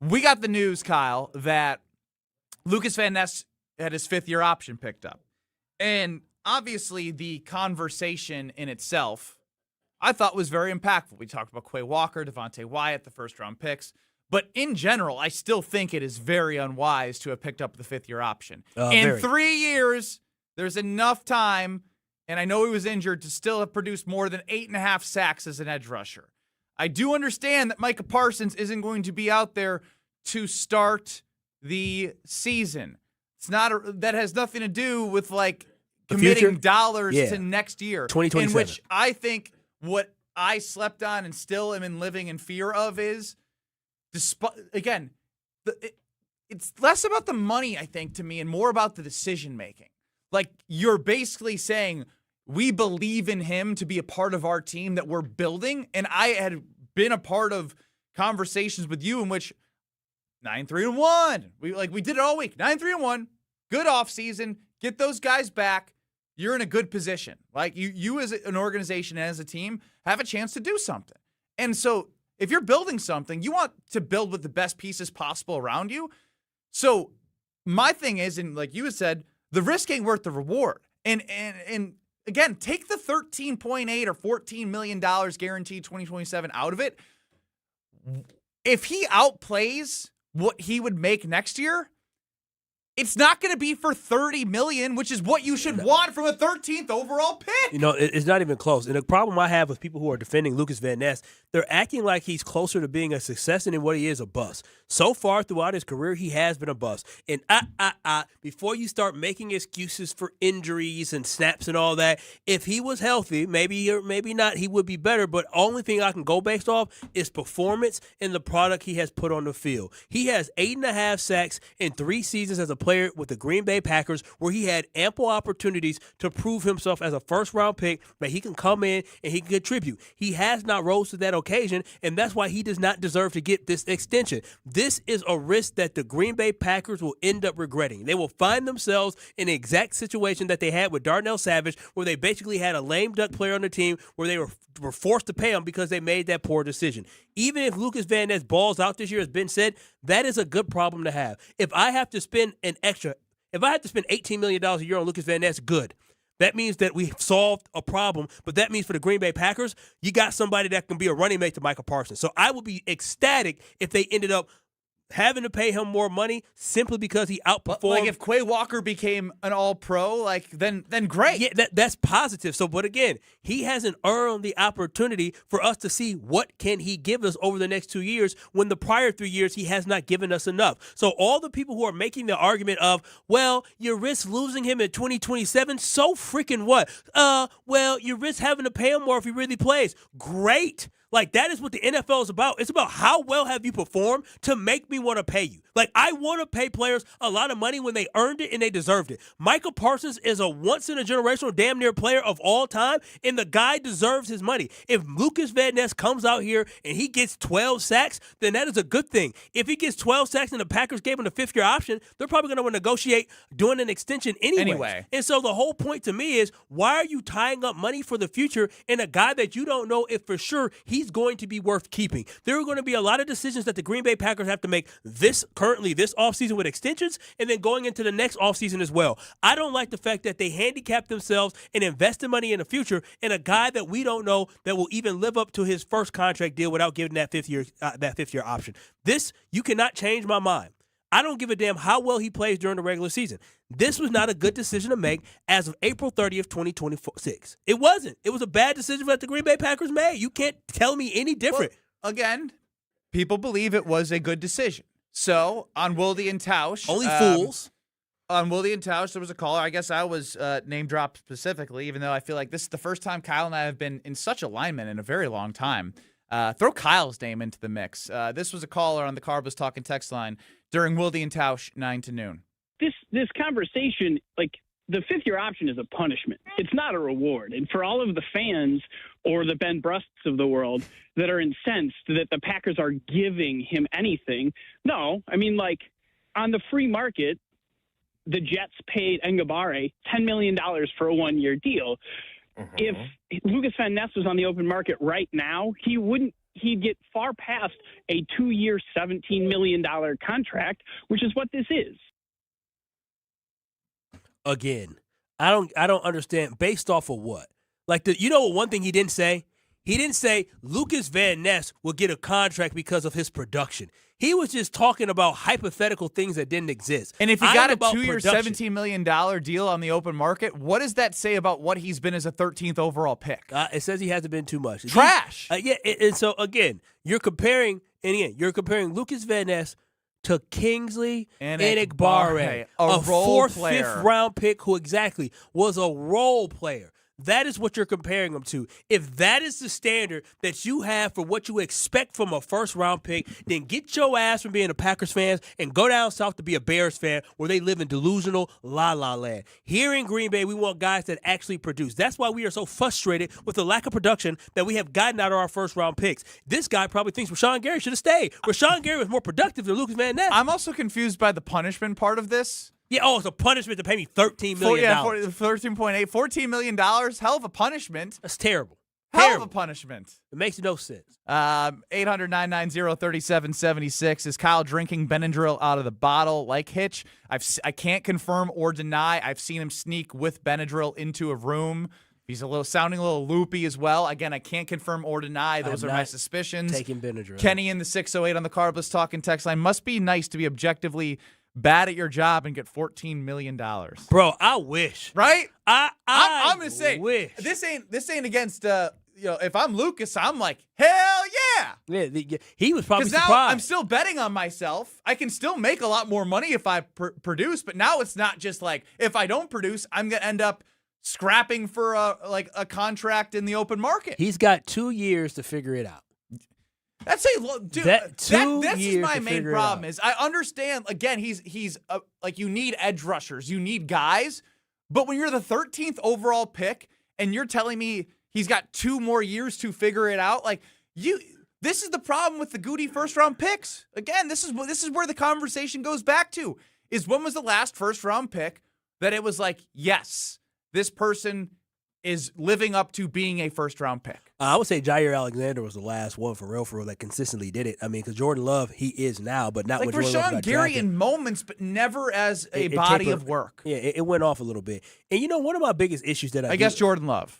We got the news, Kyle, that Lukas Van Ness had his fifth-year option picked up. And obviously the conversation in itself, I thought was very impactful. We talked about Quay Walker, Devontae Wyatt, the first-round picks. But in general, I still think it is very unwise to have picked up the fifth-year option. In 3 years, there's enough time, and I know he was injured, to still have produced more than 8.5 sacks as an edge rusher. I do understand that Micah Parsons isn't going to be out there to start the season. That has nothing to do with committing dollars to next year. 2027. In which I think what I slept on and still am living in fear of is, again, it's less about the money, I think, to me, and more about the decision making. You're basically saying, we believe in him to be a part of our team that we're building. And I had been a part of conversations with you in which 9-3-1. We did it all week. 9-3-1. Good offseason. Get those guys back. You're in a good position. You as an organization and as a team have a chance to do something. And so if you're building something, you want to build with the best pieces possible around you. So my thing is, and like you had said, the risk ain't worth the reward. And again, take the $13.8 or $14 million guaranteed 2027 out of it. If he outplays what he would make next year, it's not going to be for $30 million, which is what you should want from a 13th overall pick. It's not even close. And the problem I have with people who are defending Lukas Van Ness, they're acting like he's closer to being a success than what he is a bust. So far throughout his career, he has been a bust. And before you start making excuses for injuries and snaps and all that, if he was healthy, maybe or maybe not, he would be better. But only thing I can go based off is performance and the product he has put on the field. He has 8.5 sacks in 3 seasons as a player with the Green Bay Packers, where he had ample opportunities to prove himself as a first-round pick, that he can come in and he can contribute. He has not rose to that occasion, and that's why he does not deserve to get this extension. This is a risk that the Green Bay Packers will end up regretting. They will find themselves in the exact situation that they had with Darnell Savage, where they basically had a lame duck player on the team, where they were forced to pay him because they made that poor decision. Even if Lukas Van Ness balls out this year, as Ben said, that is a good problem to have. If I have to spend $18 million a year on Lukas Van Ness, good. That means that we've solved a problem, but that means for the Green Bay Packers, you got somebody that can be a running mate to Micah Parsons. So I would be ecstatic if they ended up having to pay him more money simply because he outperformed. If Quay Walker became an all-pro, then great. Yeah, that's positive. So, but again, he hasn't earned the opportunity for us to see what can he give us over the next 2 years, when the prior 3 years he has not given us enough. So all the people who are making the argument of, well, you risk losing him in 2027, so freaking what? Well, you risk having to pay him more if he really plays. Great. That is what the NFL is about. It's about how well have you performed to make me want to pay you. I want to pay players a lot of money when they earned it and they deserved it. Micah Parsons is a once-in-a-generational damn near player of all time, and the guy deserves his money. If Lukas Van Ness comes out here and he gets 12 sacks, then that is a good thing. If he gets 12 sacks and the Packers gave him the fifth-year option, they're probably going to negotiate doing an extension anyway. And so the whole point to me is, why are you tying up money for the future in a guy that you don't know if for sure he's going to be worth keeping? There are going to be a lot of decisions that the Green Bay Packers have to make currently this offseason with extensions, and then going into the next offseason as well. I don't like the fact that they handicap themselves and invest the money in the future in a guy that we don't know that will even live up to his first contract deal without giving that fifth year option. This, you cannot change my mind. I don't give a damn how well he plays during the regular season. This was not a good decision to make as of April 30th, 2026. It wasn't. It was a bad decision that the Green Bay Packers made. You can't tell me any different. Well, again, people believe it was a good decision. So, on Wilde and Tausch. Only fools. On Wilde and Tausch, there was a caller. I guess I was name dropped specifically, even though I feel like this is the first time Kyle and I have been in such alignment in a very long time. Throw Kyle's name into the mix. This was a caller on the Carbos Talking text line during Wilde and Tausch, 9 to noon. This conversation, the fifth-year option is a punishment. It's not a reward. And for all of the fans or the Ben Brusts of the world that are incensed that the Packers are giving him anything, no. I mean, on the free market, the Jets paid Ngabare $10 million for a one-year deal. Mm-hmm. If Lukas Van Ness was on the open market right now, he wouldn't he'd get far past a 2-year, $17 million contract, which is what this is. Again, I don't understand. Based off of what? Like, one thing he didn't say? He didn't say Lukas Van Ness will get a contract because of his production. He was just talking about hypothetical things that didn't exist. And if he got a 2-year, $17 million deal on the open market, what does that say about what he's been as a 13th overall pick? It says he hasn't been too much. Trash. And so, again, you're comparing Lukas Van Ness to Kingsley Enagbare, a role 4th, player. 5th round pick who exactly was a role player. That is what you're comparing them to. If that is the standard that you have for what you expect from a first-round pick, then get your ass from being a Packers fan and go down south to be a Bears fan where they live in delusional la-la land. Here in Green Bay, we want guys that actually produce. That's why we are so frustrated with the lack of production that we have gotten out of our first-round picks. This guy probably thinks Rashawn Gary should have stayed. Rashawn Gary was more productive than Lukas Van Ness. I'm also confused by the punishment part of this. Yeah, it's a punishment to pay me $13 million. $13.8, $14 million. Hell of a punishment. That's terrible. Hell of a punishment. It makes no sense. 800-990-3776. Is Kyle drinking Benadryl out of the bottle like Hitch? I can't confirm or deny. I've seen him sneak with Benadryl into a room. He's sounding a little loopy as well. Again, I can't confirm or deny. Those are my suspicions. Taking Benadryl. Kenny in the 608 on the Carbless Talking text line. Must be nice to be objectively bad at your job and get $14 million. Bro, I wish. Right? I'm going to say, wish. this ain't against, if I'm Lucas, I'm like, hell yeah. Yeah, he was probably surprised. surprised. Now I'm still betting on myself. I can still make a lot more money if I produce, but now it's not just like, if I don't produce, I'm going to end up scrapping for a contract in the open market. He's got 2 years to figure it out. That's dude. That's my main problem. Is I understand. Again, he's like, you need edge rushers, you need guys, but when you're the 13th overall pick and you're telling me he's got 2 more years to figure it out, like this is the problem with the Goody first round picks. Again, this is where the conversation goes back to: is when was the last first round pick that it was like, yes, this person is living up to being a first-round pick? I would say Jair Alexander was the last one for real that consistently did it. I mean, because Jordan Love, he is now, but not like when Jordan Love got Rashawn Gary drafted. in moments, but never as a body of work. Yeah, it went off a little bit. And one of my biggest issues that I guess Jordan Love.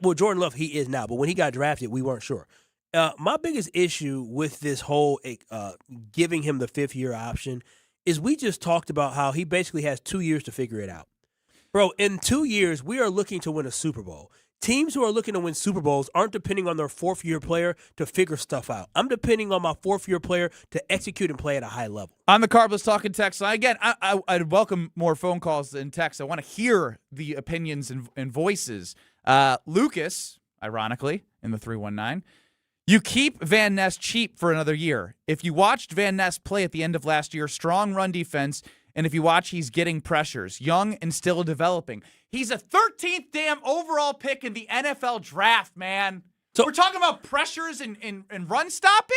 Well, Jordan Love, he is now, but when he got drafted, we weren't sure. My biggest issue with this whole giving him the 5th-year option is we just talked about how he basically has 2 years to figure it out. Bro, in 2 years, we are looking to win a Super Bowl. Teams who are looking to win Super Bowls aren't depending on their 4th-year player to figure stuff out. I'm depending on my 4th-year player to execute and play at a high level. On the Carbless Talking text line, again, I'd welcome more phone calls and texts. I want to hear the opinions and voices. Lucas, ironically, in the 319, you keep Van Ness cheap for another year. If you watched Van Ness play at the end of last year, strong run defense, and if you watch, he's getting pressures, young and still developing. He's a 13th damn overall pick in the NFL draft, man. So we're talking about pressures and run stopping?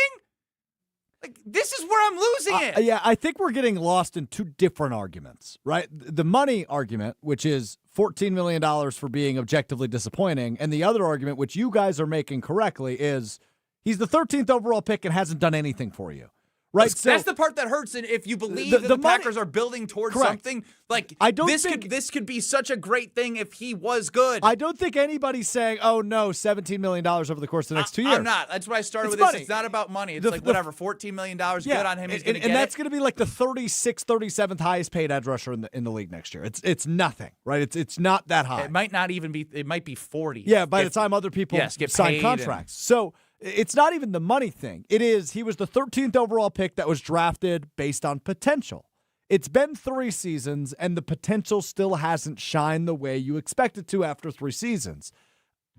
Like, this is where I'm losing it. Yeah, I think we're getting lost in 2 different arguments, right? The money argument, which is $14 million for being objectively disappointing, and the other argument, which you guys are making correctly, is he's the 13th overall pick and hasn't done anything for you. Right, that's the part that hurts. And if you believe that the Packers are building towards something, like this could be such a great thing if he was good. I don't think anybody's saying, "Oh no, $17 million over the course of the next 2 years." I'm not. That's why I started with money. this. It's not about money. It's whatever. $14 million, good on him. He's going to get it. And that's going to be like the 36th, 37th highest paid edge rusher in the league next year. It's nothing, right? It's not that high. It might not even be. It might be 40. Yeah, by the time other people sign contracts. So it's not even the money thing. It is he was the 13th overall pick that was drafted based on potential. It's been 3 seasons, and the potential still hasn't shined the way you expect it to after 3 seasons.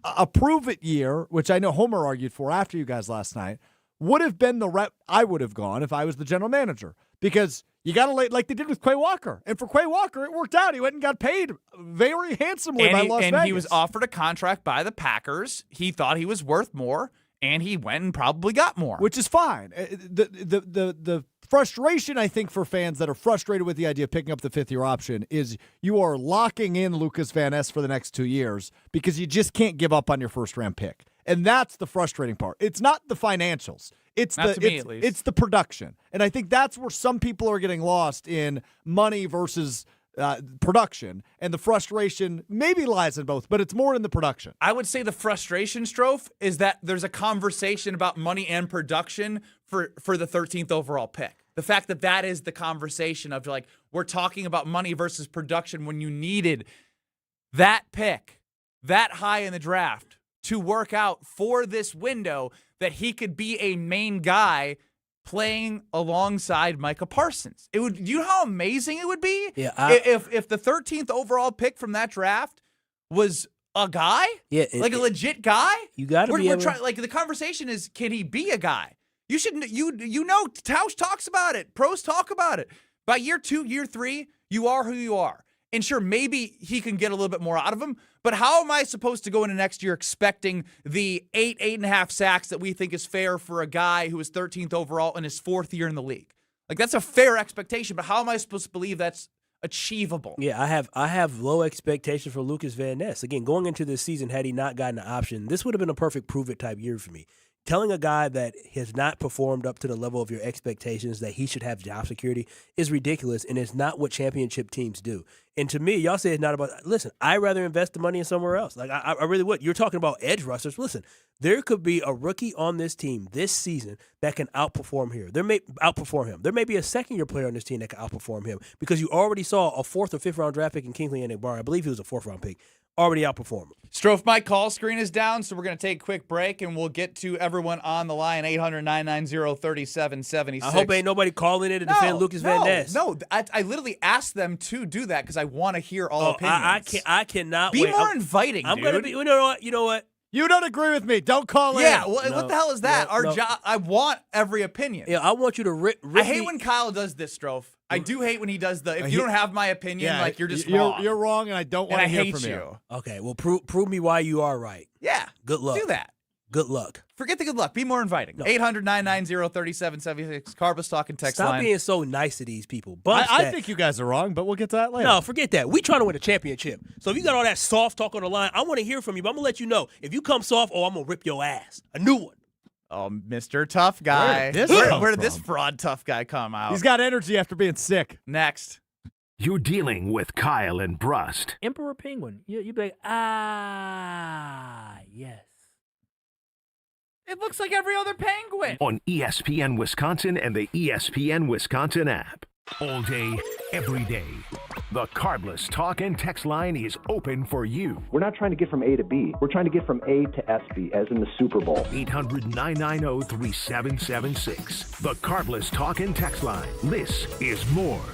A prove-it year, which I know Homer argued for after you guys last night, would have been the rep I would have gone if I was the general manager. Because you got to like they did with Quay Walker. And for Quay Walker, it worked out. He went and got paid very handsomely by Las Vegas. And he was offered a contract by the Packers. He thought he was worth more. And he went and probably got more. Which is fine. The frustration, I think, for fans that are frustrated with the idea of picking up the 5th-year option is you are locking in Lukas Van Ness for the next 2 years because you just can't give up on your first-round pick. And that's the frustrating part. It's not the financials. It's it's the production. And I think that's where some people are getting lost in money versus production. And the frustration maybe lies in both, but it's more in the production. I would say the frustration, Strofe, is that there's a conversation about money and production for the 13th overall pick. The fact that that is the conversation of like, we're talking about money versus production when you needed that pick that high in the draft to work out for this window that he could be a main guy playing alongside Micah Parsons. It would. You know how amazing it would be? Yeah. If the 13th overall pick from that draft was a guy, a legit guy. You got to be able. Like the conversation is, can he be a guy? You should. You know, Tausch talks about it. Pros talk about it. By year 2, year 3, you are who you are. And sure, maybe he can get a little bit more out of him, but how am I supposed to go into next year expecting the 8.5 sacks that we think is fair for a guy who is 13th overall in his 4th year in the league? Like, that's a fair expectation, but how am I supposed to believe that's achievable? Yeah, I have low expectations for Lukas Van Ness. Again, going into this season, had he not gotten an option, this would have been a perfect prove-it type year for me. Telling a guy that has not performed up to the level of your expectations that he should have job security is ridiculous, and it's not what championship teams do. And to me, y'all say it's not about – listen, I'd rather invest the money in somewhere else. Like, I really would. You're talking about edge rushers. Listen, there could be a rookie on this team this season that can outperform him. There may be a second-year player on this team that can outperform him because you already saw a 4th or 5th round draft pick in Kingsley Enagbare. I believe he was a 4th round pick. Already outperform him. Strofe, my call screen is down, so we're going to take a quick break, and we'll get to everyone on the line, 800-990-3776. I hope ain't nobody calling in to defend Lukas Van Ness. No, I literally asked them to do that because I want to hear all opinions. I cannot be wait. more inviting, I'm dude. going to be – you know what? You don't agree with me. Don't call in. Yeah, what the hell is that? Our job. I want every opinion. Yeah, I want you to rip I hate when Kyle does this, Strofe. I do hate when he does if you don't have my opinion, like you're just wrong. You're wrong, and I don't want to hear from you. Okay, well, prove me why you are right. Yeah. Good luck. Do that. Good luck. Forget the good luck. Be more inviting. 800-990-3776. Carbus talking text line. Stop being so nice to these people. I think you guys are wrong, but we'll get to that later. No, forget that. We trying to win a championship. So if you got all that soft talk on the line, I want to hear from you, but I'm going to let you know. If you come soft, I'm going to rip your ass. A new one. Oh, Mr. Tough Guy. Where did this fraud tough guy come out? He's got energy after being sick. Next. You're dealing with Kyle and Brust. Emperor Penguin. You'd be like, yes. It looks like every other penguin. On ESPN Wisconsin and the ESPN Wisconsin app. All day, every day. The Carbless talk and text line is open for you. We're not trying to get from A to B. We're trying to get from A to SB, as in the Super Bowl. 800-990-3776. The Carbless talk and text line. This is more.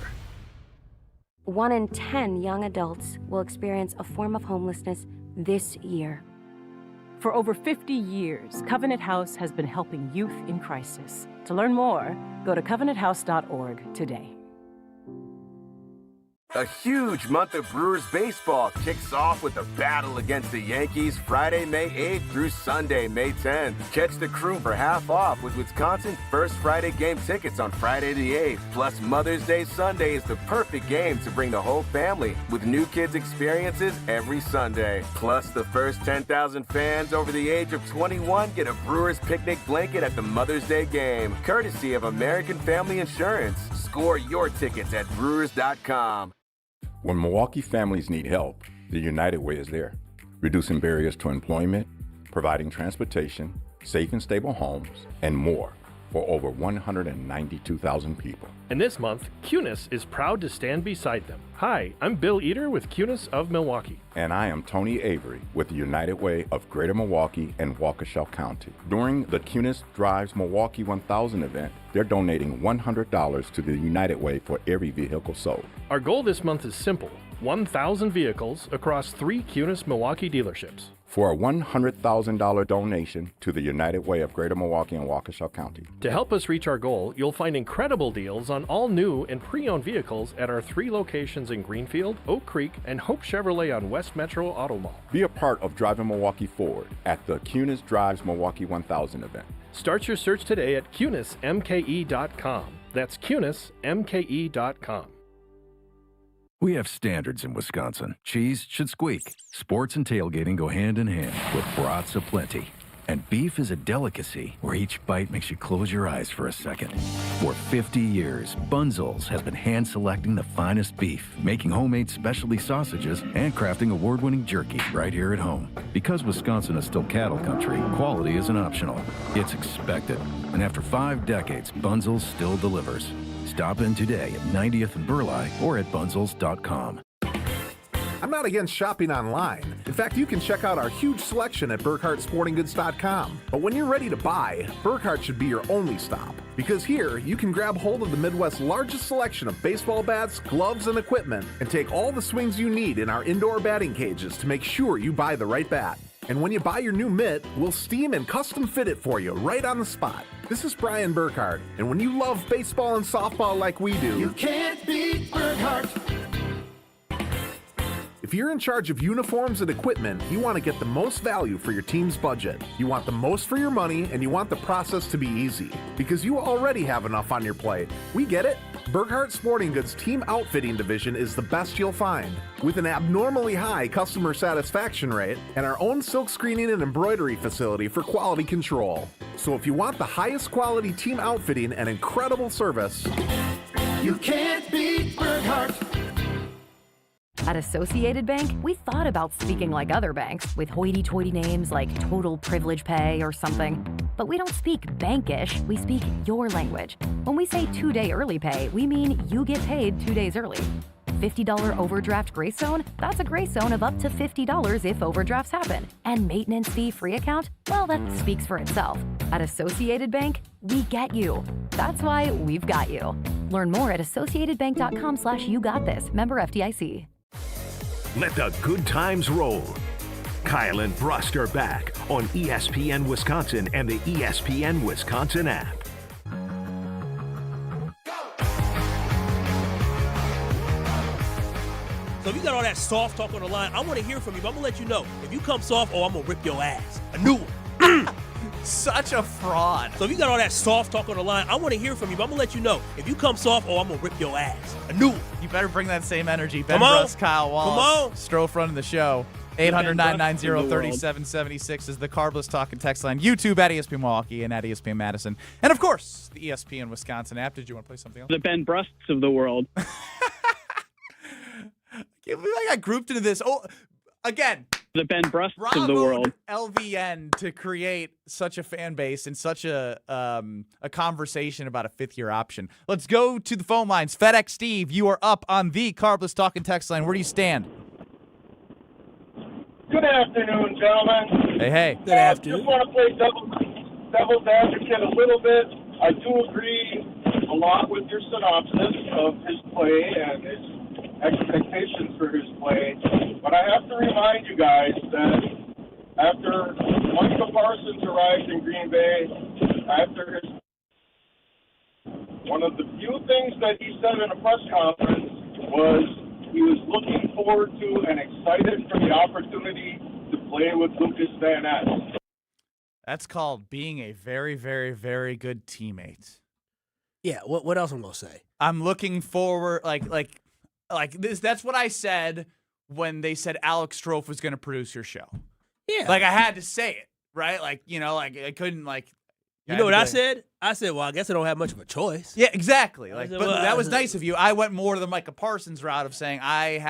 1 in 10 young adults will experience a form of homelessness this year. For over 50 years, Covenant House has been helping youth in crisis. To learn more, go to covenanthouse.org today. A huge month of Brewers baseball kicks off with the battle against the Yankees Friday, May 8th through Sunday, May 10th. Catch the crew for half off with Wisconsin's first Friday game tickets on Friday the 8th. Plus, Mother's Day Sunday is the perfect game to bring the whole family with new kids experiences every Sunday. Plus, the first 10,000 fans over the age of 21 get a Brewers picnic blanket at the Mother's Day game, courtesy of American Family Insurance. Score your tickets at Brewers.com. When Milwaukee families need help, the United Way is there, reducing barriers to employment, providing transportation, safe and stable homes, and more for over 192,000 people. And this month, Cunis is proud to stand beside them. Hi, I'm Bill Eater with Cunis of Milwaukee. And I am Tony Avery with the United Way of Greater Milwaukee and Waukesha County. During the Cunis Drives Milwaukee 1000 event, they're donating $100 to the United Way for every vehicle sold. Our goal this month is simple: 1,000 vehicles across 3 Cunis Milwaukee dealerships. For a $100,000 donation to the United Way of Greater Milwaukee and Waukesha County. To help us reach our goal, you'll find incredible deals on all new and pre-owned vehicles at our 3 locations in Greenfield, Oak Creek, and Hope Chevrolet on West Metro Auto Mall. Be a part of driving Milwaukee forward at the Cunis Drives Milwaukee 1000 event. Start your search today at CunisMKE.com. That's CunisMKE.com. We have standards in Wisconsin. Cheese should squeak. Sports and tailgating go hand in hand with brats aplenty. And beef is a delicacy where each bite makes you close your eyes for a second. For 50 years, Bunzel's has been hand-selecting the finest beef, making homemade specialty sausages, and crafting award-winning jerky right here at home. Because Wisconsin is still cattle country, quality isn't optional. It's expected. And after 5 decades, Bunzel's still delivers. Stop in today at 90th and Burleigh or at bunzels.com. I'm not against shopping online. In fact, you can check out our huge selection at BurkhartSportingGoods.com. But when you're ready to buy, Burkhart should be your only stop. Because here, you can grab hold of the Midwest's largest selection of baseball bats, gloves, and equipment, and take all the swings you need in our indoor batting cages to make sure you buy the right bat. And when you buy your new mitt, we'll steam and custom fit it for you right on the spot. This is Brian Burkhart, and when you love baseball and softball like we do, you can't beat Burkhart. If you're in charge of uniforms and equipment, you want to get the most value for your team's budget. You want the most for your money, and you want the process to be easy. Because you already have enough on your plate. We get it. Burkhart Sporting Goods Team Outfitting Division is the best you'll find. With an abnormally high customer satisfaction rate and our own silk screening and embroidery facility for quality control. So if you want the highest quality team outfitting and incredible service, you can't beat Burkhart. At Associated Bank, we thought about speaking like other banks with hoity-toity names like Total Privilege Pay or something. But we don't speak bankish, we speak your language. When we say 2-day early pay, we mean you get paid 2 days early. $50 overdraft grace zone? That's a grace zone of up to $50 if overdrafts happen. And maintenance fee-free account? Well, that speaks for itself. At Associated Bank, we get you. That's why we've got you. Learn more at associatedbank.com/YouGotThis. Member FDIC. Let the good times roll. Kyle and Brust are back on ESPN Wisconsin and the ESPN Wisconsin app. So if you got all that soft talk on the line, I want to hear from you. But I'm going to let you know. If you come soft, I'm going to rip your ass. A new one. Such a fraud. So if you got all that soft talk on the line, I want to hear from you. But I'm going to let you know. If you come soft, I'm going to rip your ass. A new one. You better bring that same energy. Ben Brust, Kyle Wallace. Come on. Stroh running the show. 800-990-3776 is the Carbless Talk and Text line. YouTube at ESPN Milwaukee and at ESPN Madison. And, of course, the ESPN Wisconsin app. Did you want to play something else? The Ben Brusts of the world. I can't believe I got grouped into this. Oh, again. The Ben Brusts Bravo of the world. LVN to create such a fan base and such a conversation about a fifth-year option. Let's go to the phone lines. FedEx Steve, you are up on the Carbless Talk and Text line. Where do you stand? Good afternoon, gentlemen. Hey. Good afternoon. Just want to play devil's advocate a little bit. I do agree a lot with your synopsis of his play and his expectations for his play. But I have to remind you guys that after Michael Parsons arrived in Green Bay, one of the few things that he said in a press conference was he was looking forward to and excited for the opportunity to play with Lukas Van Ness. That's called being a very, very, very good teammate. Yeah, what else I'm going to say? I'm looking forward, like this. That's what I said when they said Alex Stroh was going to produce your show. Yeah. Like, I had to say it, right? Like, I couldn't, You know what I said? I said, well, I guess I don't have much of a choice. Yeah, exactly. But well, that was nice of you. I went more to the Micah Parsons route of saying I'm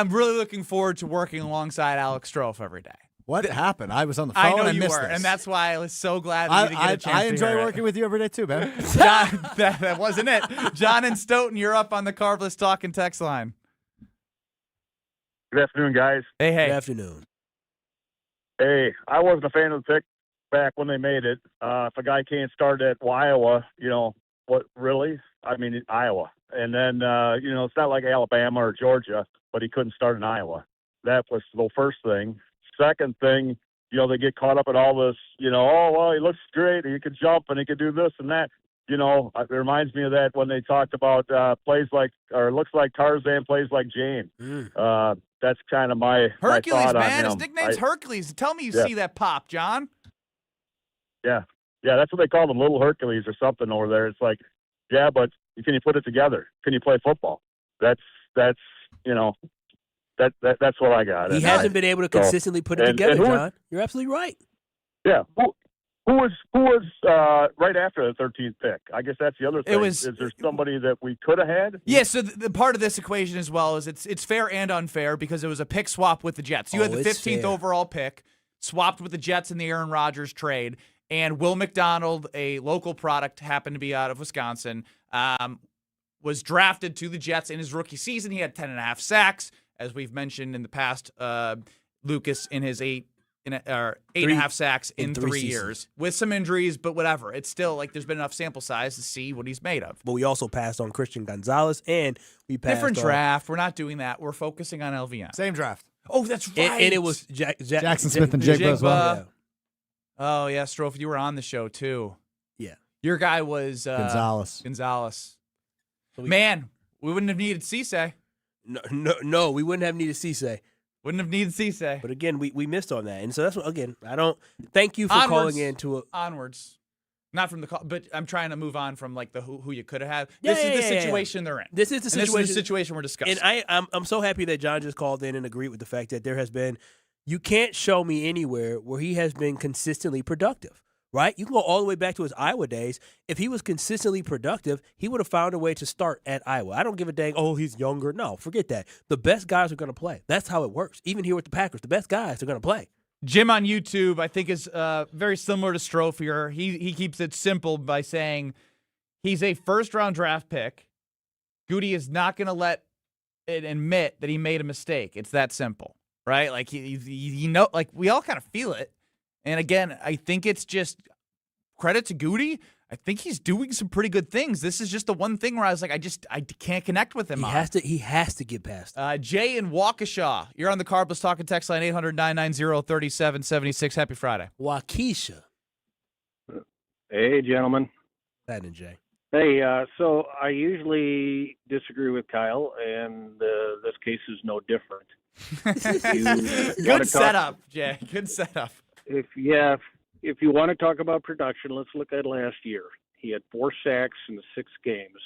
really looking forward to working alongside Alex Stroh every day. What happened? I was on the phone. I know you missed were, this. and that's why I was so glad that you didn't get a chance I to enjoy hear working with you every day too, man. John, that wasn't it. John and Stoughton, you're up on the Carbless Talk and Text line. Good afternoon, guys. Hey. Good afternoon. Hey, I wasn't a fan of the pick back when they made it. If a guy can't start at Iowa, what really? I mean, Iowa. And then, it's not like Alabama or Georgia, but he couldn't start in Iowa. That was the first thing. Second thing, they get caught up in all this, he looks great. He could jump and he could do this and that. It reminds me of that when they talked about looks like Tarzan, plays like Jane. That's kind of my Hercules, thought man. on him. His nickname's Hercules. Tell me you see that pop, John. Yeah, that's what they call them, Little Hercules or something over there. It's like, yeah, but can you put it together? Can you play football? That's what I got. He hasn't been able to consistently put it together, John. You're absolutely right. Yeah. Who was right after the 13th pick? I guess that's the other thing. Is there somebody that we could have had? Yeah, so the part of this equation as well is it's fair and unfair because it was a pick swap with the Jets. You had the 15th overall pick, swapped with the Jets in the Aaron Rodgers trade, and Will McDonald, a local product, happened to be out of Wisconsin, was drafted to the Jets in his rookie season. He had 10.5 sacks, as we've mentioned in the past. Lukas in his 8.5 sacks in 3 years with some injuries, but whatever. It's still like there's been enough sample size to see what he's made of. But we also passed on Christian Gonzalez, and we passed different draft. We're not doing that. We're focusing on LVN. Same draft. Oh, that's right. And it was Jackson Smith and Jigba as well. Yeah. Oh, yeah, Strofe, you were on the show, too. Yeah. Your guy was Gonzalez. Man, we wouldn't have needed Cisse. No, we wouldn't have needed Cisse. Wouldn't have needed Cisse. But again, we missed on that. And so that's what, again, I don't thank you for calling in to onwards. Not from the call, but I'm trying to move on from like the who you could have had. Yeah, this is the situation they're in. This is the situation. This is the situation we're discussing. And I'm so happy that John just called in and agreed with the fact that there has been, you can't show me anywhere where he has been consistently productive. Right? You can go all the way back to his Iowa days. If he was consistently productive, he would have found a way to start at Iowa. I don't give a dang, he's younger. No, forget that. The best guys are going to play. That's how it works. Even here with the Packers, the best guys are going to play. Jim on YouTube, I think, is very similar to Strofe here. He keeps it simple by saying he's a first-round draft pick. Goody is not going to let it admit that he made a mistake. It's that simple, right? Like, he know, like we all kind of feel it. And again, I think it's just credit to Goody. I think he's doing some pretty good things. This is just the one thing where I was like, I can't connect with him. He has to get past it. Jay in Waukesha, you're on the Carbless Talking text line 800-990-3776. Happy Friday. Waukesha. Hey, gentlemen. That and Jay. Hey, so I usually disagree with Kyle, and this case is no different. Good setup, Jay. Good setup. If you want to talk about production, let's look at last year. He had 4 sacks in the 6 games.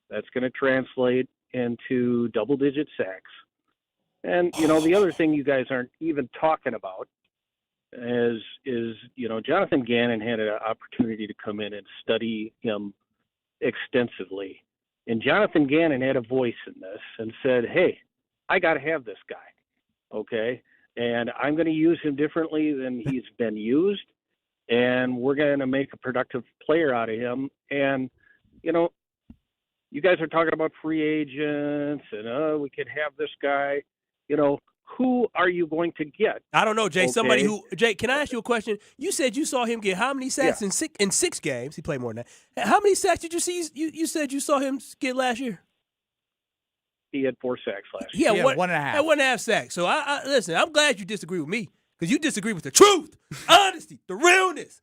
That's going to translate into double-digit sacks. And, the other thing you guys aren't even talking about is Jonathan Gannon had an opportunity to come in and study him extensively. And Jonathan Gannon had a voice in this and said, hey, I got to have this guy, okay? And I'm going to use him differently than he's been used, and we're going to make a productive player out of him. And, you guys are talking about free agents and, we could have this guy. Who are you going to get? I don't know, Jay. Okay. Somebody who – Jay, can I ask you a question? You said you saw him get how many sacks in 6 games? He played more than that. How many sacks did you see? You said you saw him get last year? He had 4 sacks last year. Yeah, 1.5. At 1.5 sacks. So, I listen, I'm glad you disagree with me because you disagree with the truth, honesty, the realness.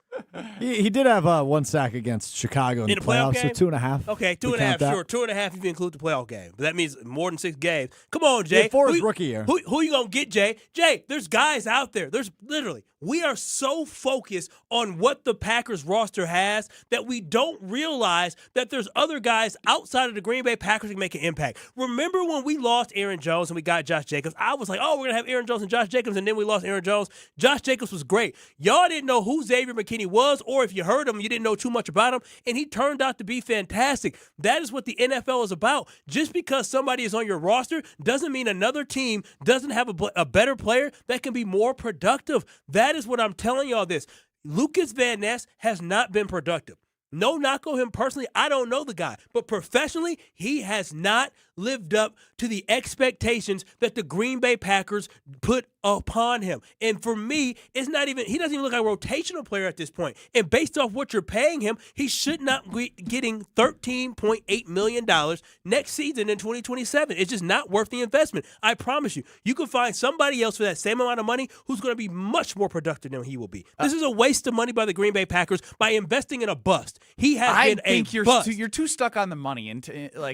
He did have 1 sack against Chicago in the playoffs, game? so 2.5. Okay, 2.5, sure. 2.5 if you include the playoff game. But that means more than 6 games. Come on, Jay. 4 is rookie year. Who you going to get, Jay? Jay, there's guys out there. There's literally, we are so focused on what the Packers roster has that we don't realize that there's other guys outside of the Green Bay Packers who can make an impact. Remember when we lost Aaron Jones and we got Josh Jacobs? I was like, we're going to have Aaron Jones and Josh Jacobs, and then we lost Aaron Jones. Josh Jacobs was great. Y'all didn't know who Xavier McKinney was, or if you heard him, you didn't know too much about him, and he turned out to be fantastic. That is what the NFL is about. Just because somebody is on your roster doesn't mean another team doesn't have a better player that can be more productive. That is what I'm telling y'all this. Lukas Van Ness has not been productive. No knock on him personally. I don't know the guy. But professionally, he has not lived up to the expectations that the Green Bay Packers put upon him. And for me, he doesn't even look like a rotational player at this point. And based off what you're paying him, he should not be getting $13.8 million next season in 2027. It's just not worth the investment. I promise you. You can find somebody else for that same amount of money who's going to be much more productive than he will be. This is a waste of money by the Green Bay Packers by investing in a bust. He has been a bust. You're too stuck on the money and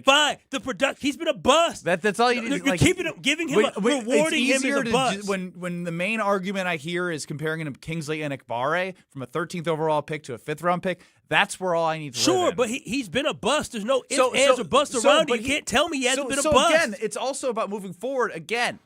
fine. He's been a bust. That's all you need. You're keeping him, giving him, rewarding him as a bust. When the main argument I hear is comparing him to Kingsley Enikbare from a 13th overall pick to a 5th round pick, that's where all I need to live in. But he's been a bust. There's no ifs, ands, or busts around it. You can't tell me he hasn't been a bust. Again, it's also about moving forward. Again,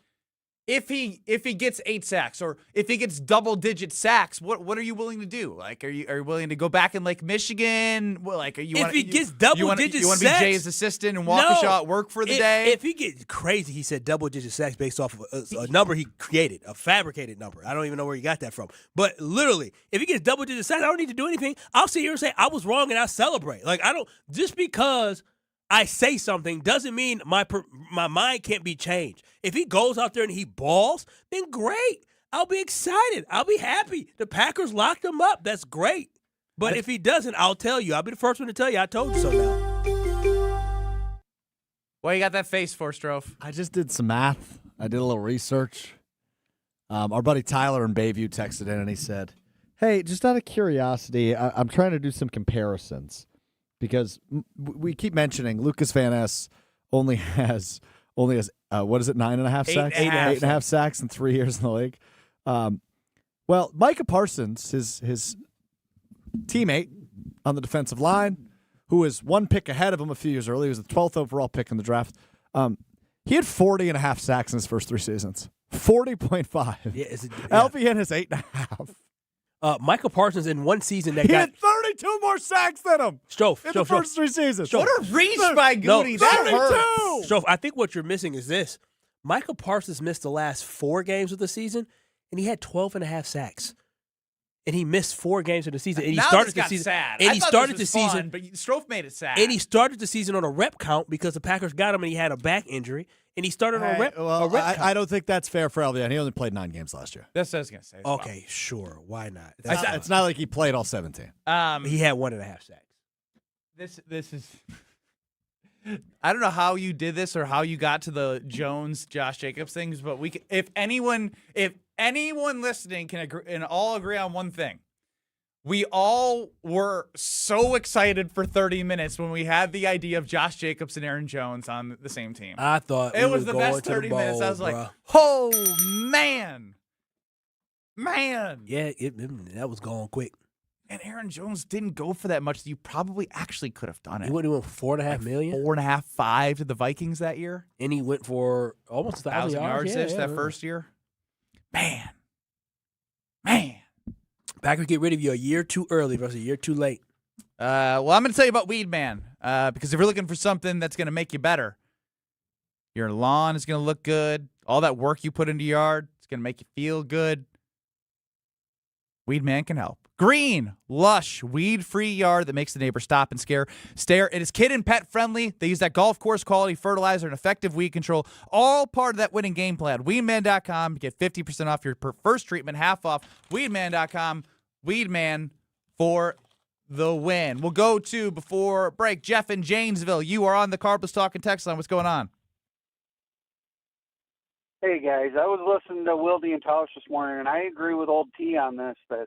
if he gets 8 sacks or if he gets double-digit sacks, what are you willing to do? Like, are you willing to go back in Lake Michigan? Well, like, if he gets double-digit you want to sacks, be Jay's assistant and walk a shot, work for the day? If he gets crazy, he said double-digit sacks based off of a number he created, a fabricated number. I don't even know where he got that from. But literally, if he gets double-digit sacks, I don't need to do anything. I'll sit here and say I was wrong and I celebrate. Like, I don't just because I say something doesn't mean my mind can't be changed. If he goes out there and he balls, then great. I'll be excited. I'll be happy. The Packers locked him up. That's great. But if he doesn't, I'll tell you. I'll be the first one to tell you. I told you so now. Well, you got that face for, Strofe? I just did some math. I did a little research. Our buddy Tyler in Bayview texted in and he said, hey, just out of curiosity, I'm trying to do some comparisons because we keep mentioning Lukas Van Ness only has what is it, 9.5 sacks? 8.5 sacks in 3 years in the league. Well, Micah Parsons, his teammate on the defensive line, who was one pick ahead of him a few years earlier, he was the 12th overall pick in the draft. He had 40.5 sacks in his first 3 seasons. 40.5. Yeah, LVN has 8.5. Michael Parsons in one season he had 32 more sacks than him in the first 3 seasons. What a reach by Goody. That hurts. Strofe, I think what you're missing is this. Michael Parsons missed the last 4 games of the season, and he had 12.5 sacks. And he missed 4 games of the season. And he now started this the got season. sad. And I he thought started this the was season. fun, but Strofe made it sad. And he started the season on a rep count because the Packers got him and he had a back injury. And he started on a rep count. I don't think that's fair for LVN. He only played 9 games last year. That's what I was going to say. Okay, sure. Why not? It's not like he played all 17. He had 1.5 sacks. This is I don't know how you did this or how you got to the Jones Josh Jacobs things, but if anyone listening can agree and all agree on one thing. We all were so excited for 30 minutes when we had the idea of Josh Jacobs and Aaron Jones on the same team. I thought it was the best 30 minutes. I was like, oh, man. Yeah, that was going quick. And Aaron Jones didn't go for that much. You probably actually could have done it. He went for $4.5 million? 4.5, 5 to the Vikings that year. And he went for almost 1,000 yards that first year. Man. Packers get rid of you a year too early versus a year too late. Well, I'm going to tell you about Weed Man because if you're looking for something that's going to make you better, your lawn is going to look good. All that work you put into your yard, it's going to make you feel good. Weed Man can help. Green, lush, weed-free yard that makes the neighbor stop and stare. It is kid and pet friendly. They use that golf course quality fertilizer and effective weed control. All part of that winning game plan. Weedman.com. Get 50% off your first treatment, half off. Weedman.com. Weedman for the win. We'll go to, before break, Jeff in Janesville. You are on the Carbless Talking text line. What's going on? Hey, guys. I was listening to Wildy and Tausch this morning, and I agree with old T on this, that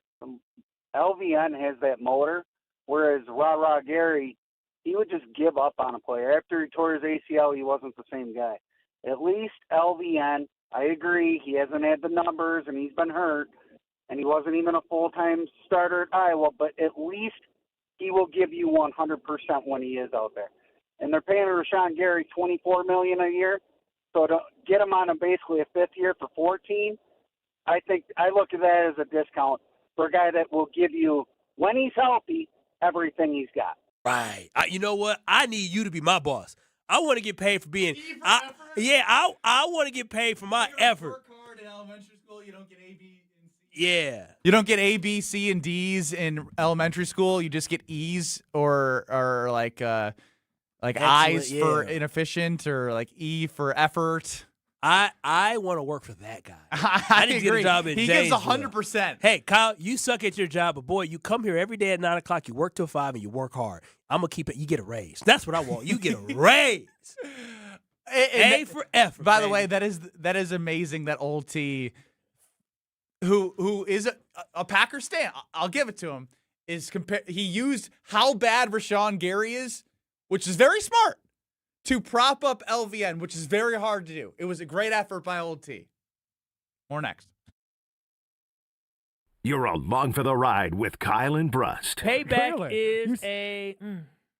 LVN has that motor, whereas Rah-Rah Gary, he would just give up on a player. After he tore his ACL, he wasn't the same guy. At least LVN, I agree, he hasn't had the numbers, and he's been hurt, and he wasn't even a full-time starter at Iowa, but at least he will give you 100% when he is out there. And they're paying Rashawn Gary $24 million a year, so to get him on basically a 5th year for $14, I think I look at that as a discount for a guy that will give you, when he's healthy, everything he's got. Right. You know what? I need you to be my boss. I want to get paid for being. I want to get paid for my effort. Work hard in elementary school. You don't get A, B, and C. Yeah. You don't get A, B, C, and D's in elementary school. You just get E's or like I's for inefficient or like E for effort. I want to work for that guy. I need to get a job in Janesville. He gives 100%. Hey, Kyle, you suck at your job, but boy, you come here every day at 9 o'clock. You work till 5 and you work hard. I'm gonna keep it. You get a raise. That's what I want. You get a raise. A for effort. By the way, that is amazing. That old T, who is a Packer stan, I'll give it to him. He used how bad Rashawn Gary is, which is very smart, to prop up LVN, which is very hard to do. It was a great effort by old T. More next. You're along for the ride with Kyle and Brust. Payback is a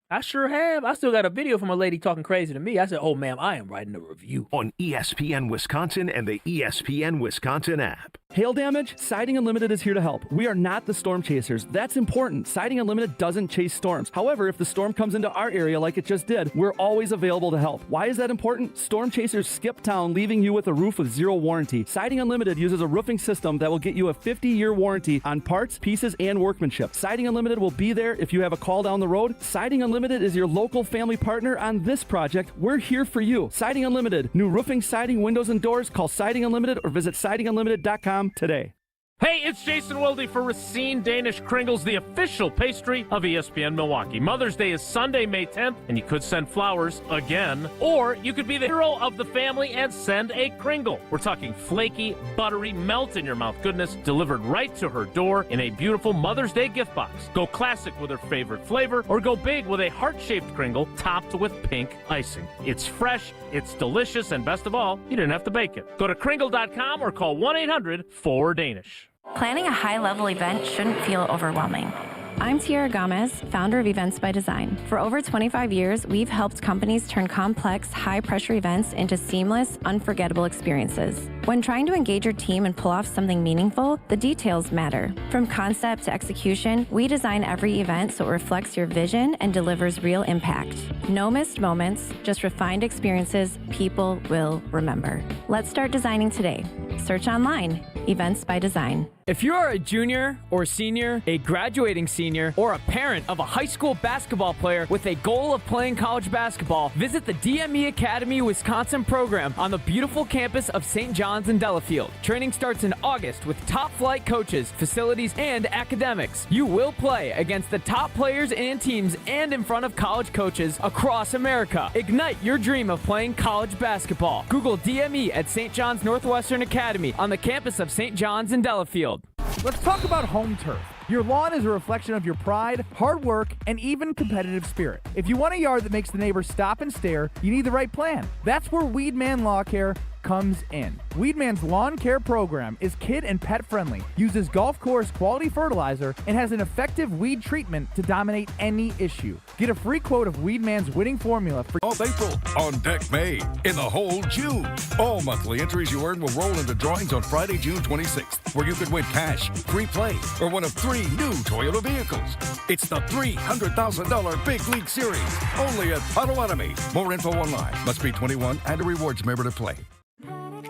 I sure have. I still got a video from a lady talking crazy to me. I said, "Oh, ma'am, I am writing a review." On ESPN Wisconsin and the ESPN Wisconsin app. Hail damage? Siding Unlimited is here to help. We are not the storm chasers. That's important. Siding Unlimited doesn't chase storms. However, if the storm comes into our area like it just did, we're always available to help. Why is that important? Storm chasers skip town, leaving you with a roof with zero warranty. Siding Unlimited uses a roofing system that will get you a 50-year warranty on parts, pieces, and workmanship. Siding Unlimited will be there if you have a call down the road. Siding Unlimited is your local family partner on this project. We're here for you. Siding Unlimited. New roofing, siding, windows, and doors. Call Siding Unlimited or visit sidingunlimited.com today. Hey, it's Jason Wilde for Racine Danish Kringles, the official pastry of ESPN Milwaukee. Mother's Day is Sunday, May 10th, and you could send flowers again. Or you could be the hero of the family and send a Kringle. We're talking flaky, buttery, melt-in-your-mouth goodness delivered right to her door in a beautiful Mother's Day gift box. Go classic with her favorite flavor, or go big with a heart-shaped Kringle topped with pink icing. It's fresh, it's delicious, and best of all, you didn't have to bake it. Go to Kringle.com or call 1-800-4DANISH. Planning a high-level event shouldn't feel overwhelming. I'm Tiara Gomez, founder of Events by Design. For over 25 years, we've helped companies turn complex, high-pressure events into seamless, unforgettable experiences. When trying to engage your team and pull off something meaningful, the details matter. From concept to execution, we design every event so it reflects your vision and delivers real impact. No missed moments, just refined experiences people will remember. Let's start designing today. Search online, Events by Design. If you are a junior or senior, a graduating senior, or a parent of a high school basketball player with a goal of playing college basketball, visit the DME Academy Wisconsin program on the beautiful campus of St. John's in Delafield. Training starts in August with top flight coaches, facilities, and academics. You will play against the top players and teams and in front of college coaches across America. Ignite your dream of playing college basketball. Google DME at St. John's Northwestern Academy on the campus of St. John's in Delafield. Let's talk about home turf. Your lawn is a reflection of your pride, hard work, and even competitive spirit. If you want a yard that makes the neighbors stop and stare, you need the right plan. That's where Weedman Lawn Care comes in. Weedman's lawn care program is kid and pet friendly, uses golf course quality fertilizer, and has an effective weed treatment to dominate any issue. Get a free quote of Weedman's winning formula for all April, on deck May, in the whole June. All monthly entries you earn will roll into drawings on Friday, June 26th, where you could win cash, free play, or one of 3 new Toyota vehicles. It's the $300,000 Big League Series, only at Potawatomi. More info online. Must be 21 and a rewards member to play.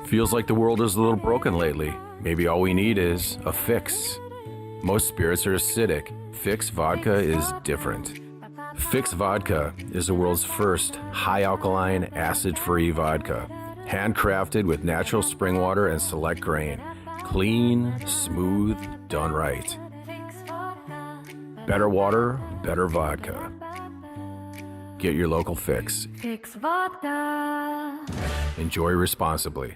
Feels like the world is a little broken lately. Maybe all we need is a fix. Most spirits are acidic. Fix Vodka is different. Fix Vodka is the world's first high alkaline, acid-free vodka. Handcrafted with natural spring water and select grain. Clean, smooth, done right. Better water, better vodka. Get your local Fix. Fix Vodka. Enjoy responsibly.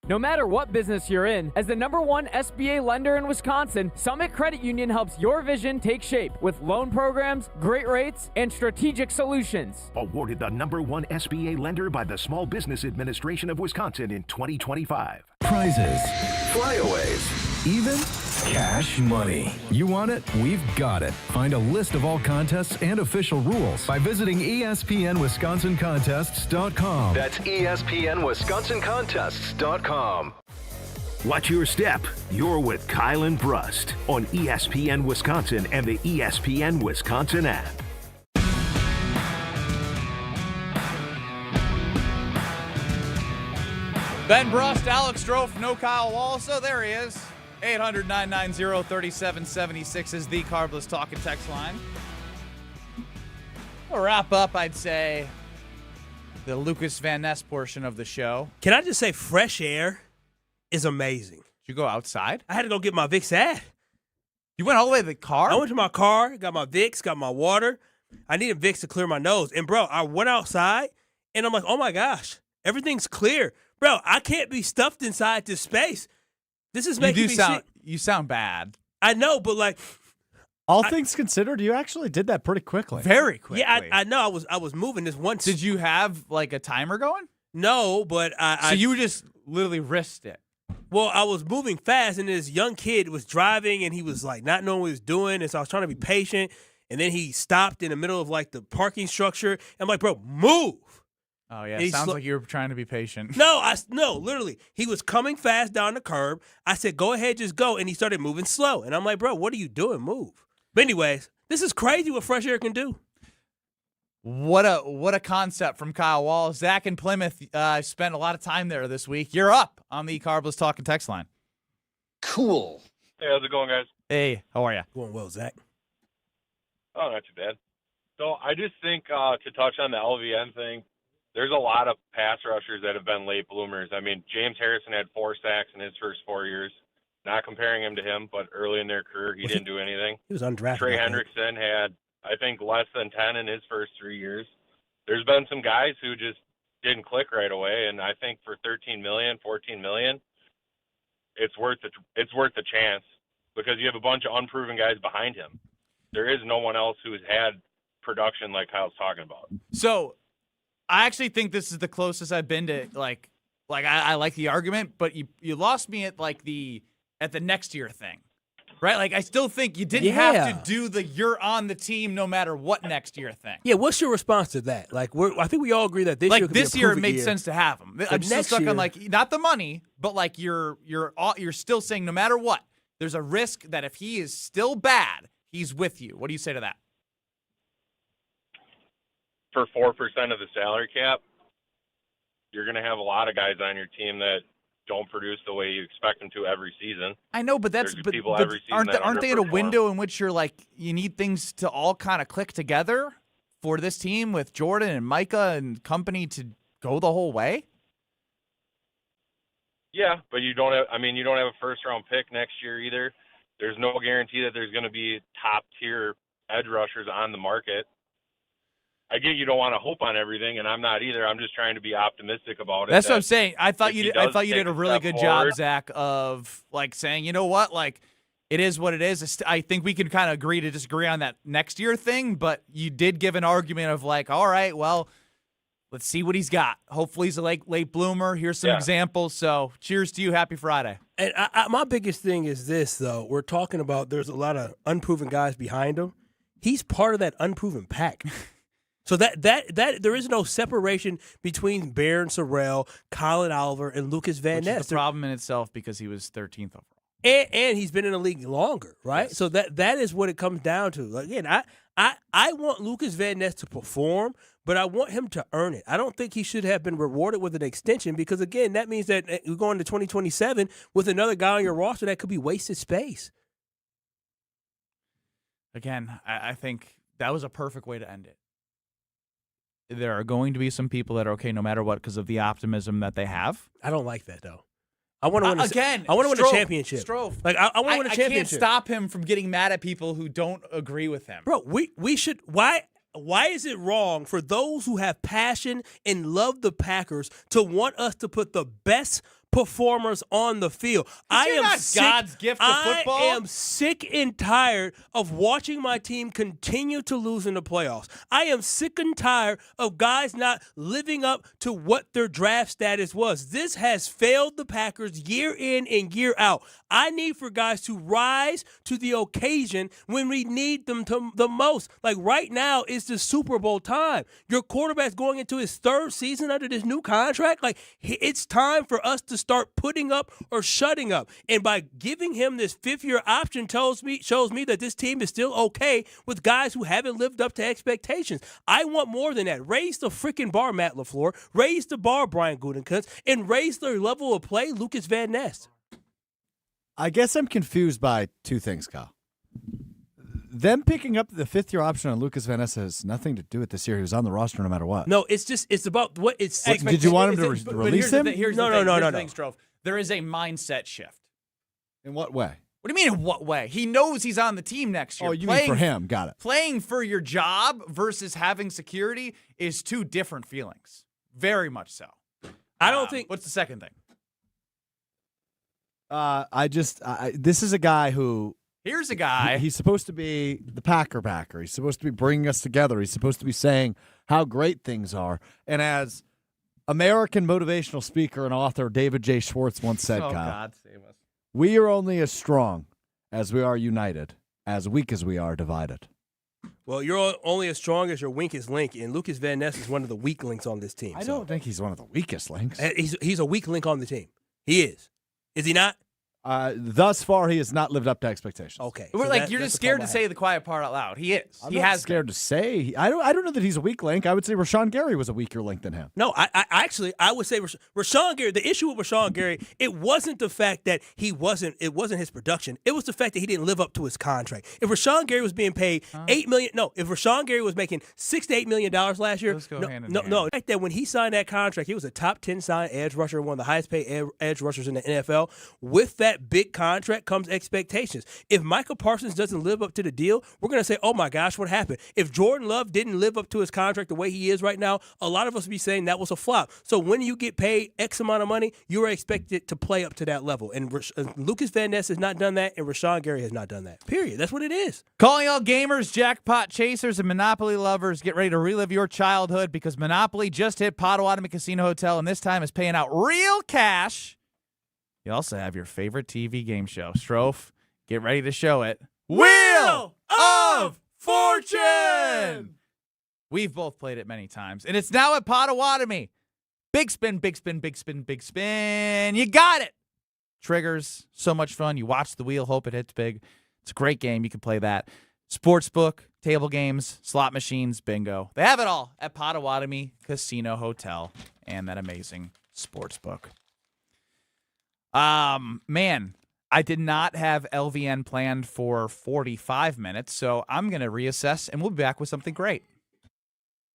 No matter what business you're in, as the #1 SBA lender in Wisconsin, Summit Credit Union helps your vision take shape with loan programs, great rates, and strategic solutions. Awarded the #1 SBA lender by the Small Business Administration of Wisconsin in 2025. Prizes, flyaways, even cash money. You want it? We've got it. Find a list of all contests and official rules by visiting ESPNWisconsinContests.com. That's ESPNWisconsinContests.com. Watch your step. You're with Kyle and Brust on ESPN Wisconsin and the ESPN Wisconsin app. Ben Brust, Alex Strofe, no Kyle Wallace. So there he is. 800-990-3776 is the Carbless Talk and Text line. We'll wrap up, I'd say, the Lukas Van Ness portion of the show. Can I just say fresh air is amazing. Did you go outside? I had to go get my Vicks ad. You went all the way to the car? I went to my car, got my Vicks, got my water. I needed Vicks to clear my nose. And, bro, I went outside, and I'm like, oh, my gosh, everything's clear. Bro, I can't be stuffed inside this space. This is making me sick. You sound bad. I know, but like, all things considered, you actually did that pretty quickly. Very quickly. Yeah, I know. I was moving this once. Did you have like a timer going? No, but So you just literally risked it. Well, I was moving fast, and this young kid was driving, and he was like not knowing what he was doing, and so I was trying to be patient. and then he stopped in the middle of like the parking structure. I'm like, bro, move. Oh yeah, it sounds like you were trying to be patient. No, literally. He was coming fast down the curb. I said, go ahead, just go. And he started moving slow. And I'm like, bro, what are you doing? Move. But anyways, this is crazy what fresh air can do. What a concept from Kyle Wallace. Zach in Plymouth spent a lot of time there this week. You're up on the Carbless Talk and Text line. Cool. Hey, how's it going, guys? Hey, how are you? Going well, Zach. Oh, not too bad. So I just think to touch on the LVN thing, there's a lot of pass rushers that have been late bloomers. I mean, James Harrison had 4 sacks in his first 4 years. Not comparing him to him, but early in their career, he didn't do anything. He was undrafted. Trey Hendrickson had, I think, less than 10 in his first 3 years. There's been some guys who just didn't click right away, and I think for $13 million, $14 million, it's worth the chance because you have a bunch of unproven guys behind him. There is no one else who's had production like Kyle's talking about. So, I actually think this is the closest I've been to like I like the argument, but you lost me at the next year thing. Right? Like I still think you didn't have to do the you're on the team no matter what next year thing. Yeah, what's your response to that? Like I think we all agree that this year could be a this year it made year. sense to have him. But I'm still next stuck year, on not the money, but like you're still saying no matter what, there's a risk that if he is still bad, he's with you. What do you say to that? For 4% of the salary cap, you're going to have a lot of guys on your team that don't produce the way you expect them to every season. I know, but aren't they in a window in which you need things to all kind of click together for this team with Jordan and Micah and company to go the whole way? Yeah, but you don't have a first round pick next year either. There's no guarantee that there's going to be top tier edge rushers on the market. I get you don't want to hope on everything, and I'm not either. I'm just trying to be optimistic about it. That's what I'm saying. I thought you did a really good job, Zach, of saying, you know what, it is what it is. I think we can kind of agree to disagree on that next year thing, but you did give an argument of all right, well, let's see what he's got. Hopefully he's a late bloomer. Here's some examples. So cheers to you. Happy Friday. And my biggest thing is this, though. We're talking about there's a lot of unproven guys behind him. He's part of that unproven pack. So that there is no separation between Baron Sorrell, Colin Oliver, and Lukas Van Ness. It's a problem in itself because he was 13th overall. And he's been in the league longer, right? Yes. So that is what it comes down to. Again, I want Lukas Van Ness to perform, but I want him to earn it. I don't think he should have been rewarded with an extension because, again, that means that we're going to 2027 with another guy on your roster that could be wasted space. Again, I think that was a perfect way to end it. There are going to be some people that are okay no matter what because of the optimism that they have. I don't like that, though. I want to win I want to win a championship. Strove. I want to win a championship. I can't stop him from getting mad at people who don't agree with him. Bro, we should why is it wrong for those who have passion and love the Packers to want us to put the best performers on the field? I am God's gift to football. I am sick and tired of watching my team continue to lose in the playoffs. I am sick and tired of guys not living up to what their draft status was. This has failed the Packers year in and year out. I need for guys to rise to the occasion when we need them the most. Like right now is the Super Bowl time. Your quarterback's going into his 3rd season under this new contract. Like it's time for us to start putting up or shutting up. And by giving him this 5th-year option shows me that this team is still okay with guys who haven't lived up to expectations. I want more than that. Raise the freaking bar, Matt LaFleur. Raise the bar, Brian Gutekunst. And raise their level of play, Lukas Van Ness. I guess I'm confused by 2 things, Kyle. Them picking up the 5th-year option on Lukas Van Ness has nothing to do with this year. He was on the roster no matter what. No, it's about what it's. Did you want him to release him? No. There is a mindset shift. In what way? What do you mean in what way? He knows he's on the team next year. Oh, you mean for him. Got it. Playing for your job versus having security is 2 different feelings. Very much so. I don't think. What's the second thing? This is a guy who. Here's a guy. He's supposed to be the Packer. He's supposed to be bringing us together. He's supposed to be saying how great things are. And as American motivational speaker and author David J. Schwartz once said, Kyle, God save us. We are only as strong as we are united, as weak as we are divided. Well, you're only as strong as your weakest link, and Lukas Van Ness is one of the weak links on this team. I don't think he's one of the weakest links. He's a weak link on the team. He is. Is he not? Thus far, he has not lived up to expectations. Okay. You're just scared to say the quiet part out loud. He is. I'm not scared to say. I don't know that he's a weak link. I would say Rashawn Gary was a weaker link than him. No, I would say Rashawn Gary. The issue with Rashawn Gary, it wasn't the fact that it wasn't his production. It was the fact that he didn't live up to his contract. If Rashawn Gary was being paid $8 million, if Rashawn Gary was making $6 to $8 million last year, the fact that when he signed that contract, he was a top 10 signed edge rusher, one of the highest paid edge rushers in the NFL. With that big contract comes expectations. If Michael Parsons doesn't live up to the deal, we're going to say, oh my gosh, what happened? If Jordan Love didn't live up to his contract the way he is right now, a lot of us would be saying that was a flop. So when you get paid X amount of money, you are expected to play up to that level. And Lukas Van Ness has not done that, and Rashawn Gary has not done that. Period. That's what it is. Calling all gamers, jackpot chasers, and Monopoly lovers, get ready to relive your childhood because Monopoly just hit Potawatomi Casino Hotel, and this time is paying out real cash. You also have your favorite TV game show. Strofe, get ready to show it. Wheel of Fortune! We've both played it many times, and it's now at Potawatomi. Big spin, big spin, big spin, big spin. You got it. Triggers, so much fun. You watch the wheel, hope it hits big. It's a great game. You can play that. Sportsbook, table games, slot machines, bingo. They have it all at Potawatomi Casino Hotel and that amazing sportsbook. Man, I did not have LVN planned for 45 minutes, so I'm going to reassess, and we'll be back with something great.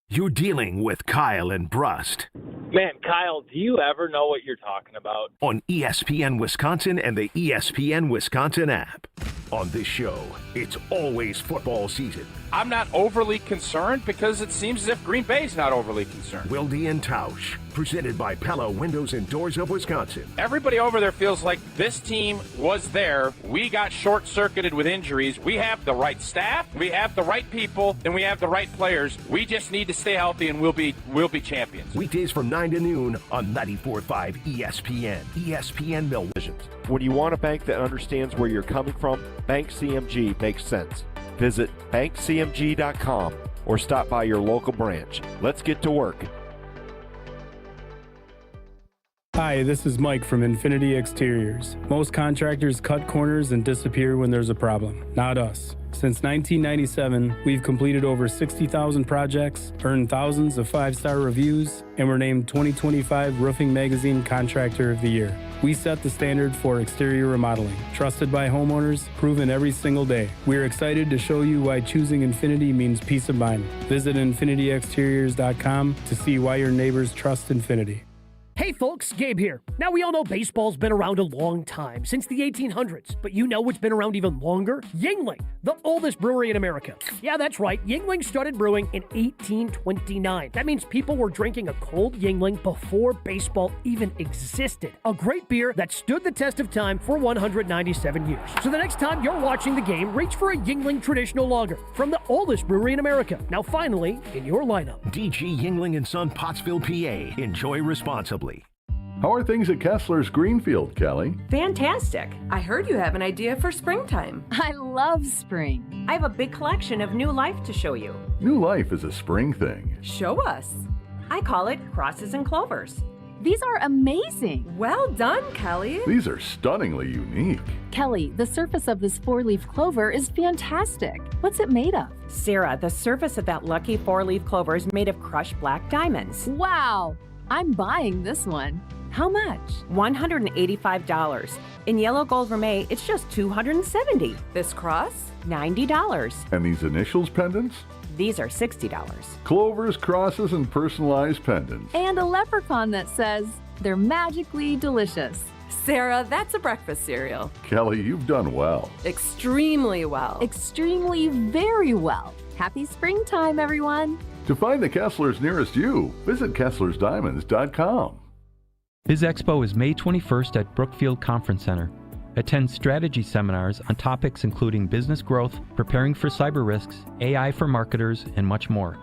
You're dealing with Kyle and Brust. Man, Kyle, do you ever know what you're talking about? On ESPN Wisconsin and the ESPN Wisconsin app. On this show, it's always football season. I'm not overly concerned because it seems as if Green Bay's not overly concerned. Wilde and Tausch, presented by Pella Windows and Doors of Wisconsin. Everybody over there feels like this team was there. We got short-circuited with injuries. We have the right staff, we have the right people, and we have the right players. We just need to stay healthy, and we'll be champions. Weekdays from 9 to noon on 94.5 ESPN. ESPN Milwaukee. When you want a bank that understands where you're coming from, Bank CMG makes sense. Visit bankcmg.com or stop by your local branch. Let's get to work. Hi, this is Mike from Infinity Exteriors. Most contractors cut corners and disappear when there's a problem. Not us. Since 1997, we've completed over 60,000 projects, earned thousands of 5-star reviews, and were named 2025 Roofing Magazine Contractor of the Year. We set the standard for exterior remodeling, trusted by homeowners, proven every single day. We're excited to show you why choosing Infinity means peace of mind. Visit infinityexteriors.com to see why your neighbors trust Infinity. Hey folks, Gabe here. Now we all know baseball's been around a long time, since the 1800s. But you know what's been around even longer? Yuengling, the oldest brewery in America. Yeah, that's right. Yuengling started brewing in 1829. That means people were drinking a cold Yuengling before baseball even existed. A great beer that stood the test of time for 197 years. So the next time you're watching the game, reach for a Yuengling Traditional Lager from the oldest brewery in America. Now finally, in your lineup. DG Yuengling & Son, Pottsville, PA. Enjoy responsibly. How are things at Kessler's Greenfield, Kelly? Fantastic. I heard you have an idea for springtime. I love spring. I have a big collection of new life to show you. New life is a spring thing. Show us. I call it crosses and clovers. These are amazing. Well done, Kelly. These are stunningly unique. Kelly, the surface of this 4-leaf clover is fantastic. What's it made of? Sarah, the surface of that lucky 4-leaf clover is made of crushed black diamonds. Wow. I'm buying this one. How much? $185. In yellow gold vermeil, it's just $270. This cross, $90. And these initials pendants? These are $60. Clovers, crosses, and personalized pendants. And a leprechaun that says they're magically delicious. Sarah, that's a breakfast cereal. Kelly, you've done well. Extremely well. Extremely very well. Happy springtime, everyone. To find the Kesslers nearest you, visit KesslersDiamonds.com. Biz Expo is May 21st at Brookfield Conference Center. Attend strategy seminars on topics including business growth, preparing for cyber risks, AI for marketers, and much more.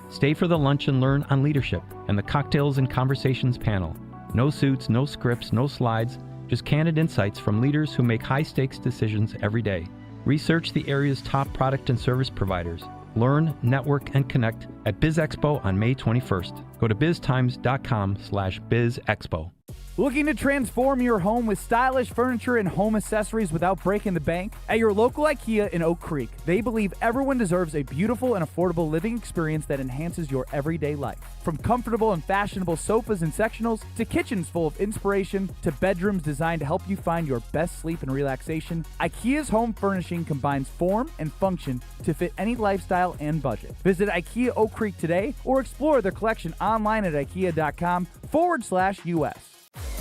Stay for the lunch and learn on leadership and the cocktails and conversations panel. No suits, no scripts, no slides, just candid insights from leaders who make high-stakes decisions every day. Research the area's top product and service providers, Learn, network, and connect at BizExpo on May 21st. Go to biztimes.com/BizExpo. Looking to transform your home with stylish furniture and home accessories without breaking the bank? At your local IKEA in Oak Creek, they believe everyone deserves a beautiful and affordable living experience that enhances your everyday life. From comfortable and fashionable sofas and sectionals, to kitchens full of inspiration, to bedrooms designed to help you find your best sleep and relaxation, IKEA's home furnishing combines form and function to fit any lifestyle and budget. Visit IKEA Oak Creek today or explore their collection online at ikea.com/US.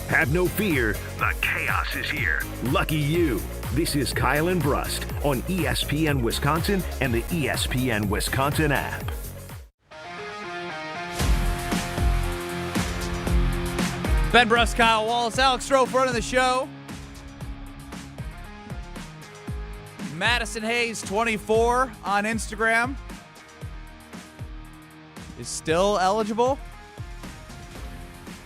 Have no fear, the chaos is here. Lucky you. This is Kyle and Brust on ESPN Wisconsin and the ESPN Wisconsin app. Ben Brust, Kyle Wallace, Alex Strofe running the show. Madison Hayes, 24 on Instagram, is still eligible.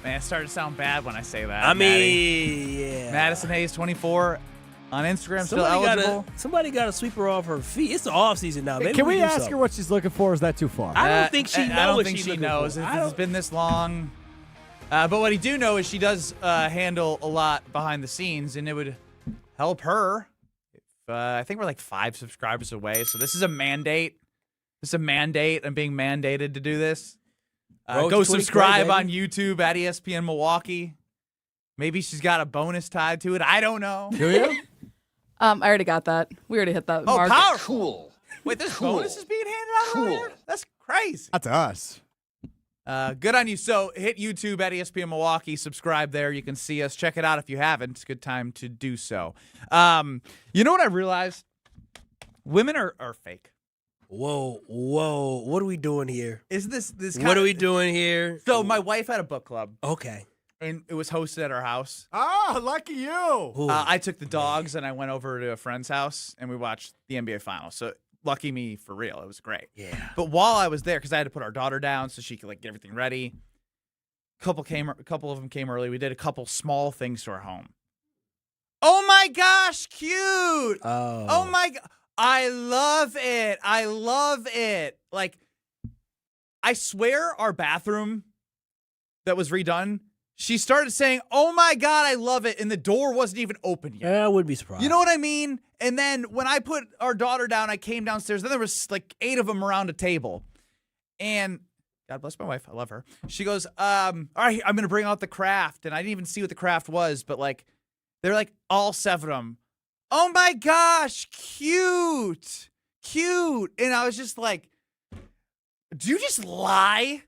Man, it started to sound bad when I say that. I mean, yeah. Madison Hayes, 24 on Instagram, still eligible. Somebody got to sweep her off her feet. It's the off season now. Maybe Can we ask her what she's looking for? Or is that too far? I don't think she knows. I don't think she knows. It's been this long. But what I do know is she does handle a lot behind the scenes, and it would help her. I think we're like 5 subscribers away, so this is a mandate. This is a mandate. I'm being mandated to do this. Go subscribe on YouTube at ESPN Milwaukee. Maybe she's got a bonus tied to it. I don't know. Do you? I already got that. We already hit that mark. Powerful. Cool. Wait, this bonus is being handed out over here? That's crazy. That's us. Good on you. So hit YouTube at ESPN Milwaukee. Subscribe there. You can see us. Check it out if you haven't. It's a good time to do so. You know what I realized? Women are fake. Whoa. What are we doing here? Is this what are we doing here? So my wife had a book club. Okay. And it was hosted at our house. Oh, lucky you. I took the dogs and I went over to a friend's house and we watched the NBA Finals. So lucky me for real. It was great. Yeah. But while I was there, because I had to put our daughter down so she could like get everything ready, a couple of them came early. We did a couple small things to our home. Oh my gosh, cute. Oh my god. I love it. I love it. Like, I swear our bathroom that was redone, she started saying, oh my God, I love it. And the door wasn't even open yet. Yeah, I wouldn't be surprised. You know what I mean? And then when I put our daughter down, I came downstairs. Then there was like 8 of them around a table. And God bless my wife. I love her. She goes, all right, I'm going to bring out the craft. And I didn't even see what the craft was, but like, they're like all 7 of them. Oh my gosh, cute. And I was just like, do you just lie?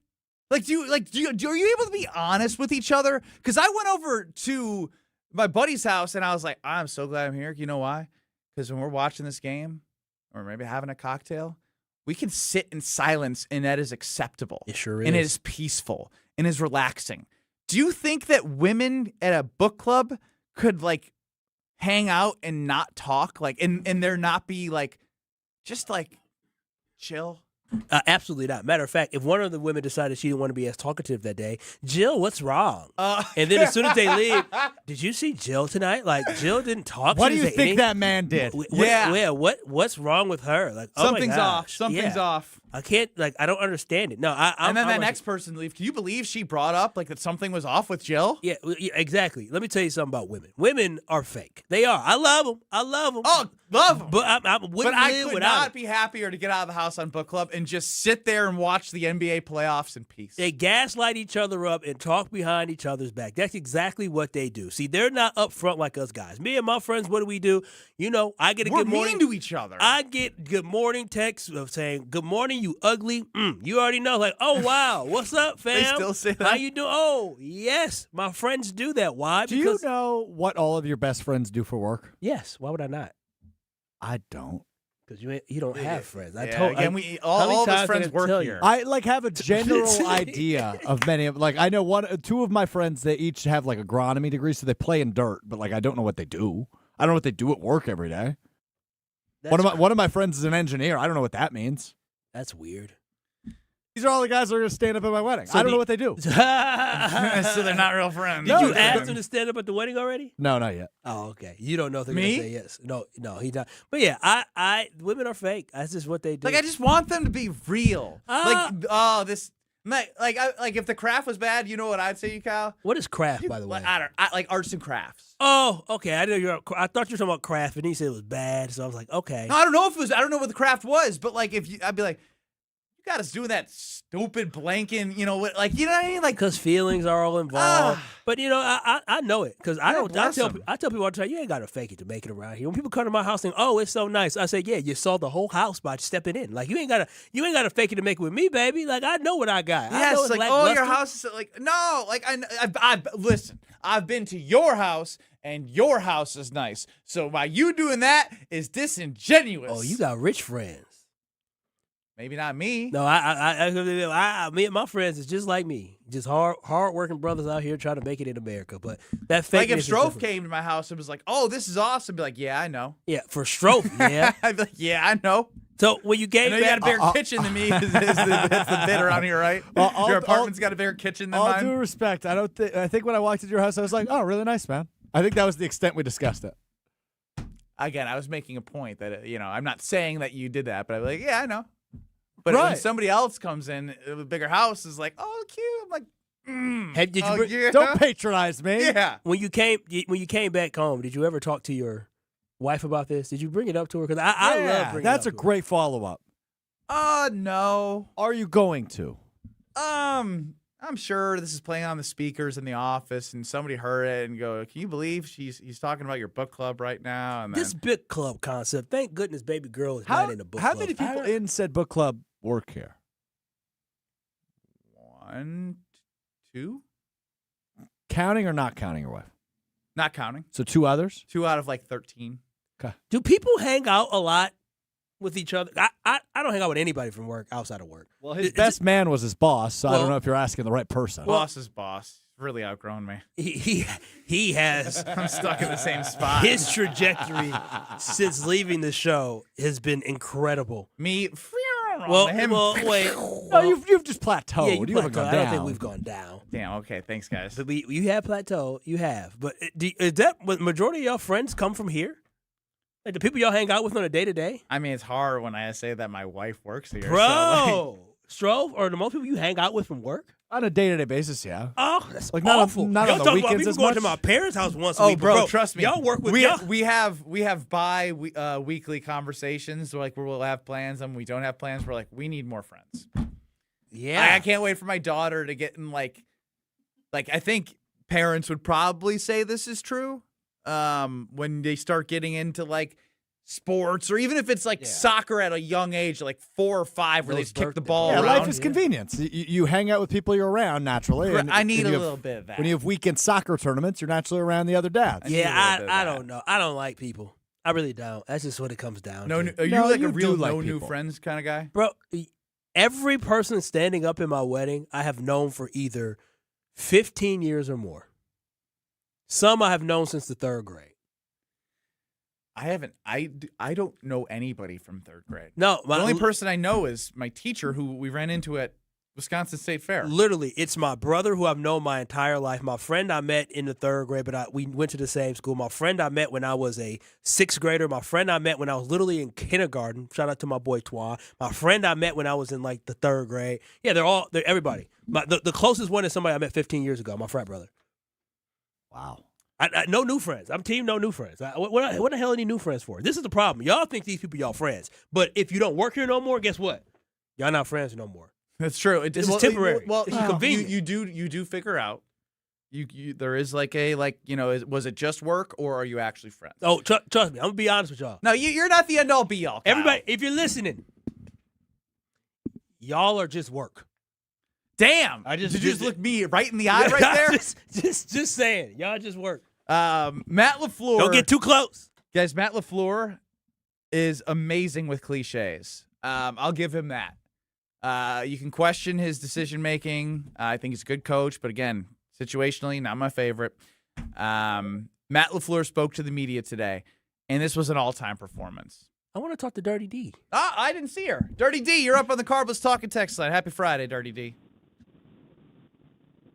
Like, are you able to be honest with each other? Because I went over to my buddy's house and I was like, I'm so glad I'm here. You know why? Because when we're watching this game or maybe having a cocktail, we can sit in silence and that is acceptable. It sure is. And it is peaceful and is relaxing. Do you think that women at a book club could like hang out and not talk, like, and there not be like, just like chill? Absolutely not. Matter of fact, if one of the women decided she didn't want to be as talkative that day, Jill, what's wrong? And then as soon as they leave, did you see Jill tonight? Like, Jill didn't talk. What do you think that man did? What's wrong with her? Like, something's off. Something's off. I can't, like, I don't understand it. No, and then that next person leaves. Can you believe she brought up like that something was off with Jill? Yeah, exactly. Let me tell you something about women. Women are fake. They are. I love them. Oh, love them. But I could not be happier to get out of the house on book club and just sit there and watch the NBA playoffs in peace. They gaslight each other up and talk behind each other's back. That's exactly what they do. See, they're not up front like us guys. Me and my friends, what do? You know, I get a good morning. We're mean to each other. I get good morning texts of saying, good morning, you ugly. You already know, like, oh, wow, what's up, fam? They still say that? How you doing? Oh, yes, my friends do that. Why? Do you know what all of your best friends do for work? Yes. Why would I not? I don't. Because you don't have friends. All of his friends work here. I like have a general idea of many of, like, I know 2 of my friends, they each have like agronomy degrees, so they play in dirt, but like I don't know what they do. I don't know what they do at work every day. One of my friends is an engineer. I don't know what that means. That's weird. These are all the guys that are going to stand up at my wedding. I don't know what they do. So they're not real friends. Did you ask them to stand up at the wedding already? No, not yet. Oh, okay. You don't know if they're going to say yes. No, he's not. But yeah, women are fake. That's just what they do. Like, I just want them to be real. If the craft was bad, you know what I'd say, you Kyle? What is craft, by the way? Like arts and crafts. Oh, okay. I thought you were talking about craft, and he said it was bad, so I was like, okay. No, I don't know if it was. I don't know what the craft was, but like, I'd be like, you got us doing that stupid blanking, you know what? Like, you know what I mean? Like, because feelings are all involved. But you know, I know it because I tell people all the time, you ain't got to fake it to make it around here. When people come to my house and oh, it's so nice, I say, yeah, you saw the whole house by stepping in. Like, you ain't gotta fake it to make it with me, baby. Like, I know what I got. Yes, like, oh, your house is like, no, like, listen, I've been to your house. And your house is nice. So why you doing that is disingenuous. Oh, you got rich friends. Maybe not me. No, I me and my friends is just like me. Just hard-working brothers out here trying to make it in America. But that fake. Like if Strofe came to my house and was like, "Oh, this is awesome," I'd be like, "Yeah, I know." Yeah, for Strofe, yeah. I'd be like, "Yeah, I know." So when you gave, I know you got a bigger kitchen than me. That's the bit around here, right? Your apartment's got a bigger kitchen than mine. All due respect, I think when I walked into your house, I was like, "Oh, really nice, man." I think that was the extent we discussed it. Again, I was making a point that I'm not saying that you did that, but I'm like, "Yeah, I know." But when somebody else comes in, a bigger house is like, oh, cute. I'm like, don't patronize me. Yeah. When you came back home, did you ever talk to your wife about this? Did you bring it up to her? Because I love bringing that's it up a great follow-up. No. Are you going to? I'm sure this is playing on the speakers in the office, and somebody heard it and go, "Can you believe he's talking about your book club right now?" And this book club concept. Thank goodness, baby girl is not in the book club. How many people in said book club work here? 1, 2. Counting or not counting your wife? Not counting. So 2 others? 2 out of like 13. Okay. Do people hang out a lot with each other? I don't hang out with anybody from work outside of work. Well, his best man was his boss, so I don't know if you're asking the right person. Boss's boss. Really outgrown me. He has. I'm stuck in the same spot. His trajectory since leaving the show has been incredible. Me. Wait. No, you've just plateaued. Yeah, you haven't gone down. I don't think we've gone down. Damn. Okay. Thanks, guys. But you have plateaued. You have. But is that what majority of y'all friends come from here? Like the people y'all hang out with on a day-to-day? I mean, it's hard when I say that my wife works here. Bro, Strove, or the most people you hang out with from work? On a day-to-day basis, yeah. Oh, that's like awful. Not on the weekends as going much. to my parents' house once a week. Bro, trust me. Y'all work with we have weekly conversations. Where we'll have plans, and when we don't have plans, we're like, we need more friends. Yeah, I can't wait for my daughter to get in like I think parents would probably say this is true. When they start getting into like sports, or even if it's like soccer at a young age, like 4 or 5, where they just kick the ball around. Life is convenience. You hang out with people you're around naturally. And I need a little bit of that. When you have weekend soccer tournaments, you're naturally around the other dads. I don't know. I don't like people. I really don't. That's just what it comes down to. Are you like a real new friends kind of guy? Bro, every person standing up in my wedding, I have known for either 15 years or more. Some I have known since the 3rd grade. I haven't. I don't know anybody from 3rd grade. No, the only person I know is my teacher, who we ran into at Wisconsin State Fair. Literally, it's my brother who I've known my entire life. My friend I met in the 3rd grade, but we went to the same school. My friend I met when I was a 6th grader. My friend I met when I was literally in kindergarten. Shout out to my boy Twan. My friend I met when I was in like the 3rd grade. Yeah, they're everybody. The closest one is somebody I met 15 years ago. My frat brother. Wow. No new friends. I'm team no new friends. What the hell are any new friends for? This is the problem. Y'all think these people y'all friends, but if you don't work here no more, guess what? Y'all not friends no more. That's true. This is temporary. Well, it's convenient. You do figure out. There is like a was it just work, or are you actually friends? Oh, trust me. I'm gonna be honest with y'all. No, you're not the end all be all. Kyle. Everybody, if you're listening, y'all are just work. Damn! Did you just look me right in the eye right there? just saying, y'all just work. Matt LaFleur. Don't get too close, guys. Matt LaFleur is amazing with cliches. I'll give him that. You can question his decision making. I think he's a good coach, but again, situationally, not my favorite. Matt LaFleur spoke to the media today, and this was an all-time performance. I want to talk to Dirty D. I didn't see her. Dirty D, you're up on the Carbless Talking text line. Happy Friday, Dirty D.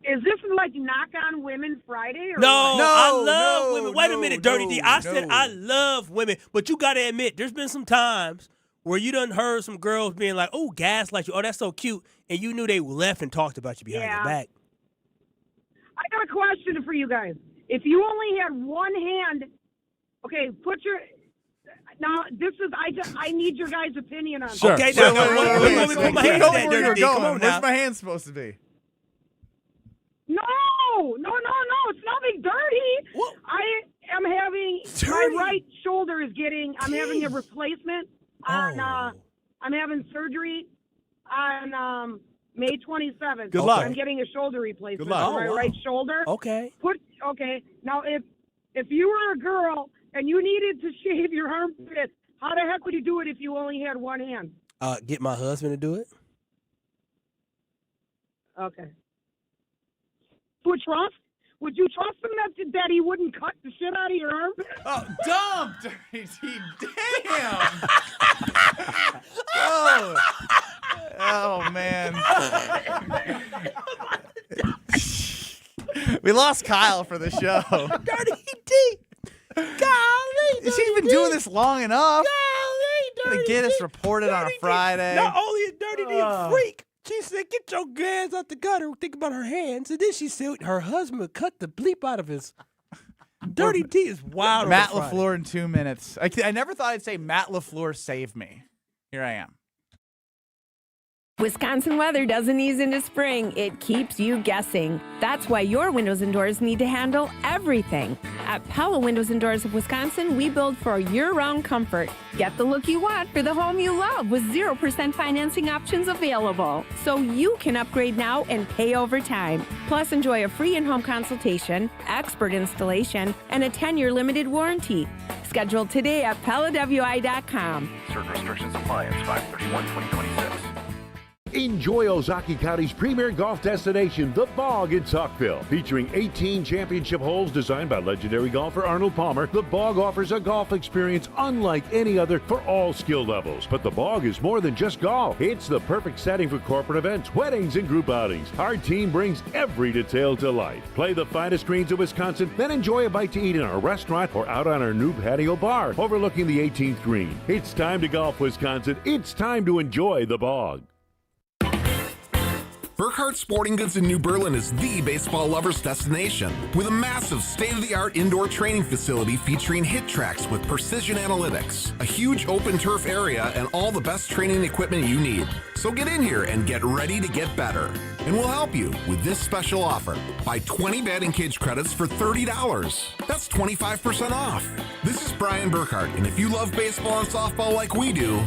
Is this like Knock on Women Friday? Or No, what? I love women. Wait a minute, Dirty D. I said I love women, but you got to admit, there's been some times where you done heard some girls being like, oh, gaslight you. Oh, that's so cute. And you knew they left and talked about you behind your back. I got a question for you guys. If you only had one hand, okay, now this is I need your guys' opinion on Sure. this. Okay, let me put my hand in there, Dirty D. Come on now. Where's my hand supposed to be? No, it's nothing dirty. What? I am having my right shoulder is getting. I'm having a replacement on. I'm having surgery on May 27th. Good luck. I'm getting a shoulder replacement Good luck. for my right shoulder. Okay. Okay. Now, if you were a girl and you needed to shave your armpit, how the heck would you do it if you only had one hand? Get my husband to do it. Okay. Would you trust him that he wouldn't cut the shit out of your armpit? Oh, dumb, Dirty D. Damn. Oh, man. We lost Kyle for the show. Dirty D. Golly. She's been doing this long enough. Golly, Gonna get us reported on a Friday. Not only is Dirty D a freak, she said, get your hands out the gutter. Think about her hands. And then she said her husband would cut the bleep out of his. Dirty D is wild. Matt LaFleur in 2 minutes. I never thought I'd say Matt LaFleur saved me. Here I am. Wisconsin weather doesn't ease into spring. It keeps you guessing. That's why your windows and doors need to handle everything. At Pella Windows and Doors of Wisconsin, we build for year-round comfort. Get the look you want for the home you love with 0% financing options available. So you can upgrade now and pay over time. Plus, enjoy a free in-home consultation, expert installation, and a 10-year limited warranty. Schedule today at PellaWI.com. Certain restrictions apply. It's 5/31/2026. Enjoy Ozaki County's premier golf destination, The Bog in Tuckville. Featuring 18 championship holes designed by legendary golfer Arnold Palmer, The Bog offers a golf experience unlike any other for all skill levels. But The Bog is more than just golf. It's the perfect setting for corporate events, weddings, and group outings. Our team brings every detail to life. Play the finest greens of Wisconsin, then enjoy a bite to eat in our restaurant or out on our new patio bar overlooking the 18th green. It's time to golf, Wisconsin. It's time to enjoy The Bog. Burkhardt Sporting Goods in New Berlin is the baseball lover's destination. With a massive state-of-the-art indoor training facility featuring hit tracks with precision analytics, a huge open turf area, and all the best training equipment you need. So get in here and get ready to get better. And we'll help you with this special offer. Buy 20 batting cage credits for $30. That's 25% off. This is Brian Burkhardt, and if you love baseball and softball like we do,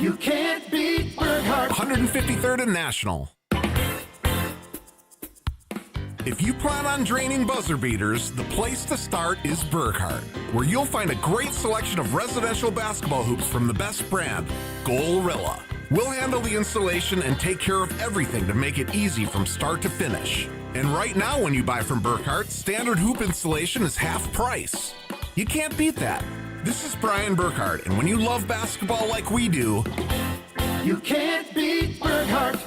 you can't beat Burkhardt. 153rd and National. If you plan on draining buzzer beaters, the place to start is Burkhardt, where you'll find a great selection of residential basketball hoops from the best brand, Gorilla. We'll handle the installation and take care of everything to make it easy from start to finish. And right now when you buy from Burkhardt, standard hoop installation is half price. You can't beat that. This is Brian Burkhardt, and when you love basketball like we do, you can't beat Burkhardt.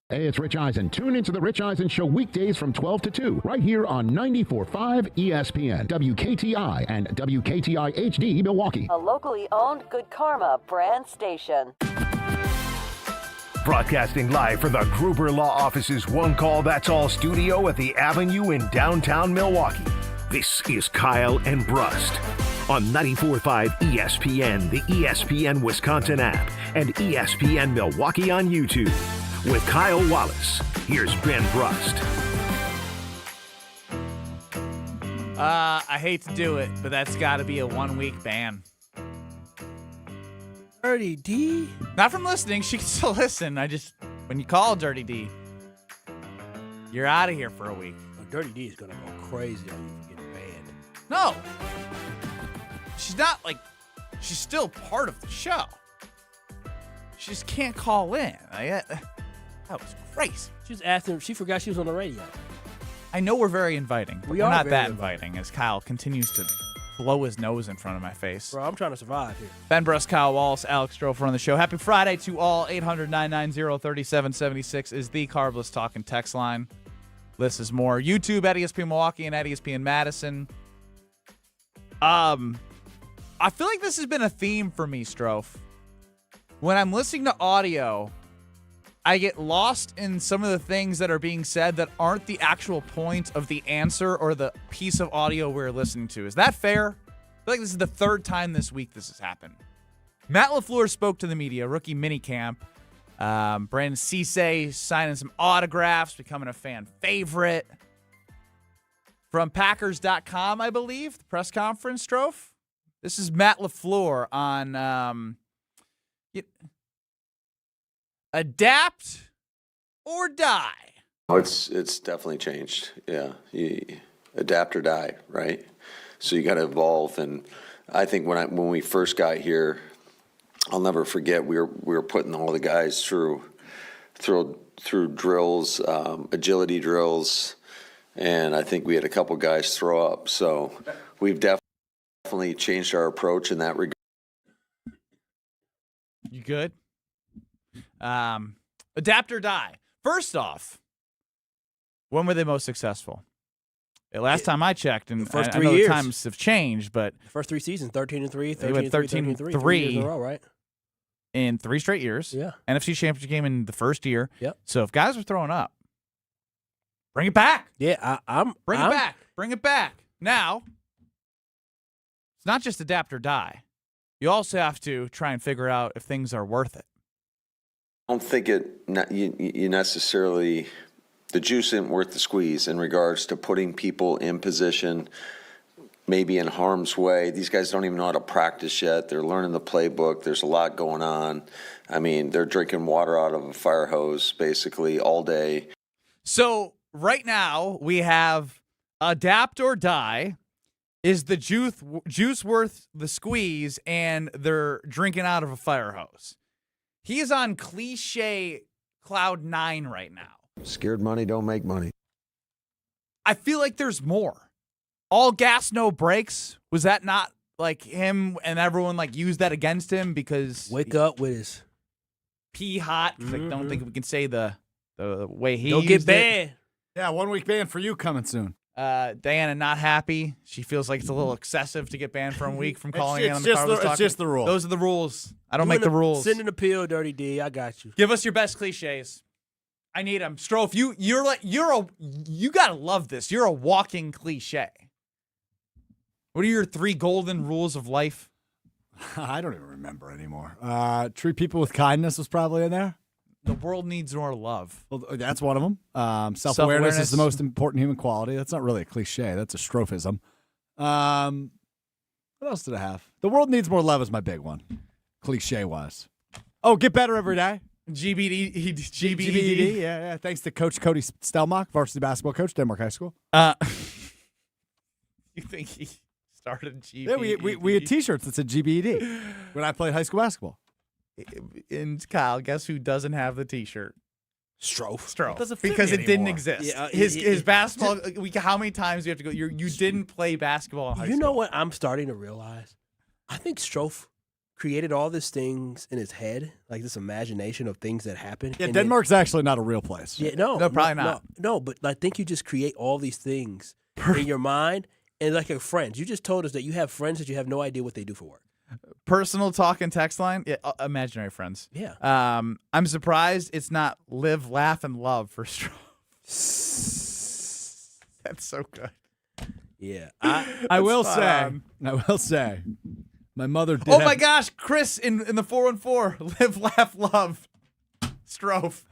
Hey, it's Rich Eisen. Tune into the Rich Eisen Show weekdays from 12 to 2, right here on 94.5 ESPN, WKTI, and WKTI HD Milwaukee. A locally owned Good Karma brand station. Broadcasting live from the Gruber Law Office's One Call That's All studio at the Avenue in downtown Milwaukee. This is Kyle and Brust on 94.5 ESPN, the ESPN Wisconsin app, and ESPN Milwaukee on YouTube. With Kyle Wallace, here's Ben Brust. I hate to do it, but that's got to be a 1-week ban. Dirty D? Not from listening. She can still listen. When you call Dirty D, you're out of here for a week. Dirty D is going to go crazy on you for getting banned. No. She's not she's still part of the show. She just can't call in. That was crazy. She was asking. She forgot she was on the radio. I know we're very inviting. But we're are not very that inviting, as Kyle continues to blow his nose in front of my face. Bro, I'm trying to survive here. Ben Brust, Kyle Wallace, Alex Strofer on the show. Happy Friday to all. 800-990-3776 is the Carbless Talking text line. This is more. YouTube at ESPN Milwaukee and at ESPN Madison. I feel like this has been a theme for me, Strofe. When I'm listening to audio, I get lost in some of the things that are being said that aren't the actual point of the answer or the piece of audio we're listening to. Is that fair? I feel like this is the third time this week this has happened. Matt LaFleur spoke to the media, rookie minicamp. Brandon Cisse signing some autographs, becoming a fan favorite. From Packers.com, I believe, the press conference, Strofe. This is Matt LaFleur on adapt or die. Oh, it's definitely changed. Yeah, you adapt or die, right? So you got to evolve. And I think when we first got here, I'll never forget we were putting all the guys through drills, agility drills, and I think we had a couple guys throw up. So we've definitely changed our approach in that regard. You good? Adapt or die. First off, when were they most successful? Last time I checked, and the first I 3 know years. the times have changed, but The first 3 seasons, 13-3, they went 13-3, 13-3 3 years in a row, right? in 3 straight years. Yeah. NFC Championship game in the first year. Yep. So if guys are throwing up, bring it back. Yeah, Bring it back. Bring it back. Now, it's not just adapt or die. You also have to try and figure out if things are worth it. I don't think you necessarily, the juice isn't worth the squeeze in regards to putting people in position, maybe in harm's way. These guys don't even know how to practice yet. They're learning the playbook. There's a lot going on. I mean, they're drinking water out of a fire hose basically all day. So right now we have adapt or die. Is the juice worth the squeeze, and they're drinking out of a fire hose? He is on cliche cloud 9 right now. Scared money don't make money. I feel like there's more. All gas, no brakes. Was that not like him and everyone like used that against him because Wake up with his pee hot? I don't think we can say the way he Don't used get banned. Yeah, 1 week ban for you coming soon. Diana not happy. She feels like it's a little excessive to get banned for a week from calling in on the Carlos It's just the rule. Those are the rules. I don't make the rules. Send an appeal, Dirty D. I got you. Give us your best cliches. I need them. Strofe, you gotta love this. You're a walking cliche. What are your 3 golden rules of life? I don't even remember anymore. Treat people with kindness was probably in there. The world needs more love. Well, that's one of them. Self-awareness is the most important human quality. That's not really a cliche. That's a strophism. What else did I have? The world needs more love is my big one, cliche-wise. Oh, get better every day. GBD. GBD. Yeah. Thanks to Coach Cody Stelmach, varsity basketball coach, Denmark High School. You think he started GBD? Yeah, we had T-shirts that said GBD when I played high school basketball. And Kyle, guess who doesn't have the T-shirt? Strofe. Because it didn't exist. Yeah, his basketball. How many times do you have to go? You didn't play basketball in high school. You know what I'm starting to realize? I think Strofe created all these things in his head, like this imagination of things that happen. Yeah, Denmark's actually not a real place. Yeah, no, probably not. No, but I think you just create all these things in your mind, and like your friends. You just told us that you have friends that you have no idea what they do for work. Personal talk and text line, yeah, imaginary friends. Yeah. I'm surprised it's not live, laugh, and love for Strofe. That's so good. Yeah. I will say, my mother did. Oh my gosh, Chris in the 414, live, laugh, love, Strofe.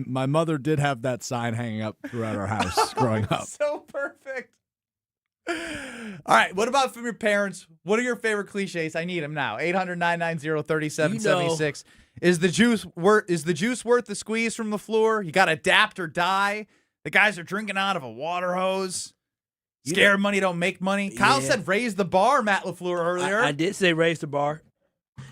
My mother did have that sign hanging up throughout our house growing up. So perfect. All right, what about from your parents? What are your favorite cliches? I need them now. 800-990-3776. Is the juice worth the squeeze from LaFleur? You got to adapt or die. The guys are drinking out of a water hose. Scared money don't make money. Kyle said raise the bar, Matt LaFleur, earlier. I did say raise the bar.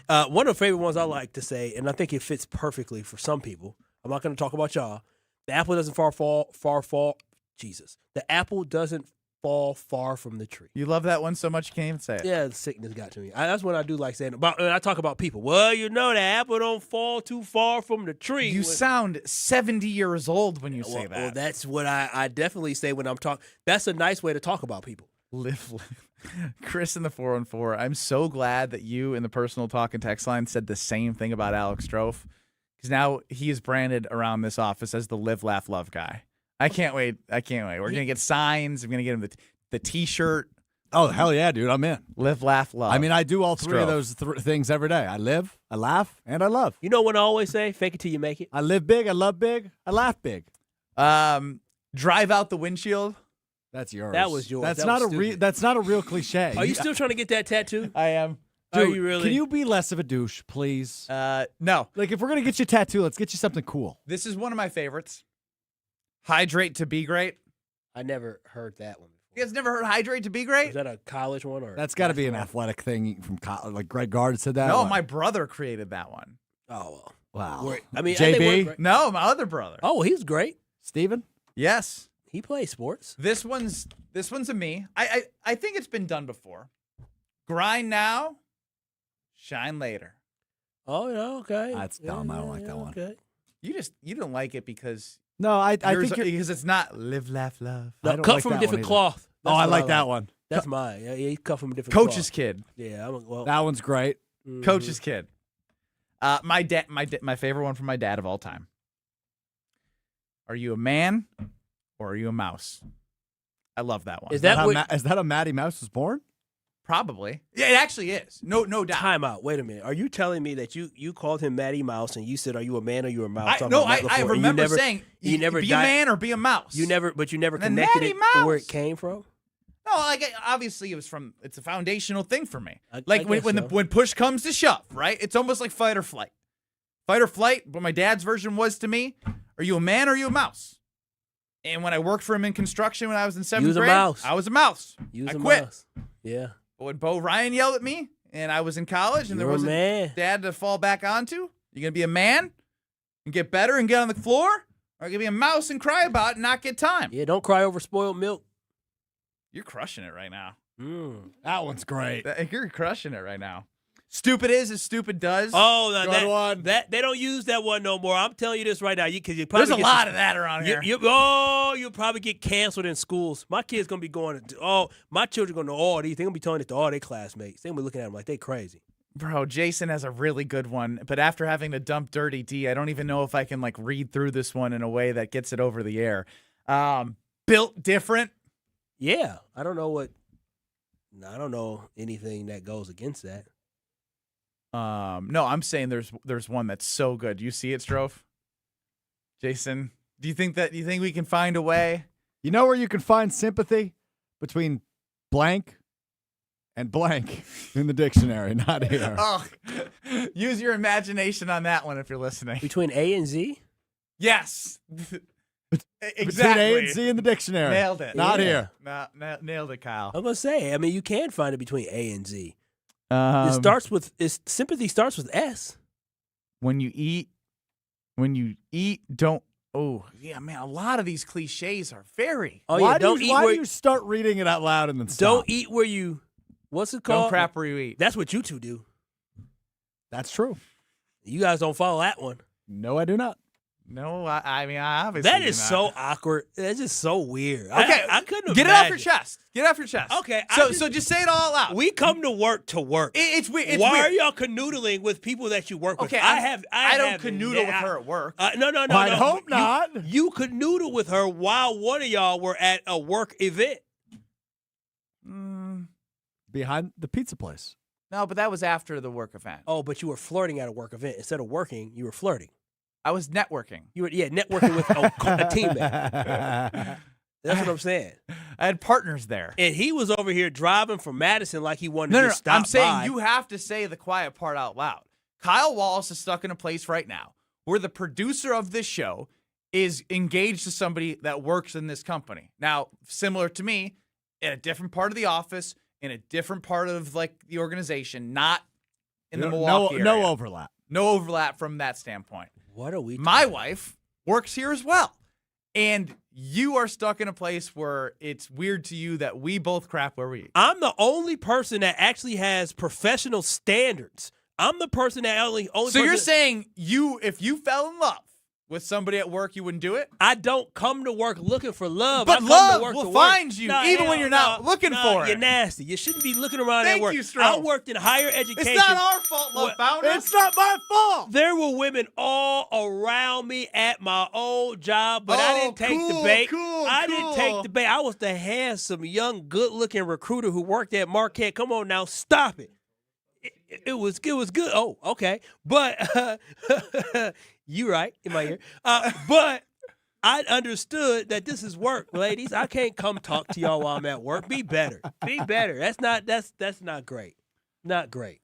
One of the favorite ones I like to say, and I think it fits perfectly for some people. I'm not going to talk about y'all. The apple doesn't fall. Jesus. The apple doesn't fall far from the tree. You love that one so much you can't even say it. Yeah, the sickness got to me. That's what I do like saying about. When I talk about people. Well, you know, the apple don't fall too far from the tree. You sound 70 years old when you say that. Well, that's what I definitely say when I'm talking. That's a nice way to talk about people. Live. Chris in the 414. I'm so glad that you in the personal talk and text line said the same thing about Alex Strofe, because now he is branded around this office as the live, laugh, love guy. I can't wait. We're going to get signs. I'm going to get him the T-shirt. Oh, hell yeah, dude. I'm in. Live, laugh, love. I mean, I do all three of those things every day. I live, I laugh, and I love. You know what I always say? Fake it till you make it. I live big, I love big, I laugh big. Drive out the windshield. That's yours. That was yours. That's not a real cliche. Are you still trying to get that tattoo? I am. Dude, Are you really? Can you be less of a douche, please? No. Like, if we're going to get you a tattoo, let's get you something cool. This is one of my favorites. Hydrate to be great. I never heard that one. You guys never heard hydrate to be great? Is that a college one or? That's got to be an athletic thing from college. Like Greg Gard said that. No, my brother created that one. Oh, wow. I mean, JB? No, my other brother. Oh, well, he's great. Steven? Yes. He plays sports. This one's a me. I think it's been done before. Grind now, shine later. Oh, yeah, okay. That's dumb. I don't like that one. Okay. You don't like it because No, I think because it's not live, laugh, love. No, cut from a different cloth. Oh, I like that one. That's mine. Yeah, he's cut from a different Coach's cloth. kid. Yeah, that one's great. Mhm. Coach's kid. My favorite one from my dad of all time. Are you a man or are you a mouse? I love that one. Is that how Matty Mouse was born? Probably. Yeah, it actually is. No doubt. Time out. Wait a minute. Are you telling me that you called him Matty Mouse and you said, "Are you a man or you a mouse?" I remember saying you never be a man or be a mouse. You never connected Matty it Mouse. where it came from. No, like obviously it's a foundational thing for me. I When push comes to shove, right? It's almost like fight or flight. Fight or flight. What my dad's version was to me: are you a man or are you a mouse? And when I worked for him in construction when I was in seventh grade, I was a mouse. I quit. Mouse. Yeah. But when Bo Ryan yelled at me and I was in college and there was a dad to fall back onto, you gonna be a man and get better and get on the floor, or you gonna be a mouse and cry about it and not get time? Yeah, don't cry over spoiled milk. You're crushing it right now. That one's great. You're crushing it right now. Stupid is as stupid does. Oh, Good one. That they don't use that one no more. I'm telling you this right now, because you There's probably a lot of that around here. You'll probably get canceled in schools. My kid's gonna be going. My children gonna know. They're gonna be telling it to all their classmates. They're gonna be looking at them like they crazy. Bro, Jason has a really good one, but after having to dump Dirty D, I don't even know if I can like read through this one in a way that gets it over the air. Built different. Yeah, I don't know anything that goes against that. No, I'm saying there's one that's so good. You see it, Strofe? Jason, do you think we can find a way? You know where you can find sympathy between blank and blank in the dictionary, not here. Oh, use your imagination on that one if you're listening. Between A and Z? Yes. Exactly. Between A and Z in the dictionary. Nailed it. Not here. Nailed it, Kyle. I'm gonna say. I mean, you can find it between A and Z. Sympathy starts with S. When you eat, don't. Oh, yeah, man. A lot of these cliches are very. Oh, why yeah. do you start reading it out loud and then stop? Don't eat where you. What's it called? Don't crap where you eat. That's what you two do. That's true. You guys don't follow that one. No, I do not. No, I mean, I obviously that do is not. so awkward. That's just so weird. Okay, I couldn't get imagine. it off your chest. Get it off your chest. Okay, so just say it all out. We come to work to work. It's weird. Why are y'all canoodling with people that you work with? Okay, I don't canoodle with her at work. No. I hope not. You canoodle with her while one of y'all were at a work event. Behind the pizza place. No, but that was after the work event. Oh, but you were flirting at a work event. Instead of working, you were flirting. I was networking. You were networking with a teammate. That's what I'm saying. I had partners there. And he was over here driving from Madison like he wanted to stop I'm saying by. you have to say the quiet part out loud. Kyle Wallace is stuck in a place right now where the producer of this show is engaged to somebody that works in this company. Now, similar to me, in a different part of the office, in a different part of like the organization, not in the Milwaukee area. No overlap. No overlap from that standpoint. What are we? My wife works here as well. And you are stuck in a place where it's weird to you that we both crap where we eat. I'm the only person that actually has professional standards. I'm the person that only So you're saying if you fell in love with somebody at work, you wouldn't do it? I don't come to work looking for love. But I come love to work will to find work. you, No, even when hell you're not looking for it. You're nasty. You shouldn't be looking around Thank at work. you, Stroh. I worked in higher education. It's not our fault love found us. It's not my fault. There were women all around me at my old job, but I didn't take the bait. I didn't take the bait. I was the handsome, young, good-looking recruiter who worked at Marquette. Come on now, stop it. It was good. Oh, okay. But you right in my ear. But I understood that this is work, ladies. I can't come talk to y'all while I'm at work. Be better. Be better. That's not great. Not great.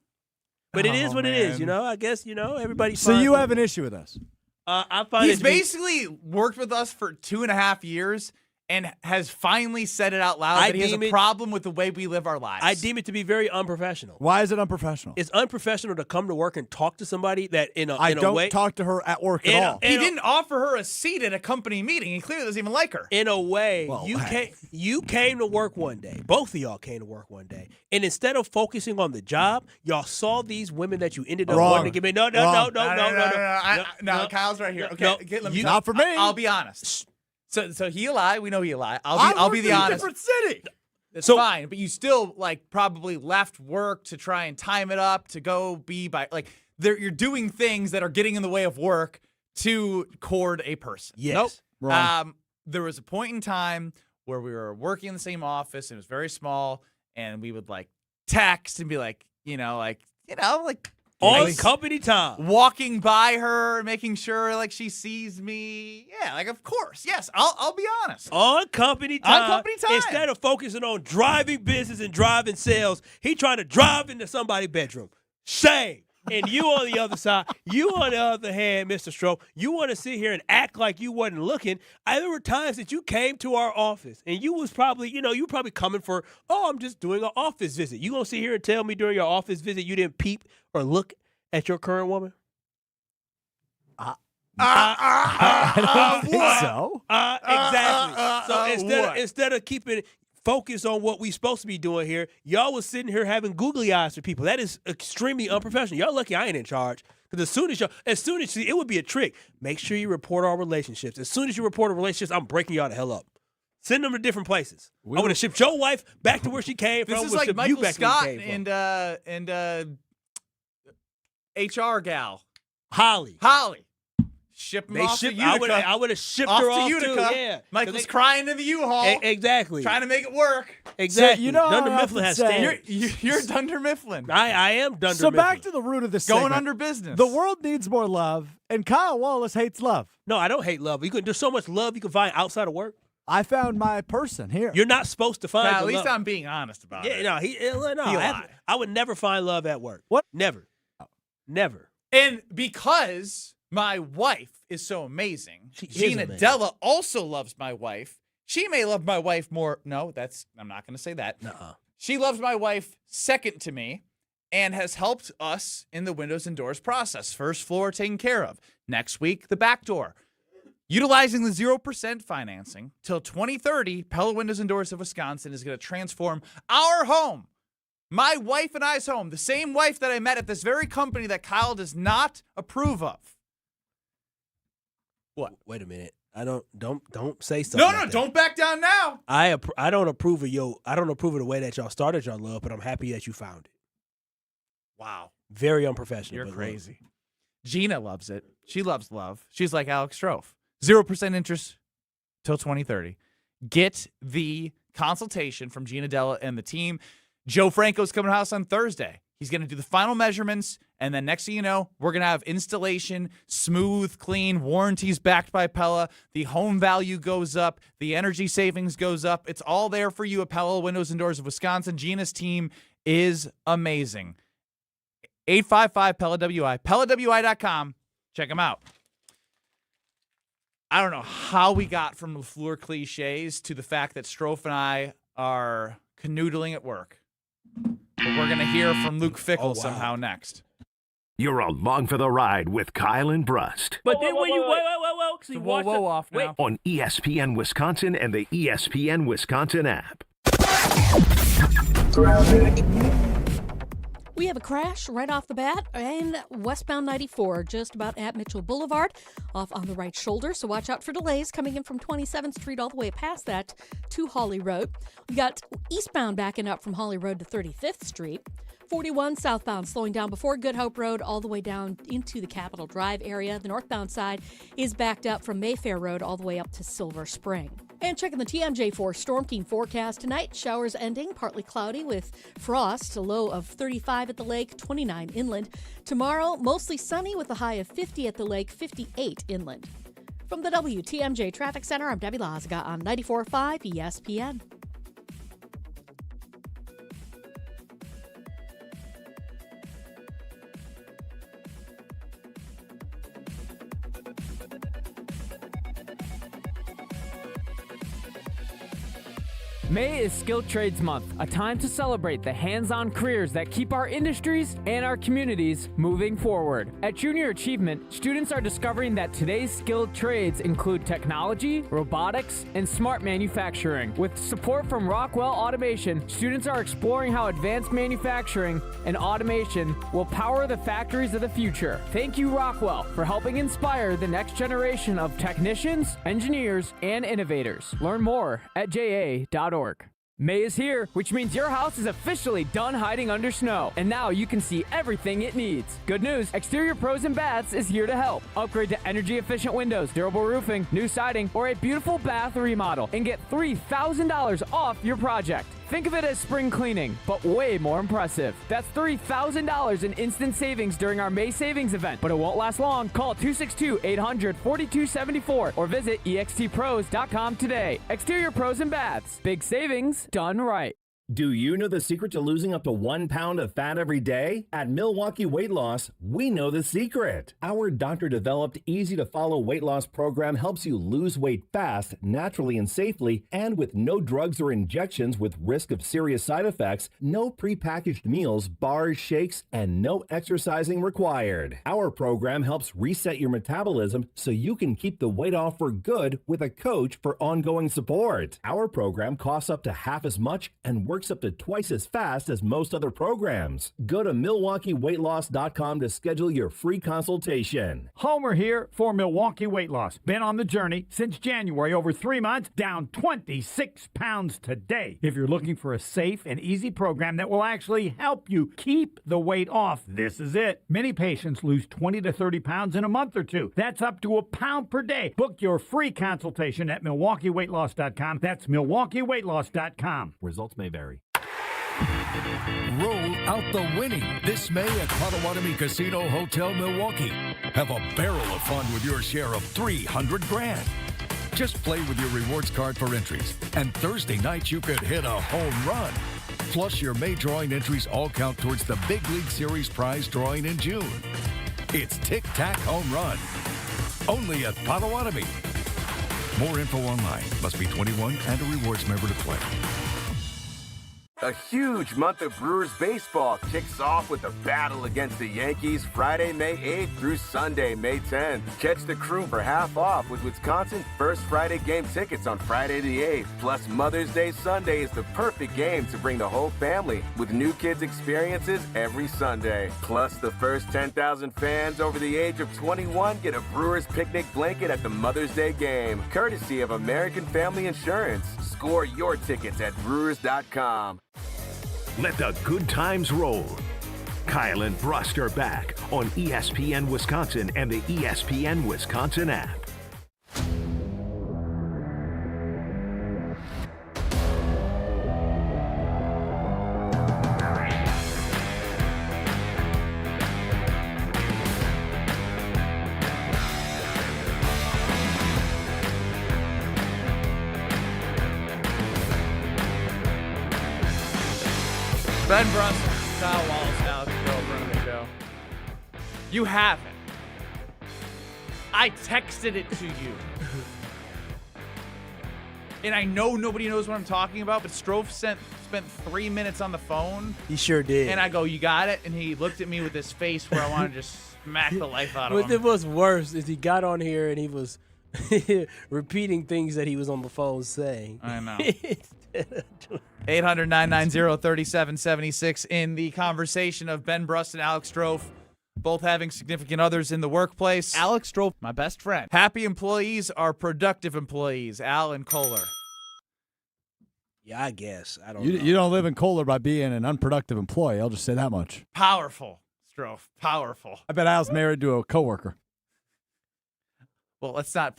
But it is what it is, I guess, everybody's So you have an issue with us? I find He's basically worked with us for 2.5 years and has finally said it out loud that he has a problem with the way we live our lives. I deem it to be very unprofessional. Why is it unprofessional? It's unprofessional to come to work and talk to somebody that I don't talk to her at work at all. He didn't offer her a seat at a company meeting. He clearly doesn't even like her. In a way, you came to work one day. Both of y'all came to work one day. And instead of focusing on the job, y'all saw these women that you ended up wanting to give me. No, Kyle's right here. Okay, let me not for me. I'll be honest. So he a lie. We know he a lie. I'll be the honest. Different city. It's fine, but you still probably left work to try and time it up to go be you're doing things that are getting in the way of work to court a person. Yes. Nope. Wrong. There was a point in time where we were working in the same office and it was very small, and we would text and be on company time, walking by her, making sure she sees me. Yeah, of course, yes. I'll be honest. On company time. On company time. Instead of focusing on driving business and driving sales, he trying to drive into somebody's bedroom. Shame. And you on the other side, you on the other hand, Mr. Stroh, you want to sit here and act like you wasn't looking. There were times that you came to our office and you was probably, you were probably coming for, I'm just doing an office visit. You gonna sit here and tell me during your office visit you didn't peep or look at your current woman? I don't think so. Exactly. So instead of keeping focus on what we supposed to be doing here, y'all was sitting here having googly eyes for people. That is extremely unprofessional. Y'all lucky I ain't in charge. Because as soon as it would be a trick. Make sure you report our relationships. As soon as you report our relationships, I'm breaking y'all the hell up. Send them to different places. I want to ship your wife back to where she came from. This is like Michael Scott and HR gal Holly. Ship them off to Utica. I would have shipped her off Utica. Too. Yeah. Michael's crying in the U-Haul. Exactly. Trying to make it work. Exactly. So, Dunder Mifflin has standards. You're Dunder Mifflin. I am Dunder Mifflin. So back to the root of this Going segment. under business. The world needs more love, and Kyle Wallace hates love. No, I don't hate love. There's so much love you can find outside of work. I found my person here. You're not supposed to find at least love. I'm being honest about it. Yeah, I would never find love at work. What? Never. Never. And because my wife is so amazing, Gina Della also loves my wife. She may love my wife more. No, I'm not going to say that. Nuh-uh. She loves my wife second to me and has helped us in the windows and doors process. First floor taken care of. Next week, the back door. Utilizing the 0% financing till 2030, Pella Windows and Doors of Wisconsin is going to transform our home. My wife and I's home. The same wife that I met at this very company that Kyle does not approve of. What? Wait a minute. I don't say something. No, like that. Don't back down now. I don't approve of the way that y'all started y'all love, but I'm happy that you found it. Wow. Very unprofessional. You're crazy. Love. Gina loves it. She loves love. She's like Alex Stroh. 0% interest till 2030. Get the consultation from Gina Della and the team. Joe Franco's coming to the house on Thursday. He's going to do the final measurements, and then next thing you know, we're going to have installation, smooth, clean, warranties backed by Pella. The home value goes up. The energy savings goes up. It's all there for you at Pella Windows and Doors of Wisconsin. Gina's team is amazing. 855-PELLA-WI. PellaWI.com. Check them out. I don't know how we got from LaFleur cliches to the fact that Stroh and I are canoodling at work. But we're going to hear from Luke Fickell somehow next. You're along for the ride with Kyle and Brust. But then when you Whoa, off now. On ESPN Wisconsin and the ESPN Wisconsin app. We have a crash right off the bat in westbound 94, just about at Mitchell Boulevard, off on the right shoulder. So watch out for delays coming in from 27th Street all the way past that to Hawley Road. We got eastbound backing up from Hawley Road to 35th Street. 41 southbound slowing down before Good Hope Road all the way down into the Capitol Drive area. The northbound side is backed up from Mayfair Road all the way up to Silver Spring. And checking the TMJ4 Storm Team forecast tonight, showers ending, partly cloudy with frost, a low of 35 at the lake, 29 inland. Tomorrow, mostly sunny with a high of 50 at the lake, 58 inland. From the WTMJ Traffic Center, I'm Debbie Lazaga on 94.5 ESPN. May is Skilled Trades Month, a time to celebrate the hands-on careers that keep our industries and our communities moving forward. At Junior Achievement, students are discovering that today's skilled trades include technology, robotics, and smart manufacturing. With support from Rockwell Automation, students are exploring how advanced manufacturing and automation will power the factories of the future. Thank you, Rockwell, for helping inspire the next generation of technicians, engineers, and innovators. Learn more at ja.org. May is here, which means your house is officially done hiding under snow, and now you can see everything it needs. Good news, Exterior Pros and Baths is here to help. Upgrade to energy-efficient windows, durable roofing, new siding, or a beautiful bath remodel, and get $3,000 off your project. Think of it as spring cleaning, but way more impressive. That's $3,000 in instant savings during our May savings event, but it won't last long. Call 262-800-4274 or visit extpros.com today. Exterior Pros and Baths. Big savings done right. Do you know the secret to losing up to 1 pound of fat every day? At Milwaukee Weight Loss, we know the secret. Our doctor-developed, easy-to-follow weight loss program helps you lose weight fast, naturally and safely, and with no drugs or injections with risk of serious side effects, no prepackaged meals, bars, shakes, and no exercising required. Our program helps reset your metabolism so you can keep the weight off for good with a coach for ongoing support. Our program costs up to half as much and works up to twice as fast as most other programs. Go to MilwaukeeWeightLoss.com to schedule your free consultation. Homer here for Milwaukee Weight Loss. Been on the journey since January, over 3 months, down 26 pounds today. If you're looking for a safe and easy program that will actually help you keep the weight off, this is it. Many patients lose 20 to 30 pounds in a month or two. That's up to a pound per day. Book your free consultation at MilwaukeeWeightLoss.com. That's MilwaukeeWeightLoss.com. Results may vary. Roll out the winning this May at Potawatomi Casino Hotel Milwaukee. Have a barrel of fun with your share of $300,000. Just play with your rewards card for entries, and Thursday night you could hit a home run. Plus, your May drawing entries all count towards the Big League Series prize drawing in June. It's Tic Tac Home Run, only at Potawatomi. More info online. Must be 21 and a rewards member to play. A huge month of Brewers baseball kicks off with the battle against the Yankees Friday, May 8th through Sunday, May 10th. Catch the crew for half off with Wisconsin's first Friday game tickets on Friday the 8th. Plus, Mother's Day Sunday is the perfect game to bring the whole family with new kids experiences every Sunday. Plus, the first 10,000 fans over the age of 21 get a Brewers picnic blanket at the Mother's Day game, courtesy of American Family Insurance. Score your tickets at Brewers.com. Let the good times roll. Kyle and Brust are back on ESPN Wisconsin and the ESPN Wisconsin app. Ben Brust, Kyle Wallace, Alex Fickell running the show. You haven't. I texted it to you. and I know nobody knows what I'm talking about, but Strofe spent 3 minutes on the phone. He sure did. And I go, you got it? And he looked at me with this face where I want to just smack the life out of him. What was worse is he got on here and he was repeating things that he was on the phone saying. I know. 800-990-3776 in the conversation of Ben Brust and Alex Strofe, both having significant others in the workplace. Alex Strofe, my best friend. Happy employees are productive employees. Al and Kohler. Yeah, I guess. I don't know. You don't live in Kohler by being an unproductive employee. I'll just say that much. Powerful, Strofe. Powerful. I bet Al's married to a coworker. Well, let's not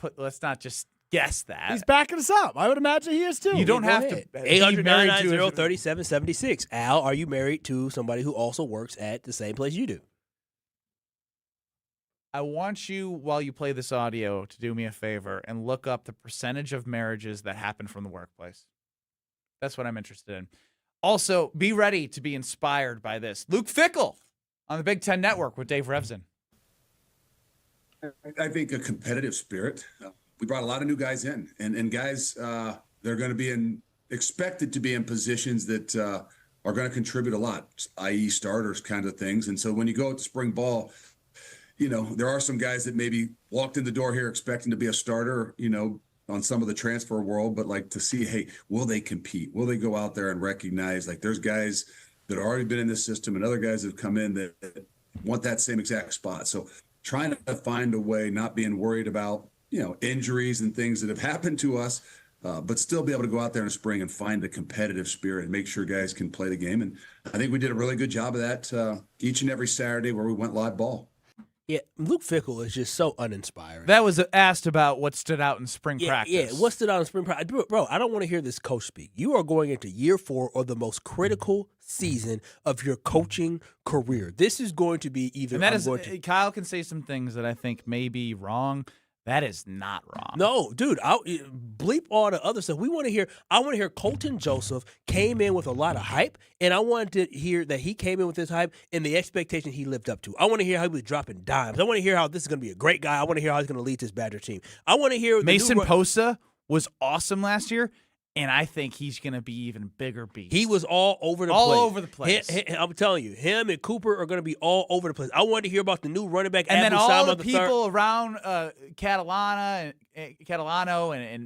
just guess that. He's backing us up. I would imagine he is too. You don't have to. 800-990-3776. Al, are you married to somebody who also works at the same place you do? I want you, while you play this audio, to do me a favor and look up the percentage of marriages that happen from the workplace. That's what I'm interested in. Also, be ready to be inspired by this. Luke Fickell on the Big Ten Network with Dave Revson. I think a competitive spirit. We brought a lot of new guys in, and guys, they're going to be expected to be in positions that are going to contribute a lot, i.e. starters kind of things. And so when you go out to spring ball, there are some guys that maybe walked in the door here expecting to be a starter, on some of the transfer world, but like to see, hey, will they compete? Will they go out there and recognize like there's guys that have already been in this system and other guys that have come in that want that same exact spot. So trying to find a way, not being worried about, injuries and things that have happened to us, but still be able to go out there in the spring and find the competitive spirit and make sure guys can play the game. And I think we did a really good job of that each and every Saturday where we went live ball. Yeah, Luke Fickell is just so uninspiring. That was asked about what stood out in spring practice. Yeah, what stood out in spring practice. Bro, I don't want to hear this coach speak. You are going into year 4 of the most critical season of your coaching career. This is going to be either. And Kyle can say some things that I think may be wrong. That is not wrong. No, dude, bleep all the other stuff. I want to hear Colton Joseph came in with a lot of hype, and I wanted to hear that he came in with this hype and the expectation he lived up to. I want to hear how he was dropping dimes. I want to hear how this is going to be a great guy. I want to hear how he's going to lead this Badger team. I want to hear Mason Posa was awesome last year. And I think he's going to be even bigger beast. He was all over the place. All over the place. I'm telling you, him and Cooper are going to be all over the place. I wanted to hear about the new running back. And then all the people around Catalano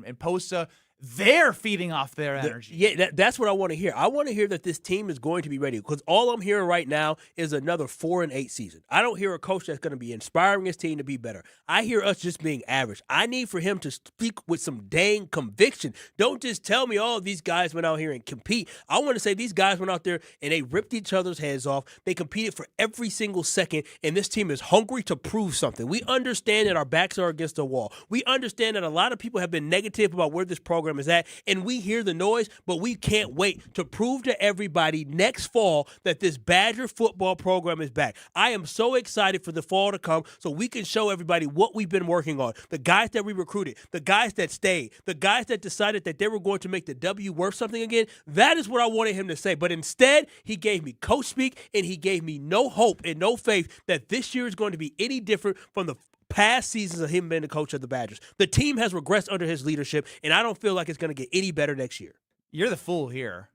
and Posa, they're feeding off their energy. That's what I want to hear. I want to hear that this team is going to be ready because all I'm hearing right now is another 4-8 season. I don't hear a coach that's going to be inspiring his team to be better. I hear us just being average. I need for him to speak with some dang conviction. Don't just tell me, these guys went out here and compete. I want to say these guys went out there and they ripped each other's heads off. They competed for every single second, and this team is hungry to prove something. We understand that our backs are against the wall. We understand that a lot of people have been negative about where this program is at, and we hear the noise, but we can't wait to prove to everybody next fall that this Badger football program is back. I am so excited for the fall to come so we can show everybody what we've been working on. The guys that we recruited, the guys that stayed, the guys that decided that they were going to make the W worth something again. That is what I wanted him to say, but instead, he gave me coach speak, and he gave me no hope and no faith that this year is going to be any different from the past seasons of him being the coach of the Badgers. The team has regressed under his leadership, and I don't feel like it's going to get any better next year. You're the fool here.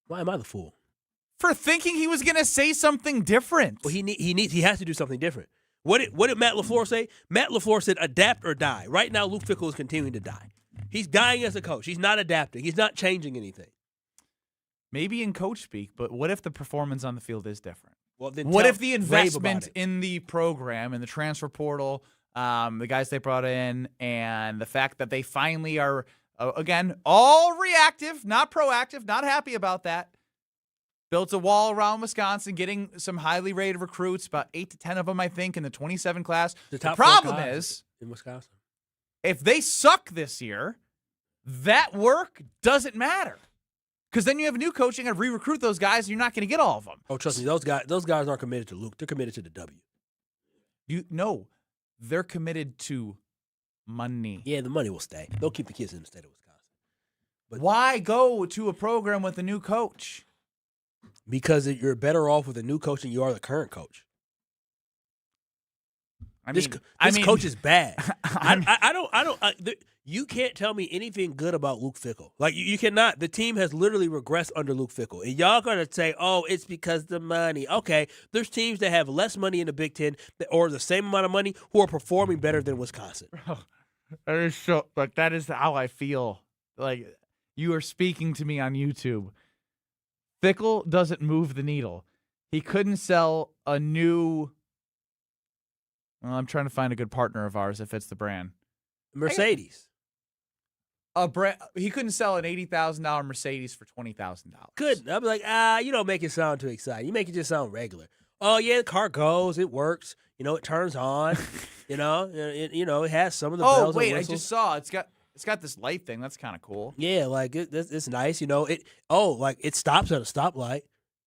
Why am I the fool? For thinking he was going to say something different. Well, he has to do something different. What did Matt LaFleur say? Matt LaFleur said adapt or die. Right now, Luke Fickell is continuing to die. He's dying as a coach. He's not adapting. He's not changing anything. Maybe in coach speak, but what if the performance on the field is different? Well, then what if the investment in the program and the transfer portal, the guys they brought in, and the fact that they finally are, again, all reactive, not proactive, not happy about that, built a wall around Wisconsin, getting some highly rated recruits, about 8 to 10 of them, I think, in the 27 class. The problem is, in Wisconsin, if they suck this year, that work doesn't matter. Because then you have a new coach and got to re-recruit those guys, and you're not going to get all of them. Oh, trust me, those guys aren't committed to Luke. They're committed to the W. No, they're committed to money. Yeah, the money will stay. They'll keep the kids in the state of Wisconsin. But why go to a program with a new coach? Because you're better off with a new coach than you are the current coach. This coach is bad. You can't tell me anything good about Luke Fickell. Like, you cannot. The team has literally regressed under Luke Fickell. And y'all going to say, oh, it's because the money. Okay, there's teams that have less money in the Big Ten or the same amount of money who are performing better than Wisconsin. Bro, that is how I feel. Like, you are speaking to me on YouTube. Fickell doesn't move the needle. He couldn't sell a new... Well, I'm trying to find a good partner of ours that fits the brand. Mercedes. He couldn't sell an $80,000 Mercedes for $20,000. Couldn't. I'd be like, you don't make it sound too exciting. You make it just sound regular. Oh yeah, the car goes, it works. It turns on. it has some of the bells and whistles. I just saw it's got this light thing. That's kind of cool. Yeah, like it's nice. It stops at a stoplight.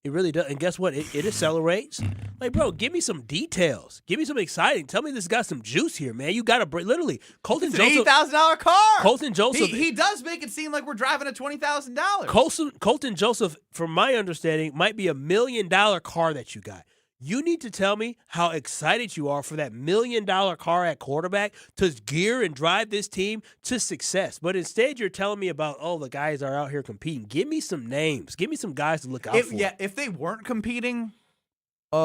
It really does. And guess what? It accelerates. Like, bro, give me some details. Give me some exciting. Tell me this got some juice here, man. You got to literally. Colton Joseph. It's an $80,000 car. Colton Joseph. He does make it seem like we're driving a $20,000. Colton Joseph, from my understanding, might be $1 million car that you got. You need to tell me how excited you are for that $1 million car at quarterback to gear and drive this team to success. But instead, you're telling me about, the guys are out here competing. Give me some names. Give me some guys to look out for. Yeah, if they weren't competing, isn't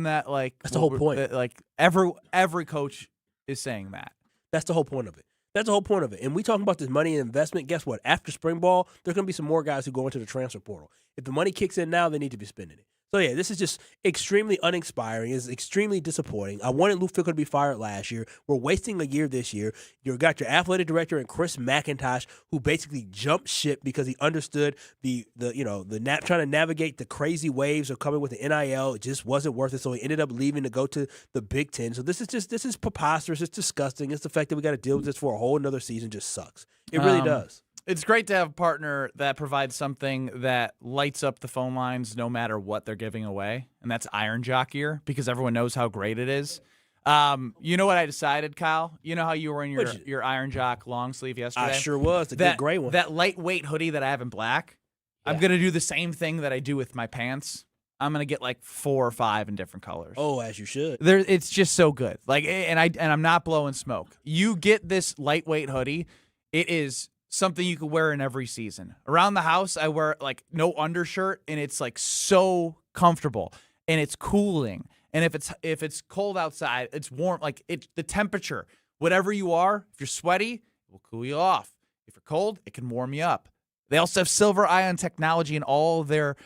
that like... That's the whole point. Like, every coach is saying that. That's the whole point of it. That's the whole point of it. And we talking about this money and investment. Guess what? After spring ball, there's going to be some more guys who go into the transfer portal. If the money kicks in now, they need to be spending it. So, yeah, this is just extremely uninspiring. It's extremely disappointing. I wanted Luke Fickell to be fired last year. We're wasting a year this year. You got your athletic director and Chris McIntosh, who basically jumped ship because he understood trying to navigate the crazy waves of coming with the NIL. It just wasn't worth it, so he ended up leaving to go to the Big Ten. So this is preposterous. It's disgusting. It's the fact that we got to deal with this for a whole another season just sucks. It really does. It's great to have a partner that provides something that lights up the phone lines no matter what they're giving away, and that's Iron Jock gear because everyone knows how great it is. You know what I decided, Kyle? You know how you were in your Iron Jock long sleeve yesterday? I sure was. A good gray one. That lightweight hoodie that I have in black, yeah. I'm going to do the same thing that I do with my pants. I'm going to get like 4 or 5 in different colors. Oh, as you should. It's just so good. Like, and I'm not blowing smoke. You get this lightweight hoodie, it is something you could wear in every season. Around the house, I wear like no undershirt, and it's like so comfortable, and it's cooling. And if it's cold outside, it's warm. Like the temperature, whatever you are, if you're sweaty, it will cool you off. If you're cold, it can warm you up. They also have silver ion technology in all of their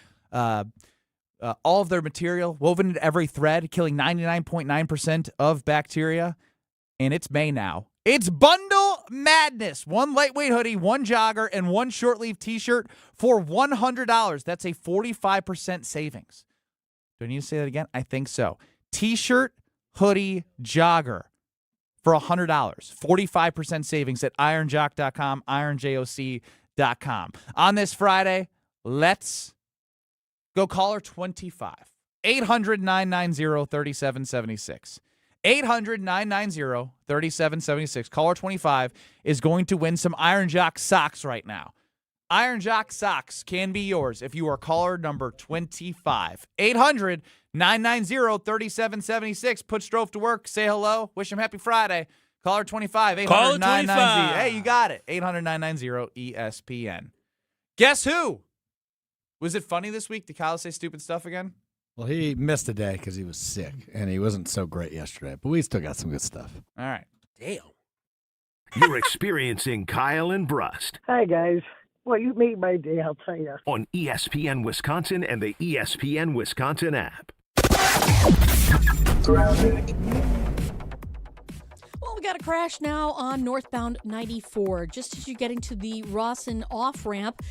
material, woven into every thread, killing 99.9% of bacteria. And it's May now. It's bundle madness. 1 lightweight hoodie, 1 jogger, and 1 short-sleeve T-shirt for $100. That's a 45% savings. Do I need to say that again? I think so. T-shirt, hoodie, jogger for $100. 45% savings at ironjock.com, ironjoc.com. On this Friday, let's go caller 25. 800-990-3776. 800-990-3776. Caller 25 is going to win some Iron Jock socks right now. Iron Jock socks can be yours if you are caller number 25. 800-990-3776. Put Strove to work. Say hello. Wish him happy Friday. Caller 25. 800-990. Hey, you got it. 800-990-ESPN. Guess who? Was it funny this week? Did Kyle say stupid stuff again? Well, he missed a day because he was sick, and he wasn't so great yesterday. But we still got some good stuff. All right. Damn. You're experiencing Kyle and Brust. Hi, guys. Well, you made my day, I'll tell you. On ESPN Wisconsin and the ESPN Wisconsin app. Well, we got a crash now on northbound 94. Just as you're getting to the Rawson off-ramp,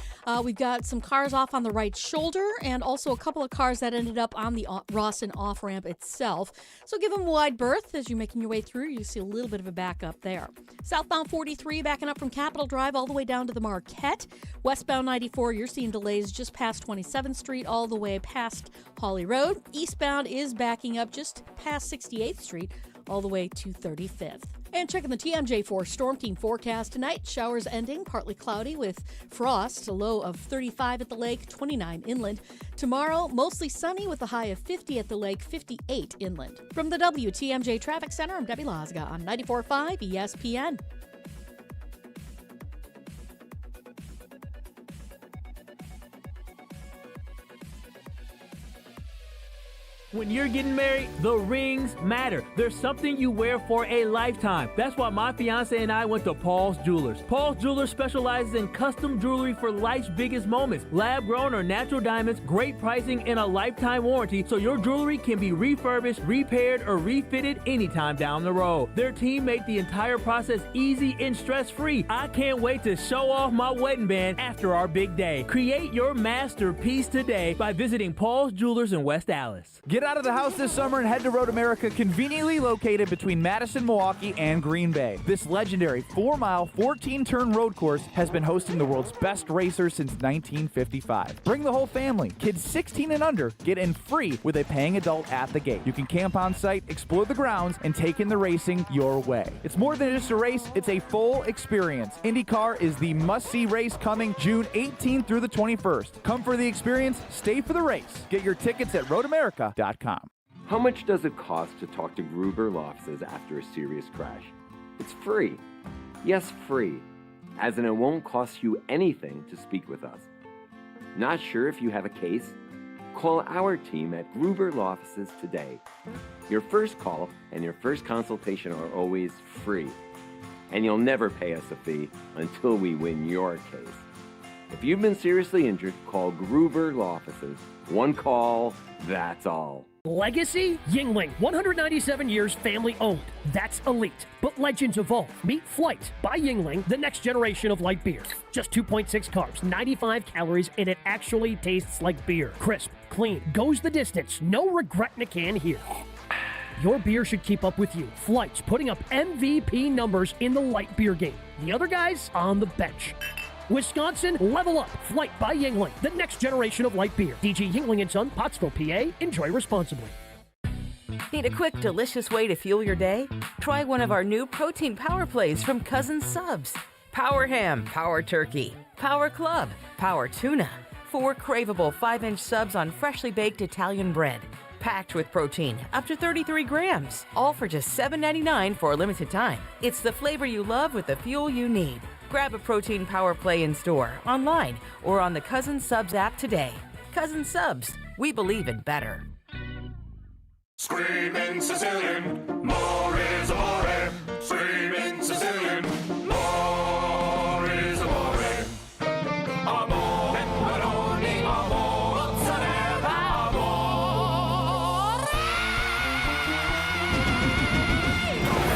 we've got some cars off on the right shoulder and also a couple of cars that ended up on the Rawson off-ramp itself. So give them wide berth as you're making your way through. You see a little bit of a backup there. Southbound 43 backing up from Capitol Drive all the way down to the Marquette. Westbound 94, you're seeing delays just past 27th Street all the way past Hawley Road. Eastbound is backing up just past 68th Street all the way to 35th. And checking the TMJ4 Storm Team forecast tonight. Showers ending, partly cloudy with frost, a low of 35 at the lake, 29 inland. Tomorrow, mostly sunny with a high of 50 at the lake, 58 inland. From the WTMJ Traffic Center, I'm Debbie Lozga on 94.5 ESPN. When you're getting married, the rings matter. There's something you wear for a lifetime. That's why my fiance and I went to Paul's Jewelers. Paul's Jewelers specializes in custom jewelry for life's biggest moments. Lab-grown or natural diamonds, great pricing, and a lifetime warranty, so your jewelry can be refurbished, repaired, or refitted anytime down the road. Their team made the entire process easy and stress-free. I can't wait to show off my wedding band after our big day. Create your masterpiece today by visiting Paul's Jewelers in West Allis. Get out of the house this summer and head to Road America, conveniently located between Madison, Milwaukee, and Green Bay. This legendary 4-mile, 14-turn road course has been hosting the world's best racers since 1955. Bring the whole family. Kids 16 and under get in free with a paying adult at the gate. You can camp on site, explore the grounds, and take in the racing your way. It's more than just a race, it's a full experience. IndyCar is the must-see race coming June 18th through the 21st. Come for the experience, stay for the race. Get your tickets at roadamerica.com. How much does it cost to talk to Gruber Law Offices after a serious crash? It's free. Yes, free. As in it won't cost you anything to speak with us. Not sure if you have a case? Call our team at Gruber Law Offices today. Your first call and your first consultation are always free. And you'll never pay us a fee until we win your case. If you've been seriously injured, call Gruber Law Offices. One call, that's all. Legacy? Yingling, 197 years family owned. That's elite. But legends evolve. Meet Flight by Yingling, the next generation of light beer. Just 2.6 carbs, 95 calories, and it actually tastes like beer. Crisp, clean, goes the distance. No regret in a can here. Your beer should keep up with you. Flight's putting up MVP numbers in the light beer game. The other guys on the bench. Wisconsin, level up. Flight by Yingling, the next generation of light beer. DG Yingling & Son, Pottsville, PA. Enjoy responsibly. Need a quick, delicious way to fuel your day? Try one of our new protein power plays from Cousin Subs. Power Ham, Power Turkey, Power Club, Power Tuna. 4 craveable 5-inch subs on freshly baked Italian bread. Packed with protein, up to 33 grams. All for just $7.99 for a limited time. It's the flavor you love with the fuel you need. Grab a protein power play in store, online, or on the Cousin Subs app today. Cousin Subs, we believe in better. Screaming Sicilian, more is amore. Screaming Sicilian, more is amore. Amore, pepperoni, amore, mozzarella, amore.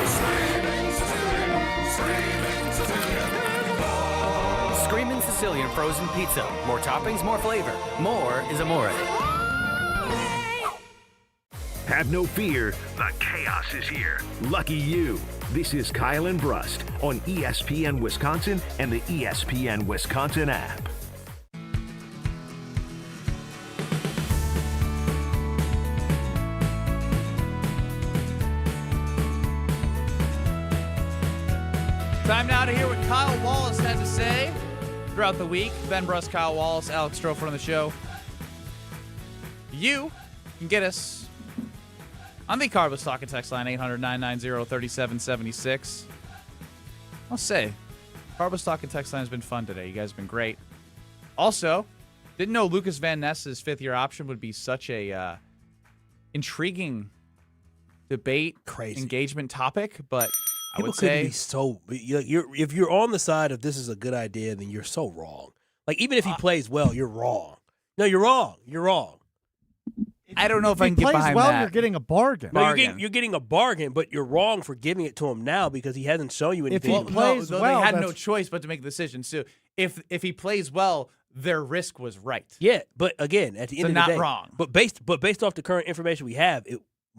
Screaming Sicilian, screaming Sicilian. Screamin' Sicilian frozen pizza. More toppings, more flavor. More is amore. Have no fear, the chaos is here. Lucky you. This is Kyle and Brust on ESPN Wisconsin and the ESPN Wisconsin app. Time now to hear what Kyle Wallace has to say throughout the week. Ben Brust, Kyle Wallace, Alex Strofer on the show. You can get us on the Carbos Talk and Text line, 800-990-3776. I'll say, Carbos Talk and Text line has been fun today. You guys have been great. Also, didn't know Lukas Van Ness's fifth-year option would be such a intriguing debate, engagement topic, but I would say be so. If you're on the side of this is a good idea, then you're so wrong. Like even if he plays well, you're wrong. No, you're wrong. You're wrong. I don't know if I can get behind well, that. You're getting a bargain. No, you're getting a bargain, but you're wrong for giving it to him now because he hasn't shown you anything. If he plays well, they had no choice but to make the decision. So if he plays well, their risk was right. Yeah, but again, at the end of the day, not wrong. But based off the current information we have,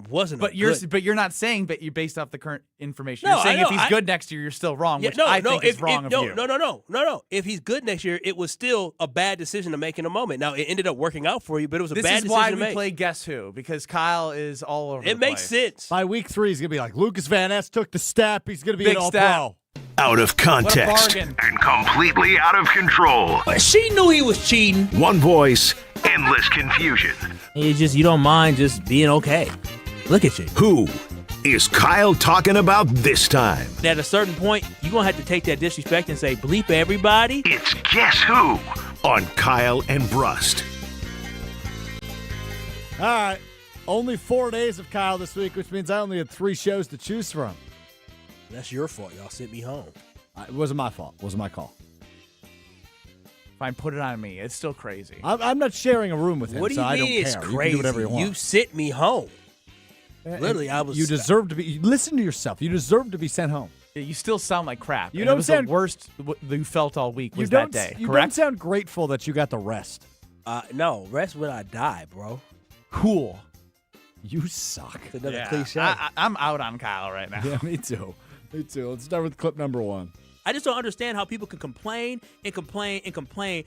wasn't. But you're not saying that you're based off the current information. No, You're saying I know. if he's good next year, you're still wrong, which I think is wrong of you. No. If he's good next year, it was still a bad decision to make in a moment. Now, it ended up working out for you, but it was a bad decision to make. This is why we play Guess Who, because Kyle is all over the place. It makes sense. By week 3, he's going to be like, Lukas Van Ness took the step. He's going to be an all-pro. Out of context and completely out of control. She knew he was cheating. One voice, endless confusion. It's just you don't mind just being okay. Look at you. Who is Kyle talking about this time? At a certain point, you're going to have to take that disrespect and say, bleep everybody. It's Guess Who on Kyle and Brust. All right. Only 4 days of Kyle this week, which means I only had 3 shows to choose from. That's your fault. Y'all sent me home. It wasn't my fault. It wasn't my call. Fine, put it on me. It's still crazy. I'm not sharing a room with him, What do you so I don't mean care. it's You crazy? can do whatever you want. You sent me home. Literally, I was. You deserve to be. Listen to yourself. You deserve to be sent home. Yeah, you still sound like crap. You and don't it was sound the worst you felt all week was you don't, that day. You correct? don't sound grateful that you got the rest. No, rest when I die, bro. Cool. You suck. It's another Yeah. cliche. I'm out on Kyle right now. Yeah, me too. Me too. Let's start with clip number 1. I just don't understand how people can complain and complain and complain.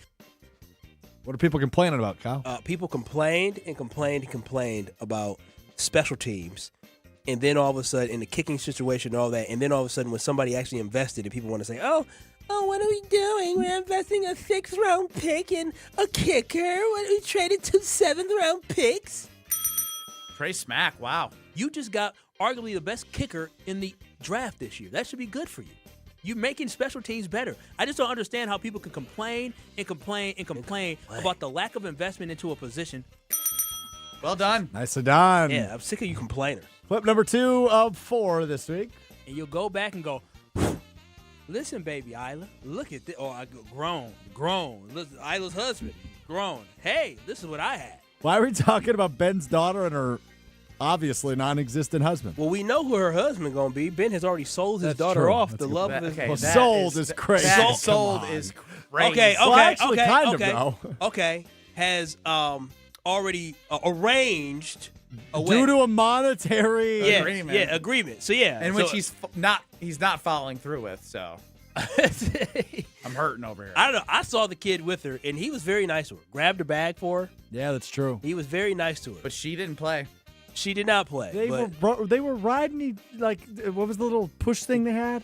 What are people complaining about, Kyle? People complained and complained and complained about special teams. And then all of a sudden, in the kicking situation and all that, and then all of a sudden when somebody actually invested and people want to say, oh, what are we doing? We're investing a 6th-round pick in a kicker. We traded 2 7th-round picks. Trey Smack, wow. You just got arguably the best kicker in the draft this year. That should be good for you. You're making special teams better. I just don't understand how people can complain and complain and complain about the lack of investment into a position. Well done. Nicely done. Yeah, I'm sick of you complainers. Clip number 2 of 4 this week. And you'll go back and go, listen, baby Isla, look at this. Oh, I go, grown. Listen, Isla's husband, grown. Hey, this is what I had. Why are we talking about Ben's daughter and her obviously non-existent husband? Well, we know who her husband going to be. Ben has already sold his That's daughter true. off. That's The a good love point. of his... Okay, sold is crazy. Sold is crazy. Okay, Well, actually, kind of, though. Okay, has already arranged a Due wedding. to a monetary agreement. Yeah, agreement. So, yeah. And which he's not following through with, so. I'm hurting over here. I don't know. I saw the kid with her, and he was very nice to her. Grabbed her bag for her. Yeah, that's true. He was very nice to her. But she didn't play. She did not play. They were riding, what was the little push thing they had?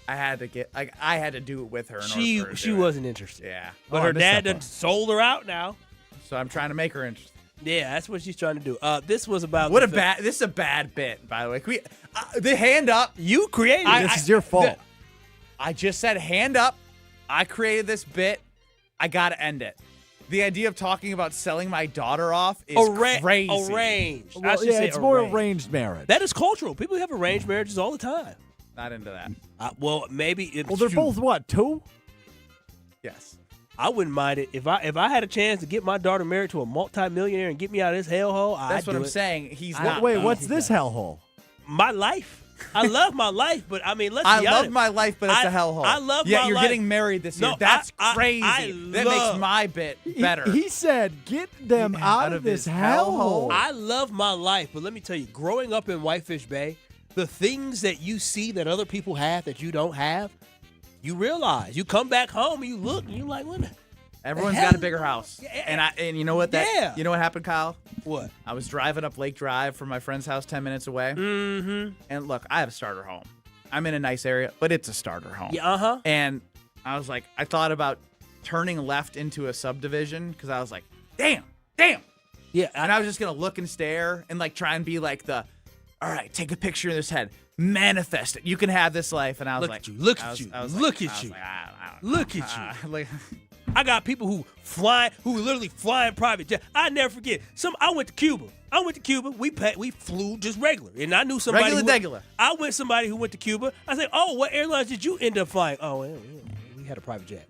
I had to do it with her. She wasn't interested. Yeah. But her dad done sold her out now. So I'm trying to make her interested. Yeah, that's what she's trying to do. This was about This is a bad bit, by the way. Can we, the hand up. You created it. This is your fault. I just said hand up. I created this bit. I got to end it. The idea of talking about selling my daughter off is crazy. Arranged. Well, yeah, it's more arranged marriage. That is cultural. People have arranged marriages all the time. Not into that. Well, maybe. Well, they're both what, 2? Yes. I wouldn't mind it if I had a chance to get my daughter married to a multimillionaire and get me out of this hellhole. That's what I'm saying. He's not. Wait, what's this hellhole? My life. I love my life, but I mean, let's be honest. I love my life, but it's a hellhole. I love my life. life. You're getting married this year. No, That's crazy. That makes my bit better. He said, get them out of this hellhole. I love my life, but let me tell you, growing up in Whitefish Bay, the things that you see that other people have that you don't have, you realize. You come back home and you look and you're like, what? Everyone's got a bigger house. And you know what you know what happened, Kyle? What? I was driving up Lake Drive from my friend's house 10 minutes away. Mm-hmm. And look, I have a starter home. I'm in a nice area, but it's a starter home. Yeah, uh-huh. And I was like, I thought about turning left into a subdivision because I was like, damn. Yeah. And I was just going to look and stare and like try and be like all right, take a picture in this head. Manifest it. You can have this life. And I was Look like, at you. Look at you. Look at you. Look at you. I got people who literally fly in private jet. I never forget. I went to Cuba. We flew just regular, and I knew somebody. Regular. I went somebody who went to Cuba. I said, "Oh, what airlines did you end up flying?" Oh, yeah, we had a private jet.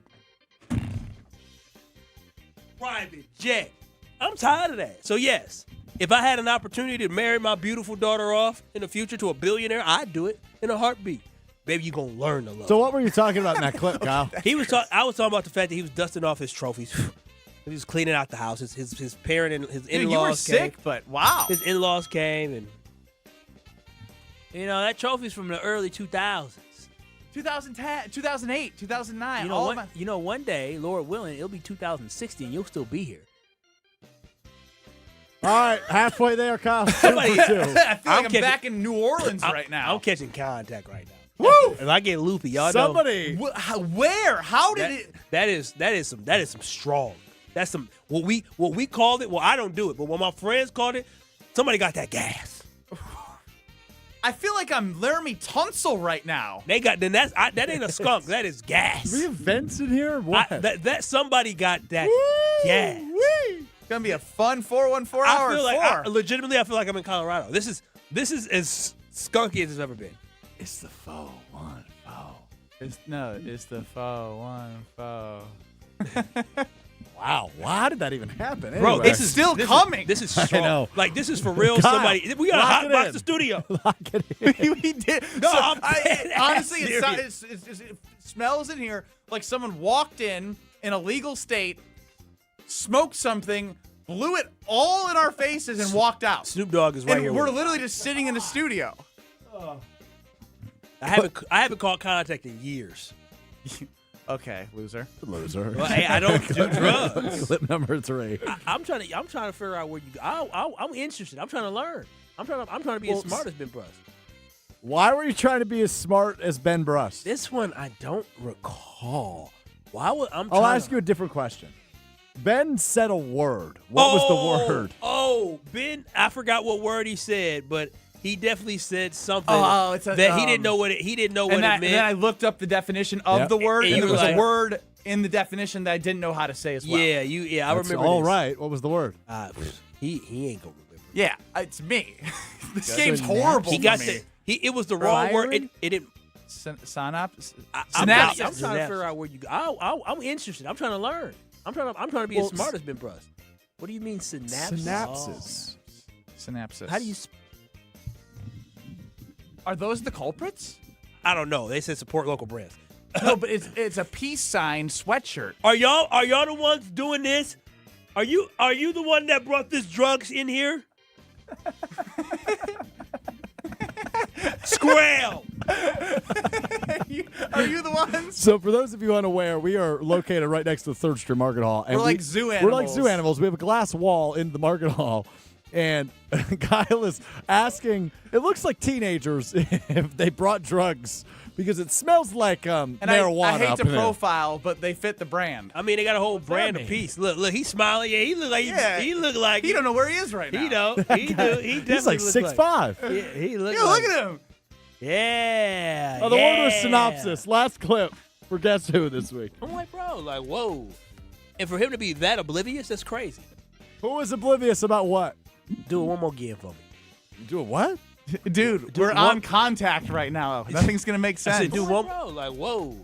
Private jet. I'm tired of that. So yes, if I had an opportunity to marry my beautiful daughter off in the future to a billionaire, I'd do it in a heartbeat. Baby, you gonna learn to love. So what were you talking about in that clip, Kyle? I was talking about the fact that he was dusting off his trophies. He was cleaning out the house. His parent and his in-laws Dude, you were came. sick, but wow. His in-laws came, and that trophy's from the early 2000s. 2010, 2008, 2009. One day, Lord willing, it'll be 2060, and you'll still be here. All right, halfway there, Kyle. 2 for 2. I feel like I'm back in New Orleans right now. I'm catching contact right now. Woo! If I get loopy, y'all Somebody. know. Where? How did it? That is some strong. That's some what we called it. Well, I don't do it, but when my friends called it, somebody got that gas. I feel like I'm Laramie Tunsil right now. That ain't a skunk. That is gas. Do we have vents in here? What? That somebody got that gas. It's gonna be a fun 414 hour. Legitimately, I feel like I'm in Colorado. This is as skunky as it's ever been. It's the 414. It's the 414. Wow, how did that even happen? Bro, Anyway. It's still coming. This is strong. I know. Like, this is for real. Kyle, Somebody. We got to lock it hotbox in. the studio. Lock it in. We did. No, So, I'm honestly, serious. it smells in here like someone walked in a legal state, smoked something, blew it all in our faces, and walked out. Snoop Dogg is right And here. we're with us. literally just sitting in the studio. I haven't called contact in years. Okay, loser. Loser. Well, hey, I don't do drugs. Clip number 3. I'm trying to figure out where you go. I'm interested. I'm trying to learn. I'm trying to be as smart as Ben Brust. Why were you trying to be as smart as Ben Brust? This one I don't recall. Why would I'll ask you a different question. Ben said a word. What was the word? Oh, Ben, I forgot what word he said, but he definitely said something It's that he didn't know what it meant. And then I looked up the definition of the word, and you there were was like- a word in the definition that I didn't know how to say as well. I That's remember all this. right. What was the word? He ain't gonna remember. Yeah, it's me. This game's horrible. He got for me. it was the wrong word. It didn't. Synapse. I'm trying to figure out where you go. I'm interested. I'm trying to learn. I'm trying to be as smart as Ben Brust. What do you mean synapses? Synapses. Synapses. How do you? Are those the culprits? I don't know. They said support local brands. No, but it's a peace sign sweatshirt. Are y'all the ones doing this? Are you the one that brought this drugs in here? Squirrel. Are you the ones? So for those of you unaware, we are located right next to the 3rd Street Market Hall. And We're like zoo We're like animals. zoo animals. We have a glass wall in the market hall. And Kyle is asking, it looks like teenagers if they brought drugs because it smells like marijuana. I hate up to in there. profile, but they fit the brand. I mean, they got a whole brand apiece. Look, he's smiling. Yeah, he look like he look like he don't know where he is right now. He don't. He do. He definitely He's like looks 6'5". Yeah, he looks. Yeah, look at him. Yeah. The one with synopsis. Last clip for Guess Who this week. I'm like, bro, like, whoa. And for him to be that oblivious, that's crazy. Who was oblivious about what? Do it one more again for me. Do it what? Dude, we're on contact right now. Nothing's going to make sense. I said, do one, bro. Like, whoa.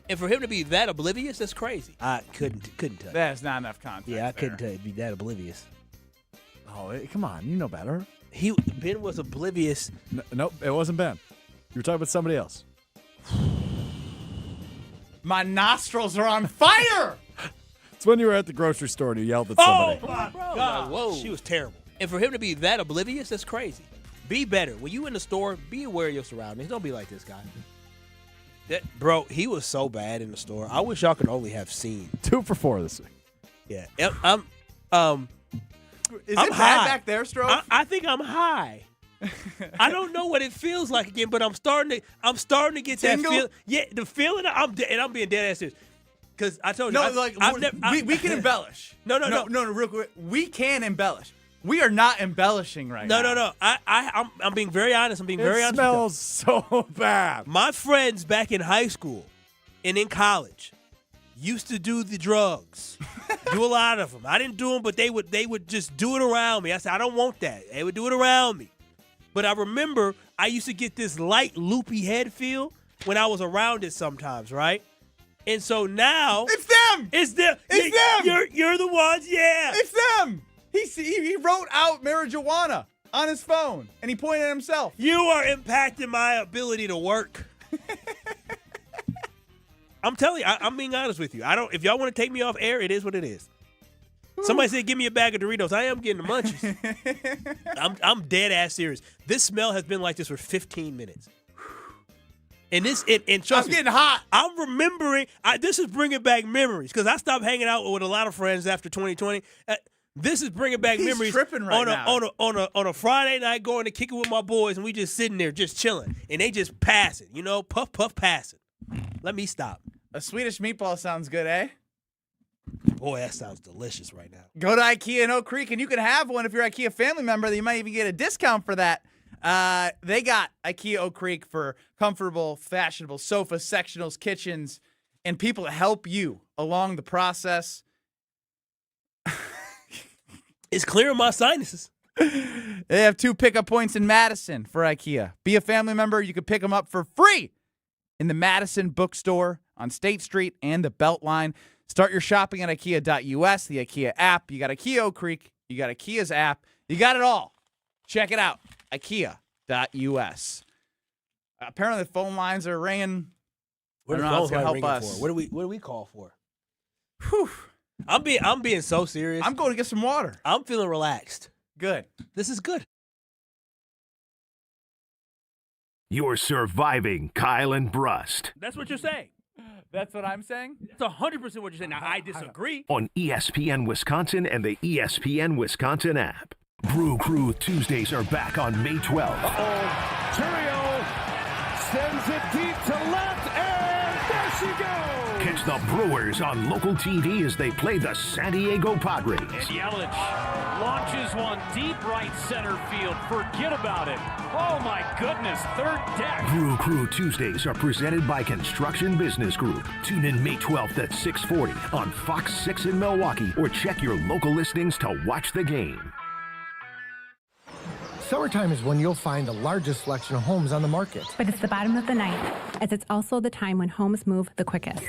And for him to be that oblivious, that's crazy. I couldn't tell. That's not enough context. Yeah, I couldn't tell you to be that oblivious. Oh, come on. You know better. Ben was oblivious. Nope, it wasn't Ben. You were talking about somebody else. My nostrils are on fire. It's when you were at the grocery store and you yelled at somebody. Oh, my God. Like, whoa. She was terrible. And for him to be that oblivious, that's crazy. Be better. When you in the store, be aware of your surroundings. Don't be like this guy. Bro, he was so bad in the store. I wish y'all could only have seen. 2 for 4 this week. Yeah. Is I'm it high. bad back there, Stroke? I think I'm high. I don't know what it feels like again, but I'm starting to get Tingle? that feel. Yeah, the feeling. I'm being dead ass serious. Because I told you, we can embellish. No, real quick. We can embellish. We are not embellishing right now. No. I'm being very honest. I'm being very honest. It smells so bad. My friends back in high school and in college used to do the drugs. Do a lot of them. I didn't do them, but they would just do it around me. I said, I don't want that. They would do it around me. But I remember I used to get this light loopy head feel when I was around it sometimes, right? And so now It's them. It's them. It's them. You're the ones, yeah. It's them. He wrote out marijuana on his phone, and he pointed at himself. You are impacting my ability to work. I'm telling you, I'm being honest with you. If y'all want to take me off air, it is what it is. Somebody said, give me a bag of Doritos. I am getting the munchies. I'm dead ass serious. This smell has been like this for 15 minutes. And trust me, getting hot. I'm remembering. This is bringing back memories because I stopped hanging out with a lot of friends after 2020. This is bringing back memories. Tripping right now. On a Friday night, going to kick it with my boys, and we just sitting there just chilling, and they just passing, puff puff passing. Let me stop. A Swedish meatball sounds good, eh? Boy, that sounds delicious right now. Go to IKEA in Oak Creek, and you can have one if you're an IKEA family member. You might even get a discount for that. They got IKEA Oak Creek for comfortable, fashionable sofas, sectionals, kitchens, and people to help you along the process. It's clearing my sinuses. They have 2 pickup points in Madison for IKEA. Be a family member. You can pick them up for free in the Madison bookstore on State Street and the Beltline. Start your shopping at IKEA.us, the IKEA app. You got IKEA Oak Creek. You got IKEA's app. You got it all. Check it out. IKEA.us. Apparently, the phone lines are ringing. I don't know how it's going to help us. What do we call for? Whew. I'm being so serious. I'm going to get some water. I'm feeling relaxed. Good. This is good. You're surviving Kyle and Brust That's what you're saying. That's what I'm saying? That's 100% what you're saying. Now, I disagree. on ESPN Wisconsin and the ESPN Wisconsin app. Brew Crew Tuesdays are back on May 12th. Churio sends it deep to left, and there she goes. Catch the Brewers on local TV as they play the San Diego Padres. And Yelich launches one deep right center field. Forget about it. Oh, my goodness. Third deck. Brew Crew Tuesdays are presented by Construction Business Group. Tune in May 12th at 6:40 on Fox 6 in Milwaukee or check your local listings to watch the game. Summertime is when you'll find the largest selection of homes on the market. But it's the bottom of the ninth, as it's also the time when homes move the quickest.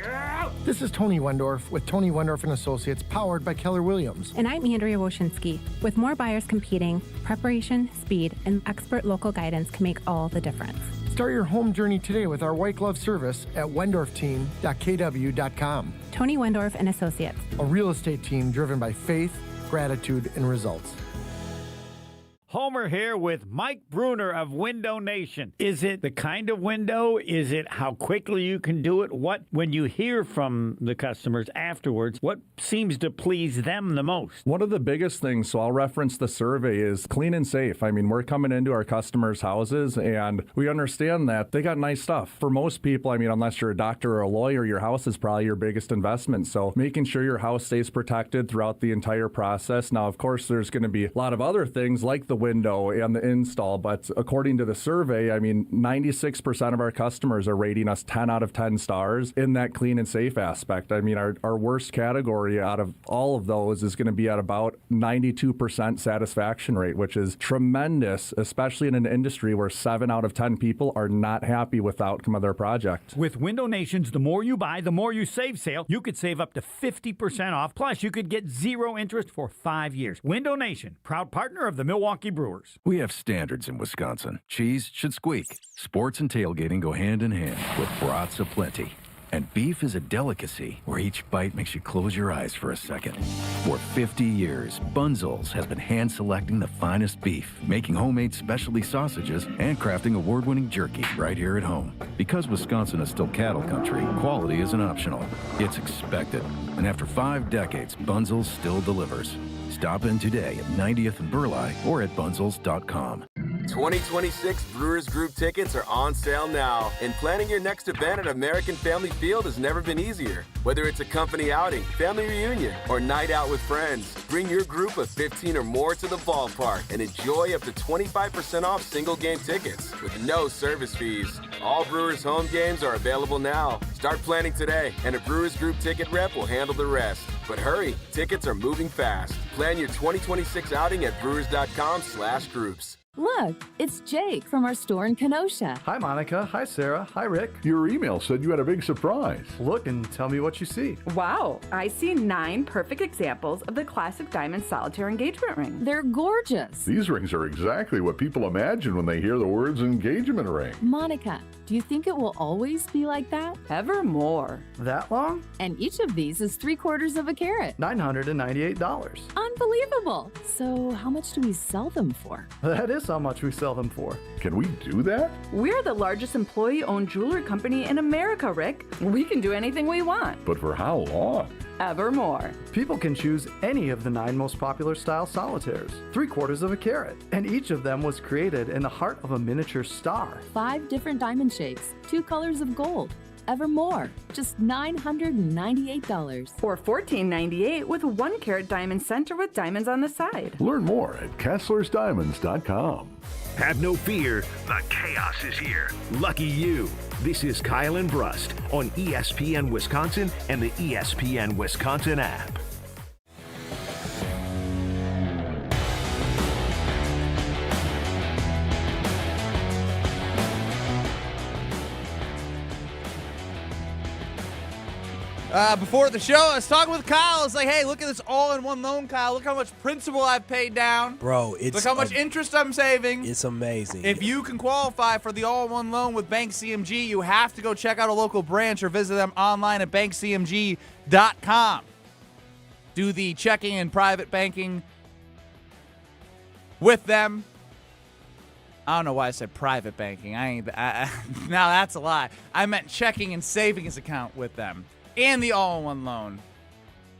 This is Tony Wendorf with Tony Wendorf & Associates, powered by Keller Williams. And I'm Andrea Woshinski. With more buyers competing, preparation, speed, and expert local guidance can make all the difference. Start your home journey today with our white glove service at wendorfteam.kw.com. Tony Wendorf & Associates. A real estate team driven by faith, gratitude, and results. Homer here with Mike Bruner of Window Nation. Is it the kind of window? Is it how quickly you can do it? When you hear from the customers afterwards, what seems to please them the most? One of the biggest things, so I'll reference the survey, is clean and safe. I mean, we're coming into our customers' houses and we understand that they got nice stuff. For most people, I mean, unless you're a doctor or a lawyer, your house is probably your biggest investment. So making sure your house stays protected throughout the entire process. Now, of course, there's going to be a lot of other things like the window and the install, but according to the survey, I mean, 96% of our customers are rating us 10 out of 10 stars in that clean and safe aspect. I mean, our worst category out of all of those is going to be at about 92% satisfaction rate, which is tremendous, especially in an industry where 7 out of 10 people are not happy with the outcome of their project. With Window Nation's The More You Buy, The More You Save sale, you could save up to 50% off. Plus, you could get 0 interest for 5 years. Window Nation, proud partner of the Milwaukee Brewers. We have standards in Wisconsin. Cheese should squeak. Sports and tailgating go hand in hand with brats aplenty. And beef is a delicacy where each bite makes you close your eyes for a second. For 50 years, Bunzel's has been hand-selecting the finest beef, making homemade specialty sausages, and crafting award-winning jerky right here at home. Because Wisconsin is still cattle country, quality isn't optional. It's expected. And after 5 decades, Bunzel's still delivers. Stop in today at 90th and Burleigh or at bunzels.com. 2026 Brewers Group tickets are on sale now, and planning your next event at American Family Field has never been easier. Whether it's a company outing, family reunion, or night out with friends, bring your group of 15 or more to the ballpark and enjoy up to 25% off single game tickets with no service fees. All Brewers home games are available now. Start planning today, and a Brewers Group ticket rep will handle the rest. But hurry, tickets are moving fast. Plan your 2026 outing at brewers.com/groups. Look, it's Jake from our store in Kenosha. Hi, Monica. Hi, Sarah. Hi, Rick. Your email said you had a big surprise. Look and tell me what you see. Wow, I see 9 perfect examples of the classic diamond solitaire engagement ring. They're gorgeous. These rings are exactly what people imagine when they hear the words engagement ring. Monica, do you think it will always be like that? Ever more. That long? And each of these is 3/4 of a carat. $998. Unbelievable. So how much do we sell them for? That is how much we sell them for. Can we do that? We're the largest employee-owned jewelry company in America, Rick. We can do anything we want. But for how long? Evermore. People can choose any of the 9 most popular style solitaires, 3/4 of a carat, and each of them was created in the heart of a miniature star. 5 different diamond shapes, 2 colors of gold. Evermore, just $998. Or $1498 with 1 carat diamond center with diamonds on the side. Learn more at KesslersDiamonds.com. Have no fear, the chaos is here. Lucky you. This is Kyle and Brust on ESPN Wisconsin and the ESPN Wisconsin app. Before the show, I was talking with Kyle. I was like, hey, look at this all-in-one loan, Kyle. Look how much principal I've paid down. Bro, look how much interest I'm saving. It's amazing. If you can qualify for the all-in-one loan with Bank CMG, you have to go check out a local branch or visit them online at bankcmg.com. Do the checking and private banking with them. I don't know why I said private banking. Now that's a lie. I meant checking and savings account with them. And the all-in-one loan.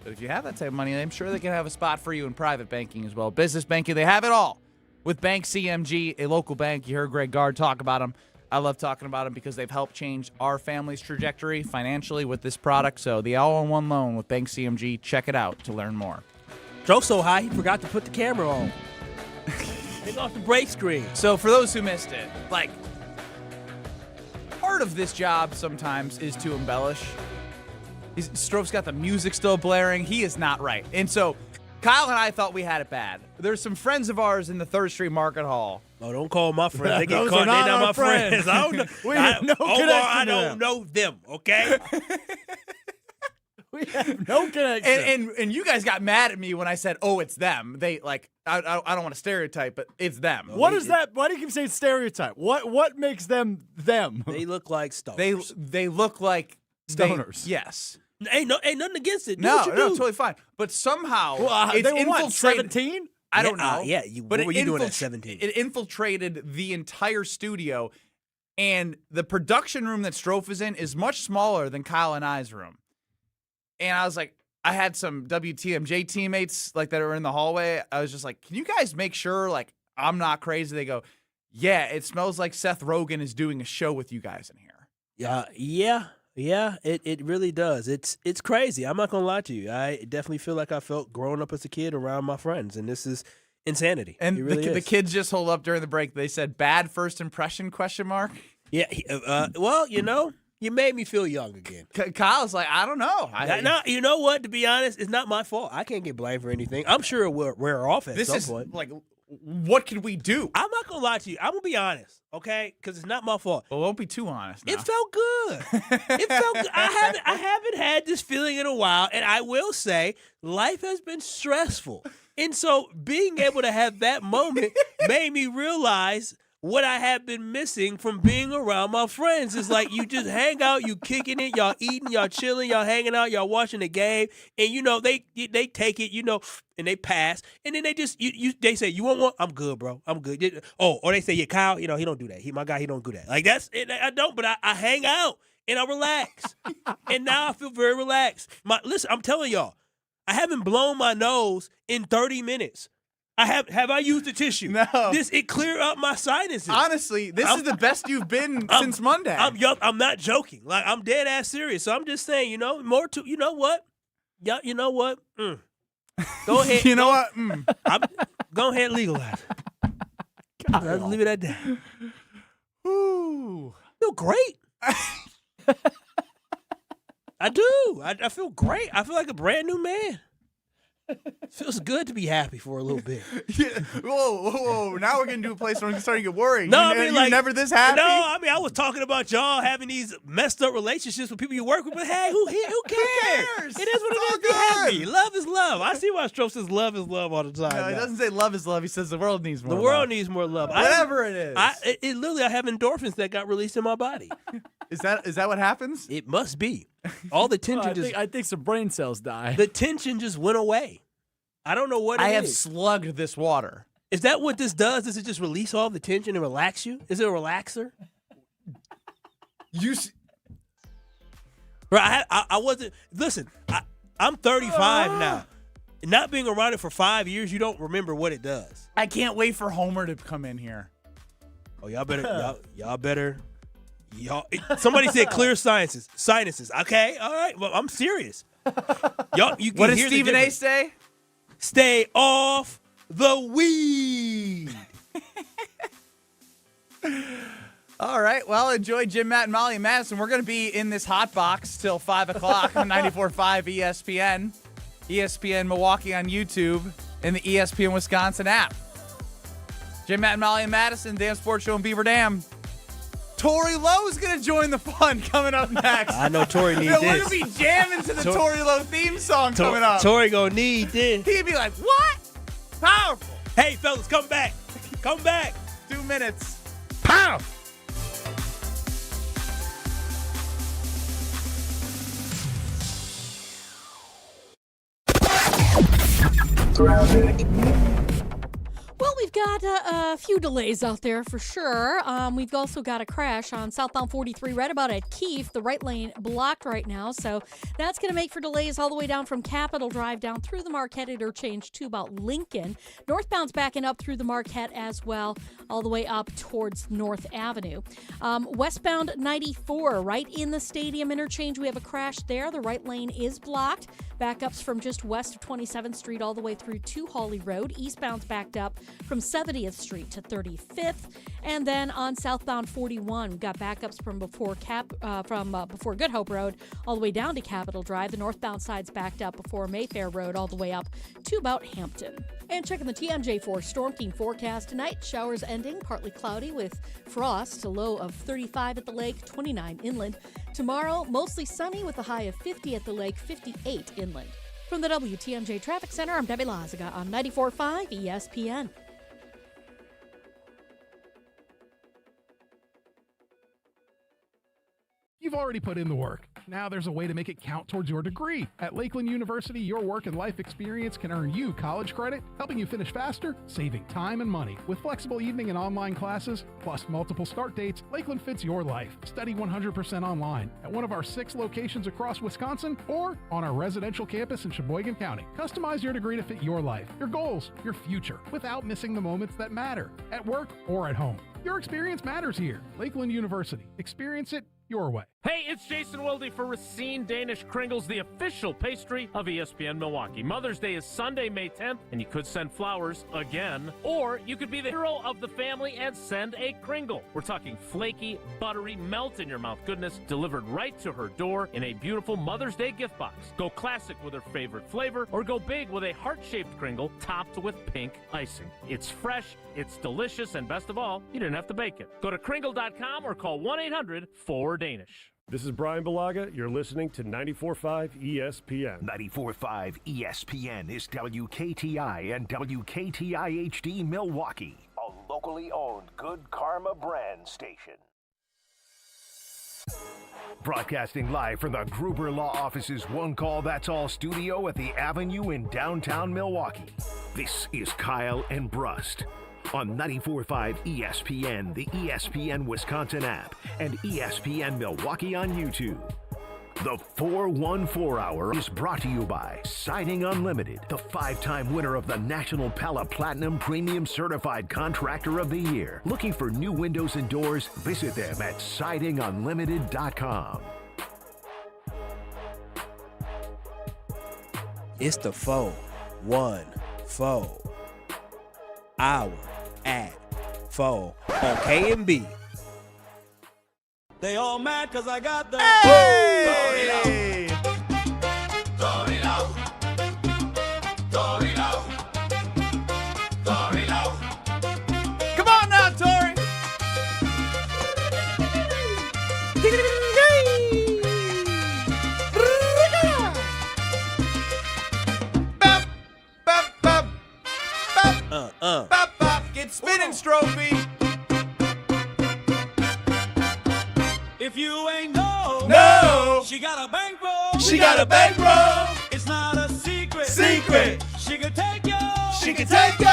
But if you have that type of money, I'm sure they can have a spot for you in private banking as well. Business banking, they have it all. With Bank CMG, a local bank. You heard Greg Gard talk about them. I love talking about them because they've helped change our family's trajectory financially with this product. So the all-in-one loan with Bank CMG, check it out to learn more. Drove so high, he forgot to put the camera on. Take off the brake screen. So for those who missed it, part of this job sometimes is to embellish. Strove's got the music still blaring. He is not right. And so Kyle and I thought we had it bad. There's some friends of ours in the 3rd Street Market Hall. Oh, don't call them my friends. They get caught. They're not my friends. I don't know. I don't know them, okay? We have no connection. And you guys got mad at me when I said, oh, it's them. They, I don't want to stereotype, but it's them. What is that? Why do you keep saying stereotype? What makes them them? They look like stoners. They look like stoners. Yes. Ain't nothing against it. No, totally fine. But somehow it's they were infiltrated. 17? I don't know. What were you doing at 17? It infiltrated the entire studio, and the production room that Strofe is in is much smaller than Kyle and I's room. And I was like, I had some WTMJ teammates that are in the hallway. I was just like, can you guys make sure I'm not crazy? They go, yeah, it smells like Seth Rogen is doing a show with you guys in here. Yeah, it really does. It's crazy. I'm not going to lie to you. I definitely feel like I felt growing up as a kid around my friends, and this is insanity. And it really the kids just hold up during the break. They said, bad first impression, ? Yeah, well, you made me feel young again. Kyle's like, I don't know. No, you know what? To be honest, it's not my fault. I can't get blamed for anything. I'm sure it will wear off at some point. What can we do? I'm not going to lie to you. I'm going to be honest, okay? Because it's not my fault. Well, don't be too honest now. It felt good. It felt good. I haven't had this feeling in a while, and I will say life has been stressful. And so being able to have that moment made me realize what I have been missing from being around my friends. It's like you just hang out, you kicking it, y'all eating, y'all chilling, y'all hanging out, y'all watching the game, and they take it, and they pass, and then they just they say, you want one? I'm good, bro. I'm good. Oh, or they say, yeah, Kyle, he don't do that. He my guy, he don't do that. I don't, but I hang out and I relax, and now I feel very relaxed. Listen, I'm telling y'all, I haven't blown my nose in 30 minutes. Have I used the tissue? No. It cleared up my sinuses. Honestly, this is the best you've been since Monday. I'm not joking. I'm dead ass serious. So I'm just saying, more to, you know what? Yeah, you know what? Go ahead. You know what? Go ahead and legalize it. Let's leave it at that. Ooh. I feel great. I do. I feel great. I feel like a brand new man. Feels good to be happy for a little bit. Yeah. Whoa. Now we're getting to a place where I'm starting to get worried. No, You're never this happy? No, I was talking about y'all having these messed up relationships with people you work with, but hey, who cares? Who cares? It is what it is. Be happy. Love is love. I see why Stroh says love is love all the time. No, he doesn't say love is love. He says the world needs more love. The world needs more love. Whatever it is. It literally, I have endorphins that got released in my body. Is that what happens? It must be. All the tension I think some brain cells die. The tension just went away. I don't know what it is. I have slugged this water. Is that what this does? Does it just release all the tension and relax you? Is it a relaxer? Right, I wasn't. Listen, I'm 35 now. Not being around it for 5 years, you don't remember what it does. I can't wait for Homer to come in here. Oh, y'all better. Somebody said clear sinuses. Okay, all right. Well, I'm serious. Y'all, you can what does hear Stephen A. say? Stay off the weed. All right. Well, enjoy Jim, Matt, and Molly and Madison. We're going to be in this hot box till 5 o'clock on 94.5 ESPN. ESPN Milwaukee on YouTube and the ESPN Wisconsin app. Jim, Matt, and Molly and Madison, Damn Sports Show in Beaver Dam. Tori Lowe's going to join the fun coming up next. I know Tori needs We're this. going to be jamming to the Tori Lowe theme song coming up. Tori going to need this. He'd be like, what? Powerful. Hey, fellas, come back. Come back. 2 minutes. Powerful. Well, we've got a few delays out there for sure. We've also got a crash on southbound 43 right about at Keefe. The right lane blocked right now, so that's going to make for delays all the way down from Capitol Drive down through the Marquette interchange to about Lincoln. Northbound's backing up through the Marquette as well, all the way up towards North Avenue. Westbound 94 right in the Stadium interchange. We have a crash there. The right lane is blocked. Backups from just west of 27th Street all the way through to Hawley Road. Eastbound's backed up from 70th Street to 35th. And then on southbound 41, we've got backups from before Good Hope Road all the way down to Capitol Drive. The northbound side's backed up before Mayfair Road all the way up to about Hampton. And checking the TMJ4 Storm Team forecast tonight. Showers ending, partly cloudy with frost, a low of 35 at the lake, 29 inland. Tomorrow, mostly sunny with a high of 50 at the lake, 58 inland. From the WTMJ Traffic Center, I'm Debbie Lazaga on 94.5 ESPN. You've already put in the work. Now there's a way to make it count towards your degree. At Lakeland University, your work and life experience can earn you college credit, helping you finish faster, saving time and money. With flexible evening and online classes, plus multiple start dates, Lakeland fits your life. Study 100% online at one of our 6 locations across Wisconsin or on our residential campus in Sheboygan County. Customize your degree to fit your life, your goals, your future, without missing the moments that matter, at work or at home. Your experience matters here. Lakeland University. Experience it your way. Hey, it's Jason Wilde for Racine Danish Kringles, the official pastry of ESPN Milwaukee. Mother's Day is Sunday, May 10th, and you could send flowers again. Or you could be the hero of the family and send a Kringle. We're talking flaky, buttery, melt-in-your-mouth goodness delivered right to her door in a beautiful Mother's Day gift box. Go classic with her favorite flavor, or go big with a heart-shaped Kringle topped with pink icing. It's fresh, it's delicious, and best of all, you didn't have to bake it. Go to Kringle.com or call 1-800-4DANISH. This is Brian Balaga. You're listening to 94.5 ESPN. 94.5 ESPN is WKTI and WKTI HD Milwaukee, a locally owned Good Karma brand station. Broadcasting live from the Gruber Law Office's One Call That's All studio at the Avenue in downtown Milwaukee. This is Kyle and Brust on 94.5 ESPN, the ESPN Wisconsin app, and ESPN Milwaukee on YouTube. The 414 Hour is brought to you by Siding Unlimited, the 5-time winner of the National Pella Platinum Premium Certified Contractor of the Year. Looking for new windows and doors? Visit them at sidingunlimited.com. It's the 414 Hour at 4 on KMB. They all mad because I got the... Hey! Bop, bop, get spinning, Strophy. If you ain't know, No. she got a bankroll. She got a bankroll. It's not a secret. Secret. She can take you. She can take you.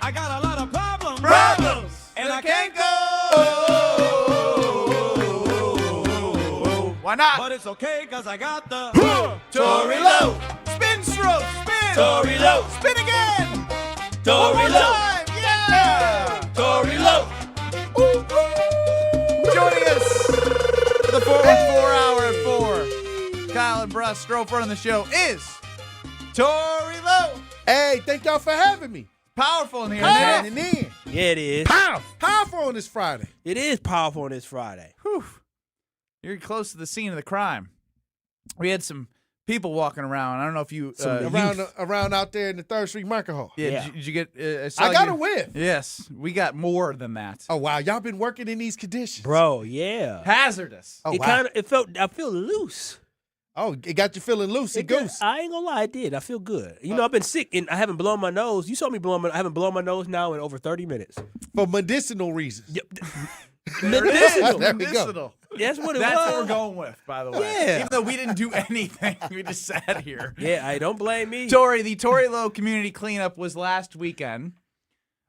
I got a lot of problems. Problems. And I can't go. Why not? But it's okay, cause I got the Tory Lowe. Spin, Stroke, spin. Tory Lowe. Spin again. Tory Lowe. Yeah. Tory Lowe. Joining us for the 414 hour at 4. Kyle and Brust, Stroke running the show is Tory Lowe. Hey, thank y'all for having me. Powerful in here, Man, man. and in. Yeah, it is. Powerful on this Friday. It is powerful on this Friday. Whew. You're close to the scene of the crime. We had some people walking around. I don't know if you around out there in the 3rd Street Market Hall. Yeah. Did you get? I got a whiff. Yes, we got more than that. Oh wow, y'all been working in these conditions, Bro, yeah. Hazardous. Oh, It wow. I feel loose. Oh, it got you feeling loosey goose. I ain't gonna lie, it did. I feel good. You know, I've been sick and I haven't blown my nose. You saw me I haven't blown my nose now in over 30 minutes. For medicinal reasons. Yep. Medicinal. There we go. Medicinal. That's what it That's was. what we're going with, by the way. Yeah. Even though we didn't do anything, we just sat here. Yeah, I don't blame me. Tory, the Tory Lowe community cleanup was last weekend.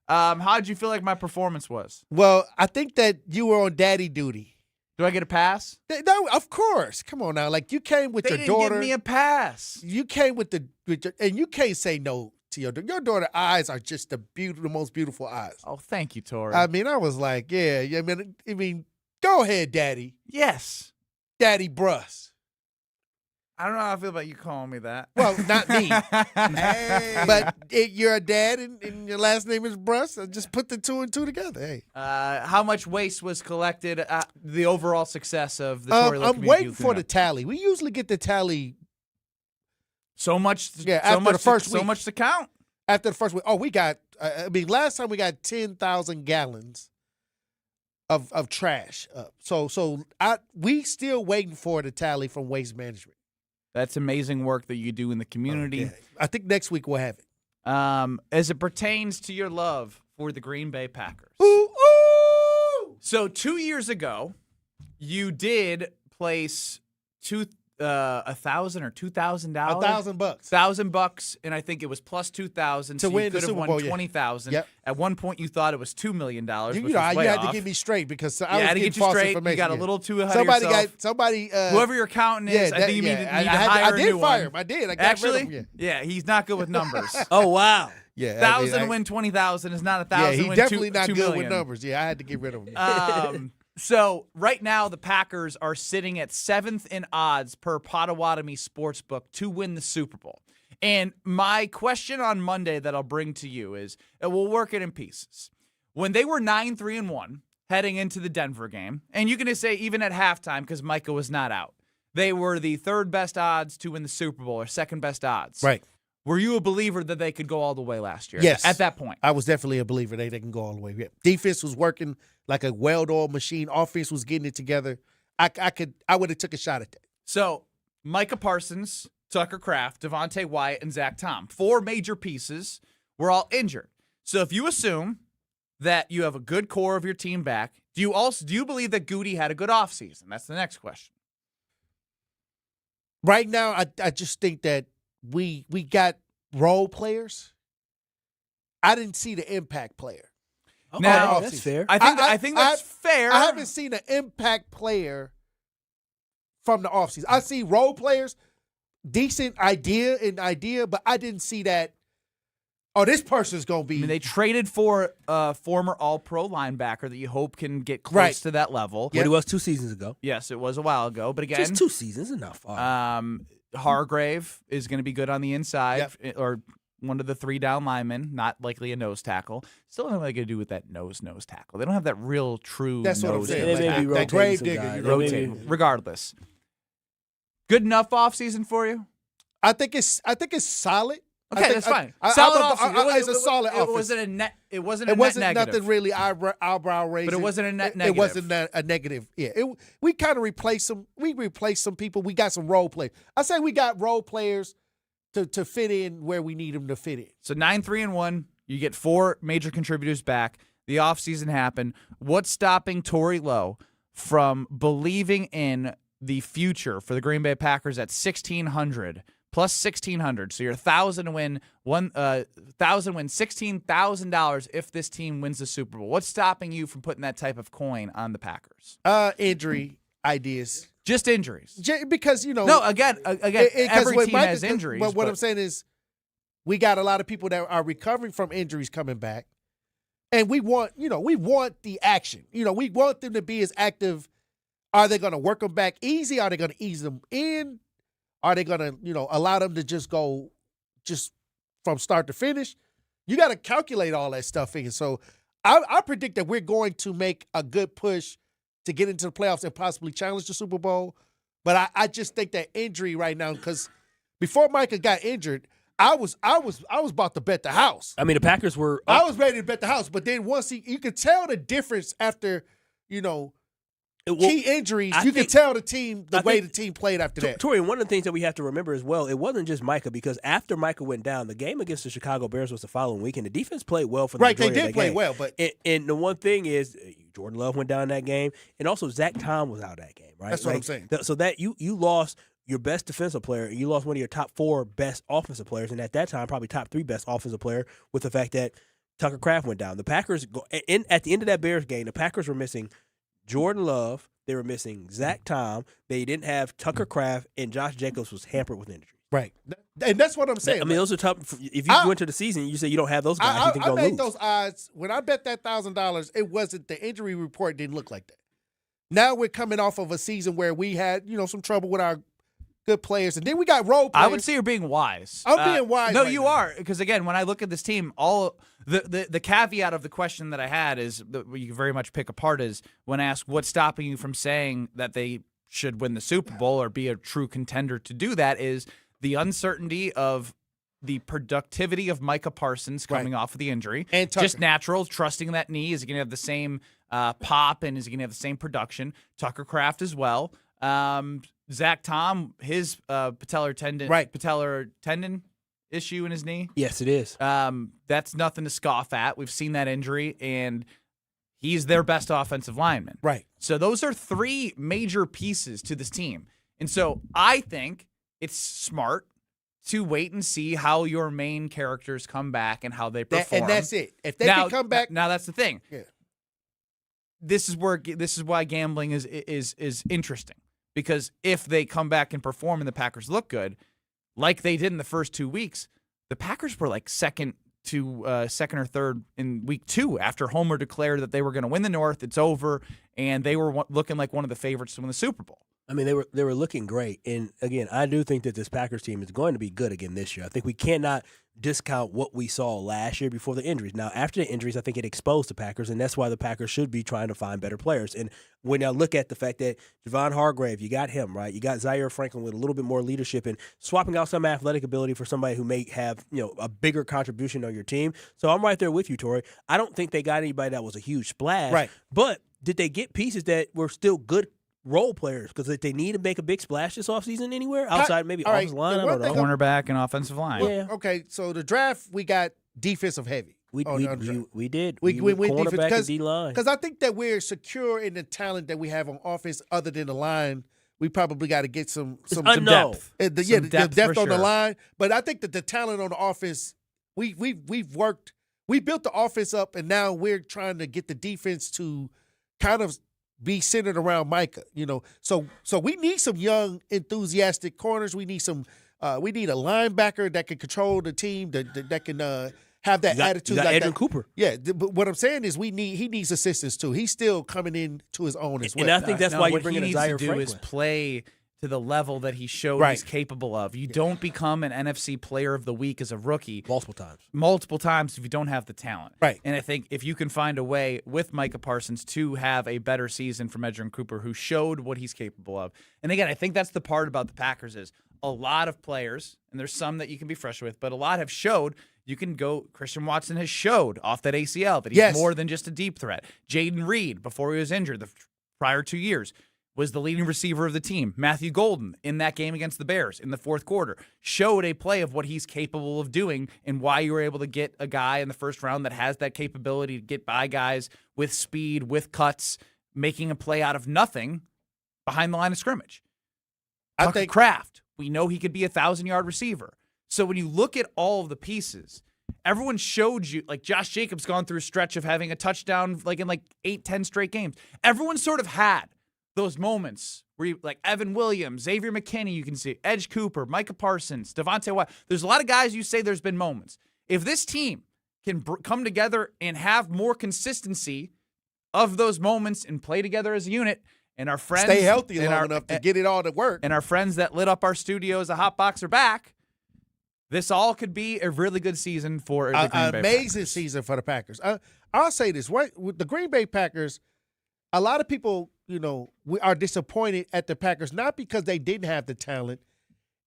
How'd you feel like my performance was? Well, I think that you were on daddy duty. Do I get a pass? No, of course. Come on now. Like, you came with They your didn't daughter. give me a pass. You came with and you can't say no to your daughter. Your daughter's eyes are just the most beautiful eyes. Oh, thank you, Tory. I mean, I was like, yeah. I mean, go ahead, Daddy. Yes. Daddy Brust. I don't know how I feel about you calling me that. Well, not me. But you're a dad and your last name is Brust. I just put the 2 and 2 together. Hey. How much waste was collected? The overall success of the Tory Lowe I'm community waiting for cleanup? the tally. We usually get the tally. So much. Yeah, so after much the first so week. much to count. After the first week. Oh, we got, last time we got 10,000 gallons of trash up. So we still waiting for the tally from Waste Management. That's amazing work that you do in the community. Yeah. I think next week we'll have it. As it pertains to your love for the Green Bay Packers. Ooh, ooh! So 2 years ago, you did place $1,000 or $2,000. $1,000. $1,000, and I think it was plus 2,000 To so win you the could have Super won Bowl, yeah. 20,000. Yep. At one point, you thought it was $2 million. You Which know, was you way had off. to get me straight because I Yeah, was had to getting get you false straight. information. You got a Yeah. little too ahead of yourself. Whoever your accountant is, I think you need to hire a new I did one. fire him. I did. I got Actually, rid of him. yeah, he's not good with numbers. Oh, wow. Yeah, 1,000 win 20,000 is not 1,000 Yeah, he win definitely 2 not good million. with numbers. Yeah, I had to get rid of him. So right now the Packers are sitting at 7th in odds per Potawatomi Sportsbook to win the Super Bowl. And my question on Monday that I'll bring to you is, and we'll work it in pieces. When they were 9-3-1 heading into the Denver game, and you can just say even at halftime because Micah was not out, they were the 3rd best odds to win the Super Bowl or 2nd best odds. Right. Were you a believer that they could go all the way last year? Yes. At that point. I was definitely a believer they can go all the way. Yeah. Defense was working like a well-oiled machine. Offense was getting it together. I would have took a shot at that. So Micah Parsons, Tucker Kraft, Devontae Wyatt, and Zach Tom. 4 major pieces were all injured. So if you assume that you have a good core of your team back, do you believe that Goody had a good offseason? That's the next question. Right now, I just think that we got role players. I didn't see the impact player. Now, that's fair. I think that's fair. I haven't seen an impact player from the offseason. I see role players, decent idea, but I didn't see that. Oh, this person's going to be. I mean, they traded for a former All-Pro linebacker that you hope can get close Right. to that level. What it was 2 seasons ago. Yes, it was a while ago, but again, Just 2 seasons, enough. Hargrave is going to be good on the inside, or one of the 3 down linemen, not likely a nose tackle. Still don't know what they're going to do with that nose tackle. They don't have that real true That's what I'm nose saying. nose They may be tackle. That rotating grave some digger, guys. you They know, may Rotate. be- Regardless. Good enough offseason for you? I think it's solid. Okay, that's fine. Solid offseason. It's a solid It offense. wasn't a net. It wasn't It a net wasn't negative. nothing really eyebrow raising. But it wasn't a net It negative. wasn't a negative. Yeah, we kind of replaced some. We replaced some people. We got some role players. I say we got role players to fit in where we need them to fit in. So 9-3-1. You get 4 major contributors back. The offseason happened. What's stopping Torey Lowe from believing in the future for the Green Bay Packers at 1,600 plus 1,600? So you're 1,000 to win $16,000 if this team wins the Super Bowl. What's stopping you from putting that type of coin on the Packers? Injury ideas. Just injuries. Because, No, again, every team has injuries. But what I'm saying is we got a lot of people that are recovering from injuries coming back. And we want the action. We want them to be as active. Are they going to work them back easy? Are they going to ease them in? Are they going to, allow them to just go just from start to finish? You got to calculate all that stuff in. So I predict that we're going to make a good push to get into the playoffs and possibly challenge the Super Bowl. But I just think that injury right now, because before Micah got injured, I was about to bet the house. I mean, the Packers were I was ready to bet the house, but then once you could tell the difference after, key injuries. You could tell the team the way the team played after that. Tori, one of the things that we have to remember as well, it wasn't just Micah, because after Micah went down, the game against the Chicago Bears was the following week, and the defense played well for the right. They majority did of that play game. well, but and the one thing is Jordan Love went down in that game, and also Zach Tom was out that game. Right, that's what I'm saying. So that you lost your best defensive player, and you lost one of your top 4 best offensive players, and at that time probably top 3 best offensive player, with the fact that Tucker Kraft went down. The Packers at the end of that Bears game, the Packers were missing Jordan Love. They were missing Zach Tom. They didn't have Tucker Kraft, and Josh Jacobs was hampered with injury. Right, and that's what I'm saying. I mean, those are tough. If you went to the season, you say you don't have those guys, you think they'll made lose. those odds when I bet that $1,000. It wasn't the injury report didn't look like that. Now we're coming off of a season where we had some trouble with our good players, and then we got role players. I would say you're being wise. I'm being wise. No, right you now. are, because again, when I look at this team, all the caveat of the question that I had is that you can very much pick apart is when asked what's stopping you from saying that they should win the Super Bowl or be a true contender to do that is the uncertainty of the productivity of Micah Parsons coming off of the injury. And Tucker. Just natural, trusting that knee. Is he going to have the same pop, and is he going to have the same production? Tucker Kraft as well. Zach Tom, his patellar tendon issue in his knee. Yes, it is. That's nothing to scoff at. We've seen that injury, and he's their best offensive lineman. Right. So those are 3 major pieces to this team. And so I think it's smart to wait and see how your main characters come back and how they perform. And that's it. If they can come back. Now that's the thing. Yeah. This is why gambling is interesting. Because if they come back and perform and the Packers look good, like they did in the first 2 weeks, the Packers were like second or third in week 2 after Homer declared that they were going to win the North. It's over, and they were looking like one of the favorites to win the Super Bowl. I mean, they were looking great. And, again, I do think that this Packers team is going to be good again this year. I think we cannot discount what we saw last year before the injuries. Now, after the injuries, I think it exposed the Packers, and that's why the Packers should be trying to find better players. And when I look at the fact that Javon Hargrave, you got him, right? You got Zaire Franklin with a little bit more leadership and swapping out some athletic ability for somebody who may have, a bigger contribution on your team. So I'm right there with you, Tori. I don't think they got anybody that was a huge splash. Right. But did they get pieces that were still good role players? Because if they need to make a big splash this offseason anywhere outside maybe offensive line, I don't know. Cornerback and offensive line. Yeah. Okay, so the draft we got defensive heavy. We did. We went cornerback and defense D-line. because I think that we're secure in the talent that we have on offense. Other than the line, we probably got to get some depth. The depth on the sure. line. But I think that the talent on the offense, we've worked. We built the offense up, and now we're trying to get the defense to kind of be centered around Micah, So we need some young, enthusiastic corners. We need some. We need a linebacker that can control the team, that can have that attitude. You got like Edwin that. Cooper. Yeah, but what I'm saying is he needs assistance too. He's still coming in to his own as well. And I think that's why you bring in a Zaire What he needs to do is Franklin. play to the level that he showed he's capable of. You don't become an NFC Player of the Week as a rookie multiple times if you don't have the talent. Right. And I think if you can find a way with Micah Parsons to have a better season from Edgerrin Cooper, who showed what he's capable of. And again, I think that's the part about the Packers is a lot of players, and there's some that you can be fresh with, but a lot have showed you can go. Christian Watson has showed off that ACL that he's more than just a deep threat. Jaden Reed, before he was injured the prior 2 years, was the leading receiver of the team. Matthew Golden, in that game against the Bears in the fourth quarter, showed a play of what he's capable of doing and why you were able to get a guy in the first round that has that capability to get by guys with speed, with cuts, making a play out of nothing behind the line of scrimmage. I think Kraft, we know he could be a 1,000-yard receiver. So when you look at all of the pieces, everyone showed you, like Josh Jacobs gone through a stretch of having a touchdown like in 8-10 straight games. Everyone sort of had those moments where you, like Evan Williams, Xavier McKinney, you can see, Edge Cooper, Micah Parsons, Devontae White. There's a lot of guys you say there's been moments. If this team can come together and have more consistency of those moments and play together as a unit, and our friends stay healthy long enough to get it all to work, and our friends that lit up our studio as a hot box are back, this all could be a really good season for the Green Bay amazing Packers. Season for the Packers. I'll say this, right? With the Green Bay Packers, a lot of people, we are disappointed at the Packers, not because they didn't have the talent.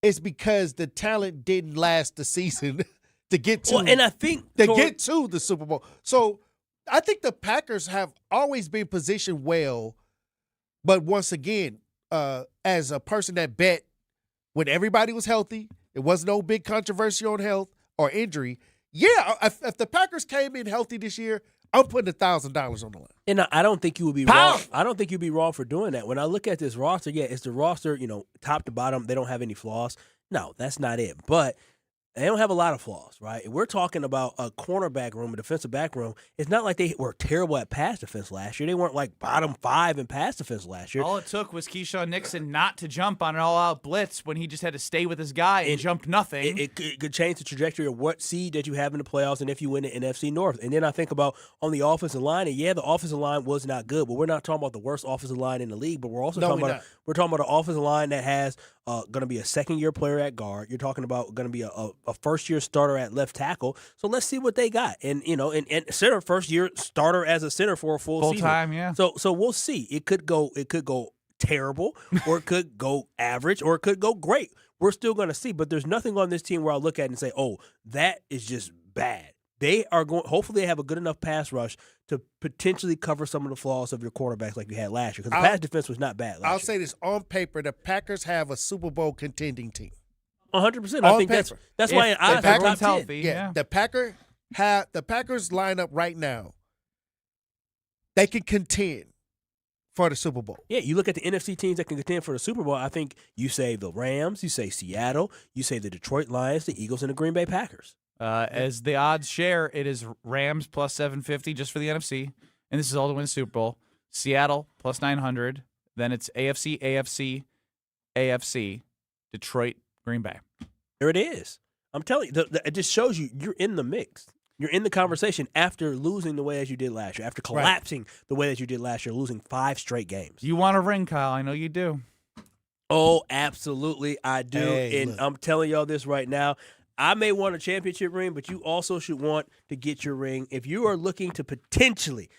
It's because the talent didn't last the season to get to. Well, and I think get to the Super Bowl. So I think the Packers have always been positioned well. But once again, as a person that bet when everybody was healthy, it was no big controversy on health or injury. Yeah, if the Packers came in healthy this year, I'm putting $1,000 on the line. And I don't think you would be wrong. I don't think you'd be wrong for doing that. When I look at this roster, yeah, it's the roster, top to bottom. They don't have any flaws. No, that's not it. But they don't have a lot of flaws, right? We're talking about a cornerback room, a defensive back room. It's not like they were terrible at pass defense last year. They weren't like bottom 5 in pass defense last year. All it took was Keyshawn Nixon not to jump on an all-out blitz when he just had to stay with his guy and jumped nothing. It could change the trajectory of what seed that you have in the playoffs and if you win the NFC North. And then I think about on the offensive line, and yeah, the offensive line was not good, but we're not talking about the worst offensive line in the league, but we're also talking about an offensive line that has going to be a second-year player at guard. You're talking about going to be a first-year starter at left tackle. So let's see what they got. And and center, first-year starter as a center for a full season. Time, yeah. So we'll see. It could go terrible, or it could go average, or it could go great. We're still going to see. But there's nothing on this team where I look at it and say, oh, that is just bad. They are going. Hopefully, they have a good enough pass rush to potentially cover some of the flaws of your quarterbacks like you had last year. Because the pass defense was not bad last year. I'll say this on paper: the Packers have a Super Bowl contending team. 100%. I think that's why in odds are top 10. Healthy. Yeah, the Packers lineup right now. They can contend for the Super Bowl. Yeah, you look at the NFC teams that can contend for the Super Bowl. I think you say the Rams, you say Seattle, you say the Detroit Lions, the Eagles, and the Green Bay Packers. As the odds share, it is Rams plus 750 just for the NFC, and this is all to win the Super Bowl. Seattle plus 900. Then it's AFC, Detroit, Green Bay. There it is. I'm telling you, it just shows you're in the mix. You're in the conversation after losing the way as you did last year, after collapsing the way that you did last year, losing 5 straight games. You want a ring, Kyle. I know you do. Oh, absolutely, I do. Hey, and I'm telling y'all this right now. I may want a championship ring, but you also should want to get your ring. If you are looking to potentially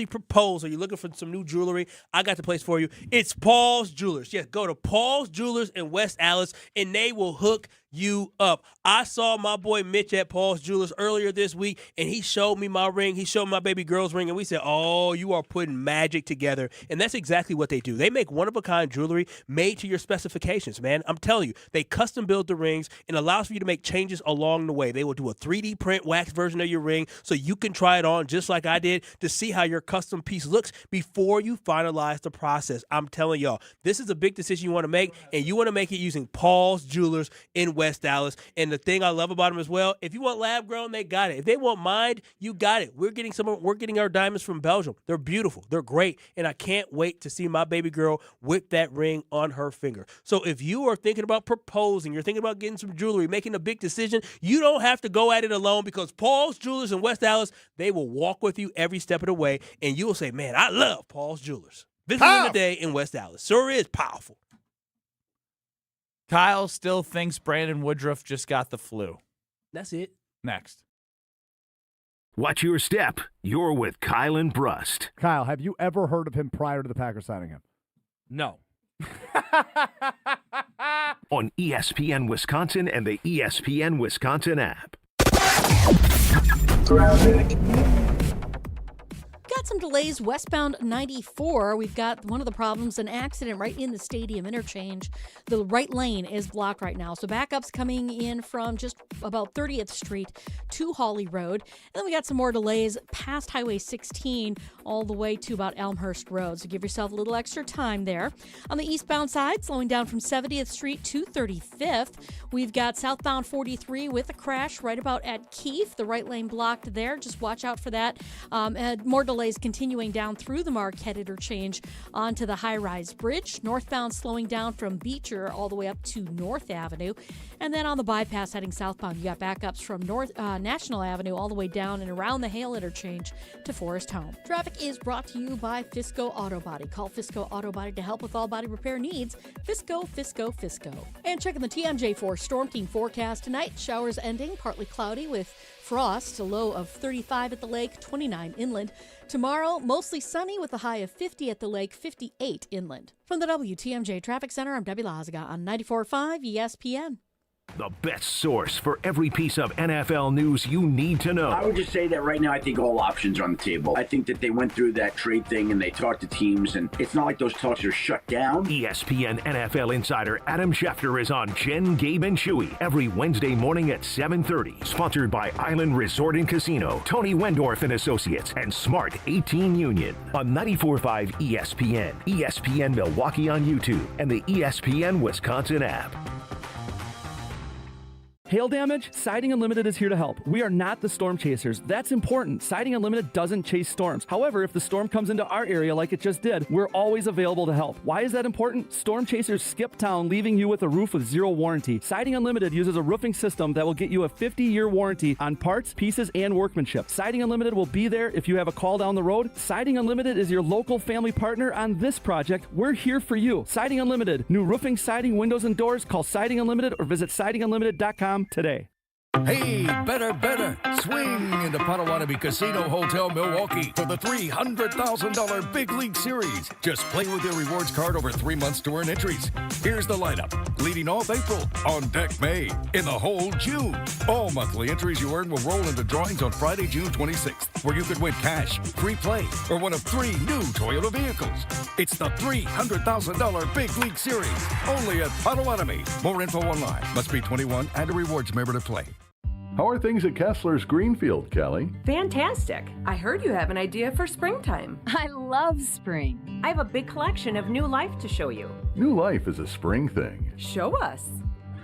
propose, or you're looking for some new jewelry, I got the place for you. It's Paul's Jewelers. Yes, go to Paul's Jewelers in West Allis, and they will hook you up. I saw my boy Mitch at Paul's Jewelers earlier this week, and he showed me my ring. He showed me my baby girl's ring, and we said, oh, you are putting magic together. And that's exactly what they do. They make one-of-a-kind jewelry made to your specifications, man. I'm telling you, they custom build the rings and allows for you to make changes along the way. They will do a 3D print wax version of your ring so you can try it on just like I did to see how your custom piece looks before you finalize the process. I'm telling y'all, this is a big decision you want to make, and you want to make it using Paul's Jewelers in West Dallas. And the thing I love about them as well, if you want lab grown, they got it. If they want mined, you got it. We're getting our diamonds from Belgium. They're beautiful. They're great. And I can't wait to see my baby girl with that ring on her finger. So if you are thinking about proposing, you're thinking about getting some jewelry, making a big decision, you don't have to go at it alone, because Paul's Jewelers in West Dallas, they will walk with you every step of the way, and you will say, man, I love Paul's Jewelers. Visit them today in West Dallas. Sure is powerful. Kyle still thinks Brandon Woodruff just got the flu. That's it. Next. Watch your step. You're with Kyle and Brust. Kyle, have you ever heard of him prior to the Packers signing him? No. On ESPN Wisconsin and the ESPN Wisconsin app. Got got some delays westbound 94. We've got one of the problems, an accident right in the stadium interchange. The right lane is blocked right now. So backups coming in from just about 30th Street to Hawley Road. And then we got some more delays past Highway 16 all the way to about Elmhurst Road. So give yourself a little extra time there. On the eastbound side, slowing down from 70th Street to 35th. We've got southbound 43 with a crash right about at Keefe. The right lane blocked there. Just watch out for that. And more delays continuing down through the Marquette interchange onto the high-rise bridge. Northbound slowing down from Beecher all the way up to North Avenue. And then on the bypass heading southbound, you got backups from National Avenue all the way down and around the Hale interchange to Forest Home. Traffic is brought to you by Fisco Auto Body. Call Fisco Auto Body to help with all body repair needs. Fisco, Fisco, Fisco. And checking the TMJ4 Storm Team forecast tonight. Showers ending, partly cloudy with frost, a low of 35 at the lake, 29 inland. Tomorrow, mostly sunny with a high of 50 at the lake, 58 inland. From the WTMJ Traffic Center, I'm Debbie Lazaga on 94.5 ESPN. The best source for every piece of NFL news you need to know. I would just say that right now I think all options are on the table. I think that they went through that trade thing and they talked to teams, and it's not like those talks are shut down. ESPN NFL insider Adam Schefter is on Jen, Gabe, and Chewy every Wednesday morning at 7:30. Sponsored by Island Resort and Casino, Tony Wendorf and Associates, and Smart 18 Union. On 94.5 ESPN, ESPN Milwaukee on YouTube, and the ESPN Wisconsin app. Hail damage? Siding Unlimited is here to help. We are not the storm chasers. That's important. Siding Unlimited doesn't chase storms. However, if the storm comes into our area like it just did, we're always available to help. Why is that important? Storm chasers skip town, leaving you with a roof with zero warranty. Siding Unlimited uses a roofing system that will get you a 50-year warranty on parts, pieces, and workmanship. Siding Unlimited will be there if you have a call down the road. Siding Unlimited is your local family partner on this project. We're here for you. Siding Unlimited. New roofing, siding, windows, and doors. Call Siding Unlimited or visit sidingunlimited.com today. Hey, better. Swing into Potawatomi Casino Hotel Milwaukee for the $300,000 Big League Series. Just play with your rewards card over 3 months to earn entries. Here's the lineup. Leading off April, on deck May, in the hole June. All monthly entries you earn will roll into drawings on Friday, June 26th, where you could win cash, free play, or one of 3 new Toyota vehicles. It's the $300,000 Big League Series, only at Potawatomi. More info online. Must be 21 and a rewards member to play. How are things at Kessler's Greenfield, Kelly? Fantastic. I heard you have an idea for springtime. I love spring. I have a big collection of new life to show you. New life is a spring thing. Show us.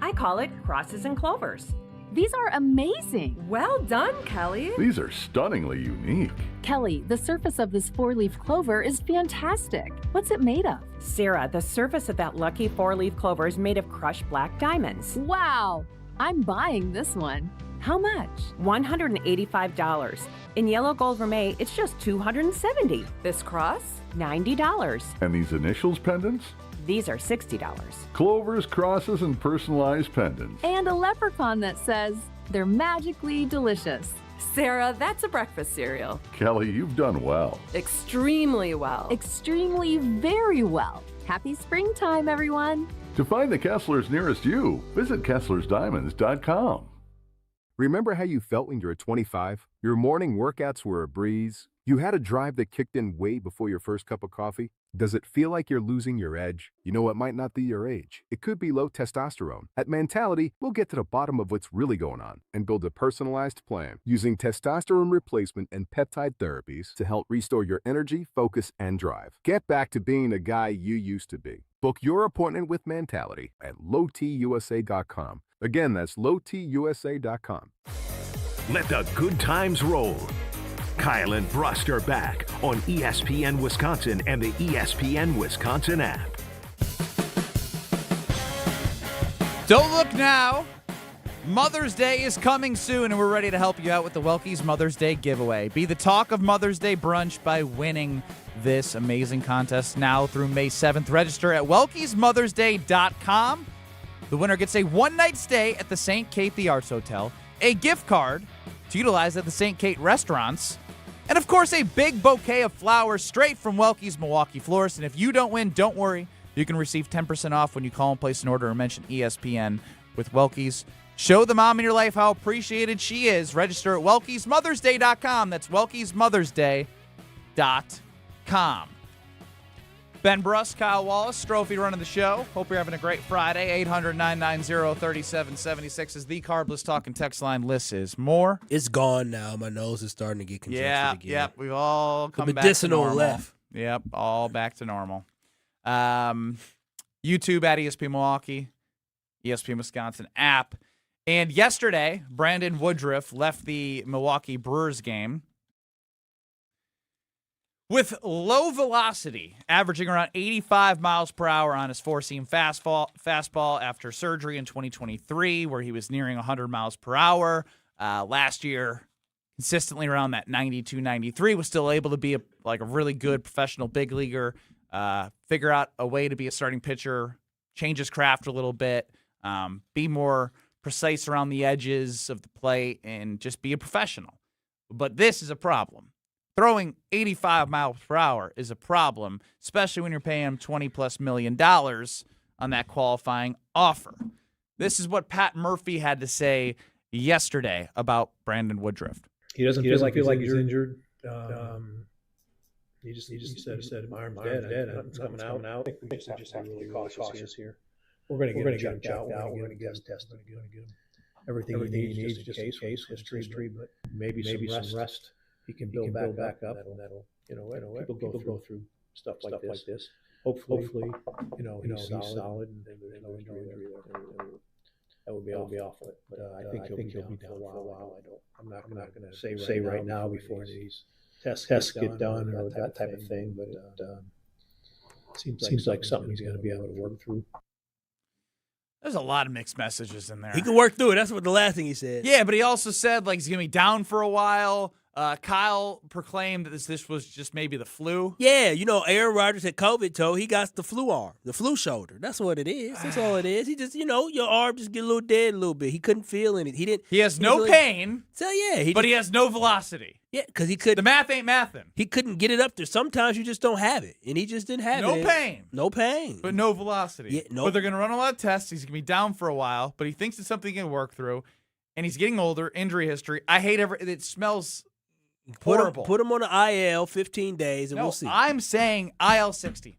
I call it crosses and clovers. These are amazing. Well done, Kelly. These are stunningly unique. Kelly, the surface of this 4-leaf clover is fantastic. What's it made of? Sarah, the surface of that lucky 4-leaf clover is made of crushed black diamonds. Wow. I'm buying this one. How much? $185. In yellow gold vermeil, it's just $270. This cross, $90. And these initials pendants? These are $60. Clovers, crosses, and personalized pendants. And a leprechaun that says they're magically delicious. Sarah, that's a breakfast cereal. Kelly, you've done well. Extremely well. Extremely very well. Happy springtime, everyone. To find the Kesslers nearest you, visit KesslersDiamonds.com. Remember how you felt when you were 25? Your morning workouts were a breeze. You had a drive that kicked in way before your first cup of coffee. Does it feel like you're losing your edge? You know, it might not be your age. It could be low testosterone. At Mentality, we'll get to the bottom of what's really going on and build a personalized plan using testosterone replacement and peptide therapies to help restore your energy, focus, and drive. Get back to being the guy you used to be. Book your appointment with Mentality at lowtusa.com. Again, that's lowtusa.com. Let the good times roll. Kyle and Brust are back on ESPN Wisconsin and the ESPN Wisconsin app. Don't look now. Mother's Day is coming soon, and we're ready to help you out with the Welky's Mother's Day giveaway. Be the talk of Mother's Day brunch by winning this amazing contest now through May 7th. Register at welkysmothersday.com. The winner gets a one-night stay at the St. Kate the Arts Hotel, a gift card to utilize at the St. Kate restaurants, and, of course, a big bouquet of flowers straight from Welky's Milwaukee Florist. And if you don't win, don't worry. You can receive 10% off when you call and place an order or mention ESPN with Welky's. Show the mom in your life how appreciated she is. Register at welkysmothersday.com. That's welkysmothersday.com. Ben Brust, Kyle Wallace, Strophy running the show. Hope you're having a great Friday. 800-990-3776 is the Carbless Talking text line. List is more. It's gone now. My nose is starting to get congested again. Yep. We've all come the back to medicinal normal. left. Yep, all back to normal. YouTube at ESPN Milwaukee, ESPN Wisconsin app. And yesterday, Brandon Woodruff left the Milwaukee Brewers game with low velocity, averaging around 85 miles per hour on his four-seam fastball after surgery in 2023, where he was nearing 100 miles per hour. Last year, consistently around that 92, 93, was still able to be a really good professional big leaguer, figure out a way to be a starting pitcher, change his craft a little bit, be more precise around the edges of the plate, and just be a professional. But this is a problem. Throwing 85 miles per hour is a problem, especially when you're paying him $20+ million on that qualifying offer. This is what Pat Murphy had to say yesterday about Brandon Woodruff. He doesn't feel like he's injured. He said my arm's dead. Nothing's coming out. I think we just have to be really cautious here. We're going to get him checked out. We're going to get him tested. We're going to get him everything he needs, just in case history, but maybe some rest. He can build back up, and that'll people go through stuff like this. Hopefully, he's solid and there's no injury there. That would be awful. But I think he'll be down for a while. I'm not going to say right now before these tests get done or that type of thing. But it seems like something he's going to be able to work through. There's a lot of mixed messages in there. He can work through it. That's what the last thing he said. Yeah, but he also said he's going to be down for a while. Kyle proclaimed that this was just maybe the flu. Yeah, Aaron Rodgers had COVID, so he got the flu arm, the flu shoulder. That's what it is. That's all it is. He just, your arm just get a little dead a little bit. He couldn't feel anything. He has no pain. So yeah, but he has no velocity. Yeah, because he couldn't. The math ain't mathin'. He couldn't get it up there. Sometimes you just don't have it, and he just didn't have it. No pain, but no velocity. Yeah, But they're gonna run a lot of tests. He's gonna be down for a while, but he thinks it's something he can work through. And he's getting older. Injury history. I hate it smells horrible. Put him on the IL 15 days, and we'll see. I'm saying IL 60.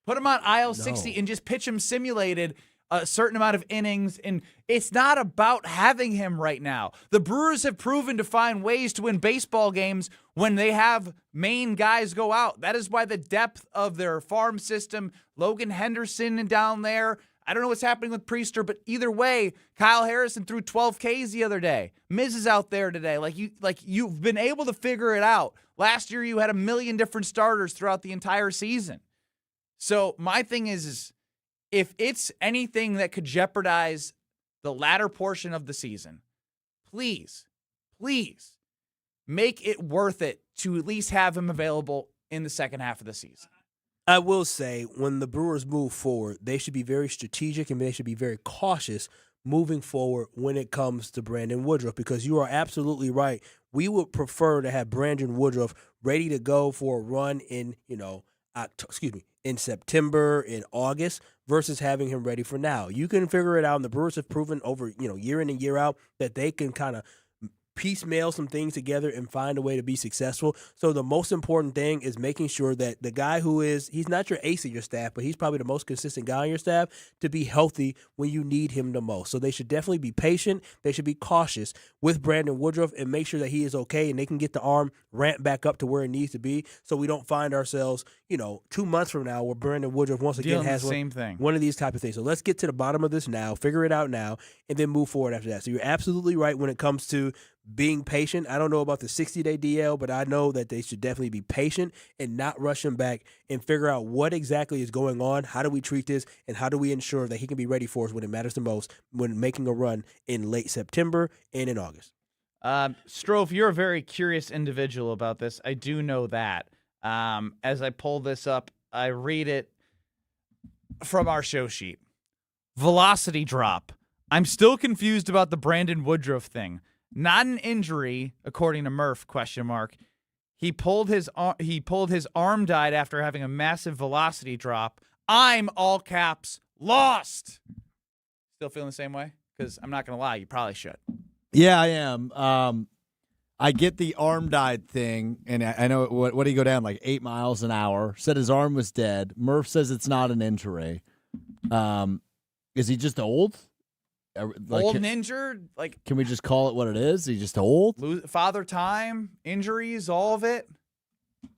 Put him on IL 60 and just pitch him simulated a certain amount of innings. And it's not about having him right now. The Brewers have proven to find ways to win baseball games when they have main guys go out. That is why the depth of their farm system, Logan Henderson down there, I don't know what's happening with Priester, but either way, Kyle Harrison threw 12 Ks the other day. Miz is out there today. You've been able to figure it out. Last year, you had a million different starters throughout the entire season. So my thing is if it's anything that could jeopardize the latter portion of the season, please make it worth it to at least have him available in the second half of the season. I will say, when the Brewers move forward, they should be very strategic and they should be very cautious moving forward when it comes to Brandon Woodruff, because you are absolutely right. We would prefer to have Brandon Woodruff ready to go for a run in, in September, in August, versus having him ready for now. You can figure it out, and the Brewers have proven over, year in and year out that they can kind of piecemeal some things together and find a way to be successful. So the most important thing is making sure that the guy he's not your ace of your staff, but he's probably the most consistent guy on your staff, to be healthy when you need him the most. So they should definitely be patient. They should be cautious with Brandon Woodruff and make sure that he is okay and they can get the arm ramped back up to where it needs to be, so we don't find ourselves, 2 months from now where Brandon Woodruff once again has one of these type of things. So let's get to the bottom of this now, figure it out now, and then move forward after that. So you're absolutely right when it comes to being patient. I don't know about the 60-day DL, but I know that they should definitely be patient and not rush him back and figure out what exactly is going on. How do we treat this, and how do we ensure that he can be ready for us when it matters the most, when making a run in late September and in August? Strofe, you're a very curious individual about this. I do know that. As I pull this up, I read it from our show sheet. Velocity drop. I'm still confused about the Brandon Woodruff thing. Not an injury, according to Murph, ? He pulled his arm died after having a massive velocity drop. I'm, all caps, lost. Still feeling the same way? Because I'm not going to lie, you probably should. Yeah, I am. I get the arm died thing, and I know what did he go down, like 8 miles an hour? Said his arm was dead. Murph says it's not an injury. Is he just old? Old and injured? Like, can we just call it what it is? Is he just old? Father time, injuries, all of it.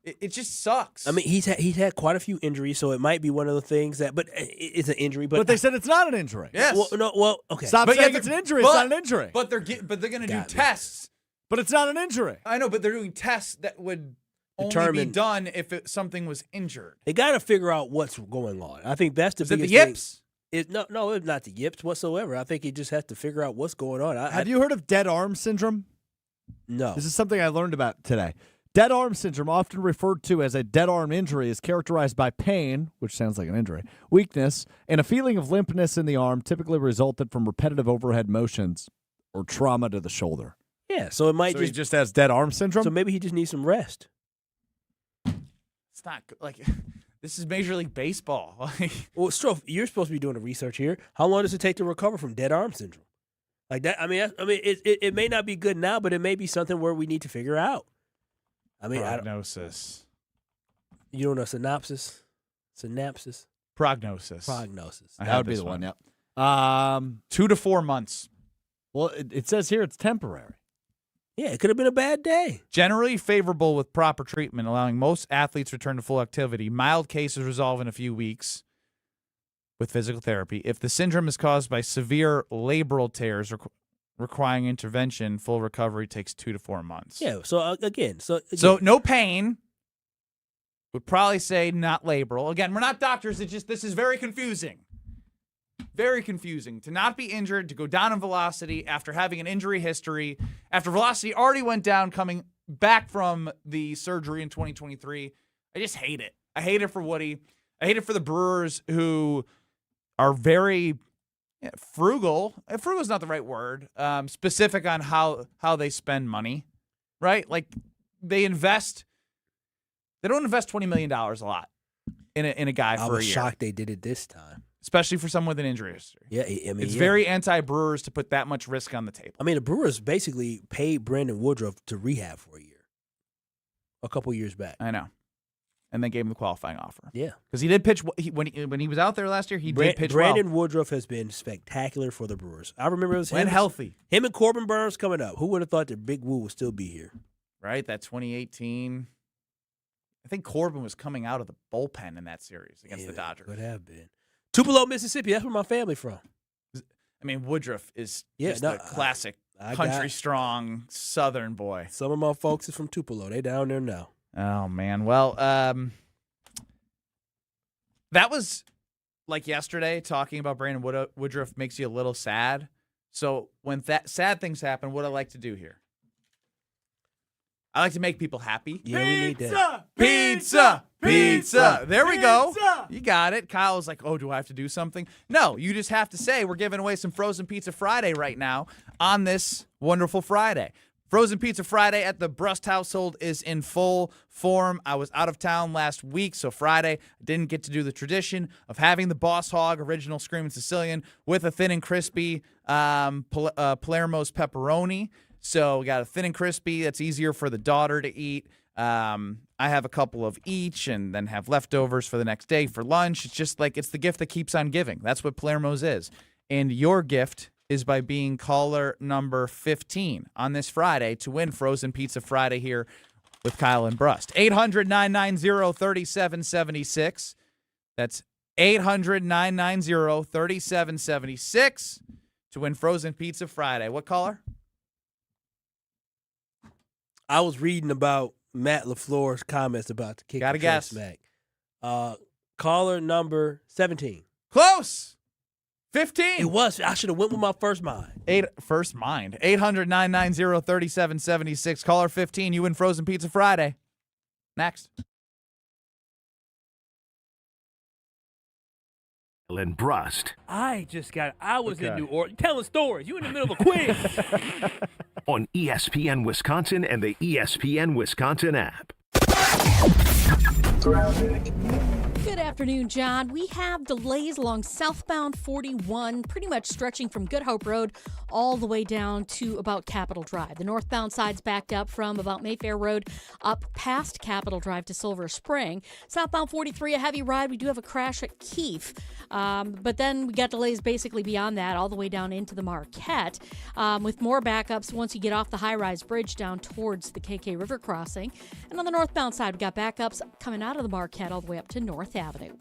It just sucks. I mean, he's had quite a few injuries, so it might be one of the things that. But it's an injury. But they said it's not an injury. Yes. Okay. Stop saying it's an injury. It's not an injury. But they're going to do tests. But it's not an injury. I know, but they're doing tests that would only be done if something was injured. They got to figure out what's going on. I think that's the biggest thing. Is it the yips? No, it's not the yips whatsoever. I think he just has to figure out what's going on. Have you heard of dead arm syndrome? No. This is something I learned about today. Dead arm syndrome, often referred to as a dead arm injury, is characterized by pain, which sounds like an injury, weakness, and a feeling of limpness in the arm, typically resulted from repetitive overhead motions or trauma to the shoulder. Yeah, so it might he just has dead arm syndrome? So maybe he just needs some rest. It's not good. Like, this is Major League Baseball. Well, Strofe, you're supposed to be doing the research here. How long does it take to recover from dead arm syndrome? Like that. I mean, it may not be good now, but it may be something where we need to figure out. I mean, prognosis. You don't know synopsis, synapsis, prognosis. That would be the one. Yep. 2 to 4 months. Well, it says here it's temporary. Yeah, it could have been a bad day. Generally favorable with proper treatment, allowing most athletes return to full activity. Mild cases resolve in a few weeks with physical therapy. If the syndrome is caused by severe labral tears requiring intervention, full recovery takes 2 to 4 months. Yeah, so again. So no pain. Would probably say not labral. Again, we're not doctors. This is very confusing. Very confusing to not be injured, to go down in velocity after having an injury history, after velocity already went down coming back from the surgery in 2023. I just hate it. I hate it for Woody. I hate it for the Brewers, who are very frugal. Frugal is not the right word. Specific on how they spend money, right? Like they don't invest $20 million a lot in a guy for a year. I was shocked they did it this time. Especially for someone with an injury history. Yeah, I mean, it's very anti-Brewers to put that much risk on the table. I mean, the Brewers basically paid Brandon Woodruff to rehab for a year, a couple years back. I know, and then gave him the qualifying offer. Yeah, because he did pitch when he was out there last year. He did pitch Brandon well. Woodruff has been spectacular for the Brewers. I remember it was when healthy. Him and Corbin Burns coming up. Who would have thought that Big Woo would still be here? Right, that 2018. I think Corbin was coming out of the bullpen in that series against the Dodgers. Could have been. Tupelo, Mississippi. That's where my family from. I mean, Woodruff is just a classic country-strong Southern boy. Some of my folks is from Tupelo. They down there now. Oh, man. Well, that was like yesterday, talking about Brandon Woodruff makes you a little sad. So when sad things happen, what I like to do here? I like to make people happy. Yeah, we need that. Pizza! There we go. You got it. Kyle was like, oh, do I have to do something? No, you just have to say we're giving away some Frozen Pizza Friday right now on this wonderful Friday. Frozen Pizza Friday at the Brust household is in full form. I was out of town last week, so Friday I didn't get to do the tradition of having the Boss Hog original Screamin' Sicilian with a thin and crispy Palermo's pepperoni. So we got a thin and crispy that's easier for the daughter to eat. I have a couple of each and then have leftovers for the next day for lunch. It's just like it's the gift that keeps on giving. That's what Palermo's is. And your gift is by being caller number 15 on this Friday to win Frozen Pizza Friday here with Kyle and Brust. 800-990-3776. That's 800-990-3776 to win Frozen Pizza Friday. What caller? I was reading about Matt LaFleur's comments about the kick. Gotta guess. Smack. Caller number 17. Close. 15. It was. I should have went with my first mind. First mind. 800-990-3776. Caller 15. You win Frozen Pizza Friday. Next. And Brust. I was in New Orleans telling stories. You in the middle of a quiz. On ESPN Wisconsin and the ESPN Wisconsin app. Good afternoon, John. We have delays along southbound 41, pretty much stretching from Good Hope Road all the way down to about Capitol Drive. The northbound side's backed up from about Mayfair Road up past Capitol Drive to Silver Spring. Southbound 43, a heavy ride. We do have a crash at Keefe, but then we got delays basically beyond that all the way down into the Marquette, with more backups once you get off the high-rise bridge down towards the KK River crossing. And on the northbound side, we got backups coming out of the Marquette all the way up to North Avenue.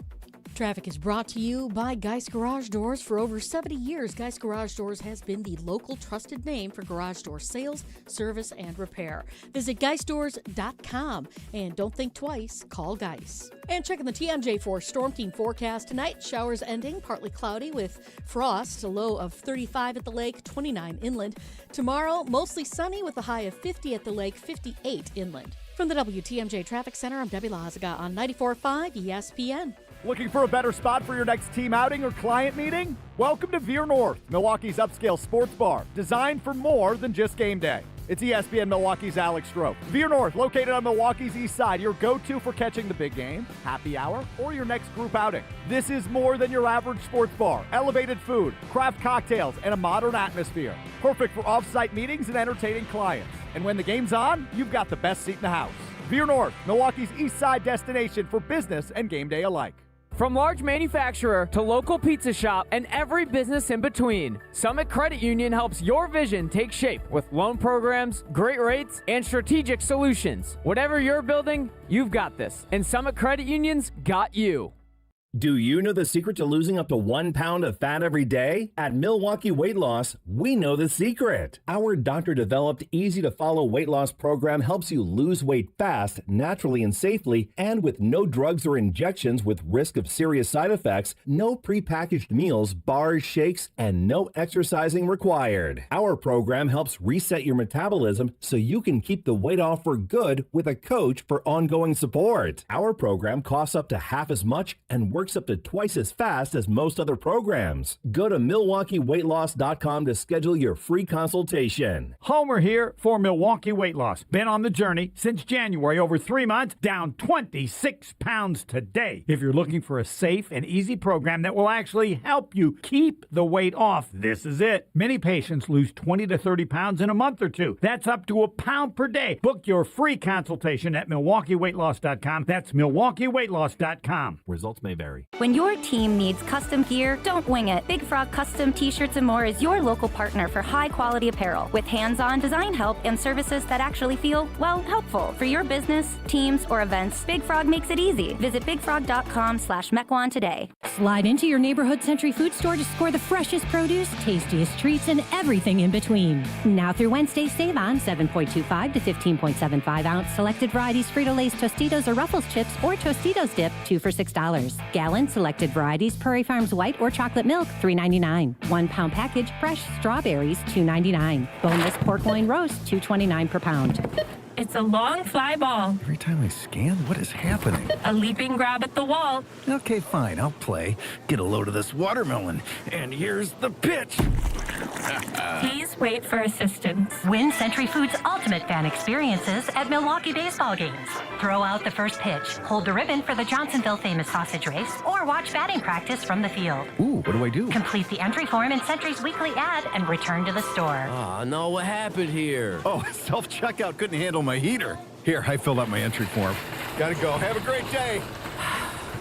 Traffic is brought to you by Geist Garage Doors. For over 70 years, Geist Garage Doors has been the local trusted name for garage door sales, service, and repair. Visit geistdoors.com and don't think twice, call Geist. And checking the TMJ for Storm Team forecast tonight, showers ending, partly cloudy with frost, a low of 35 at the lake, 29 inland. Tomorrow, mostly sunny with a high of 50 at the lake, 58 inland. From the WTMJ Traffic Center, I'm Debbie Lazaga on 94.5 ESPN. Looking for a better spot for your next team outing or client meeting? Welcome to Veer North, Milwaukee's upscale sports bar, designed for more than just game day. It's ESPN Milwaukee's Alex Stroh. Veer North, located on Milwaukee's east side, your go-to for catching the big game, happy hour, or your next group outing. This is more than your average sports bar. Elevated food, craft cocktails, and a modern atmosphere. Perfect for off-site meetings and entertaining clients. And when the game's on, you've got the best seat in the house. Veer North, Milwaukee's east side destination for business and game day alike. From large manufacturer to local pizza shop and every business in between, Summit Credit Union helps your vision take shape with loan programs, great rates, and strategic solutions. Whatever you're building, you've got this. And Summit Credit Union's got you. Do you know the secret to losing up to 1 pound of fat every day? At Milwaukee Weight Loss, we know the secret. Our doctor-developed, easy-to-follow weight loss program helps you lose weight fast, naturally and safely, and with no drugs or injections with risk of serious side effects, no prepackaged meals, bars, shakes, and no exercising required. Our program helps reset your metabolism so you can keep the weight off for good with a coach for ongoing support. Our program costs up to half as much and works up to twice as fast as most other programs. Go to MilwaukeeWeightLoss.com to schedule your free consultation. Homer here for Milwaukee Weight Loss. Been on the journey since January, over 3 months, down 26 pounds today. If you're looking for a safe and easy program that will actually help you keep the weight off, this is it. Many patients lose 20 to 30 pounds in a month or two. That's up to a pound per day. Book your free consultation at MilwaukeeWeightLoss.com. That's MilwaukeeWeightLoss.com. Results may vary. When your team needs custom gear, don't wing it. Big Frog Custom T-Shirts and More is your local partner for high-quality apparel with hands-on design help and services that actually feel, well, helpful. For your business, teams, or events, Big Frog makes it easy. Visit bigfrog.com/Mequon today. Slide into your neighborhood Century Food Store to score the freshest produce, tastiest treats, and everything in between. Now through Wednesday, save on 7.25 to 15.75 ounce selected varieties Frito-Lay's Tostitos or Ruffles chips or Tostitos dip, 2 for $6. Gallon selected varieties Prairie Farms white or chocolate milk, $3.99. 1 pound package fresh strawberries, $2.99. Boneless pork loin roast, $2.29 per pound. It's a long fly ball. Every time I scan, what is happening? A leaping grab at the wall. Okay, fine, I'll play. Get a load of this watermelon. And here's the pitch. Please wait for assistance. Win Century Foods' ultimate fan experiences at Milwaukee baseball games. Throw out the first pitch, hold the ribbon for the Johnsonville famous sausage race, or watch batting practice from the field. Ooh, what do I do? Complete the entry form in Century's weekly ad and return to the store. Oh, no, what happened here? Oh, self-checkout couldn't handle my heater. Here, I filled out my entry form. Gotta go. Have a great day.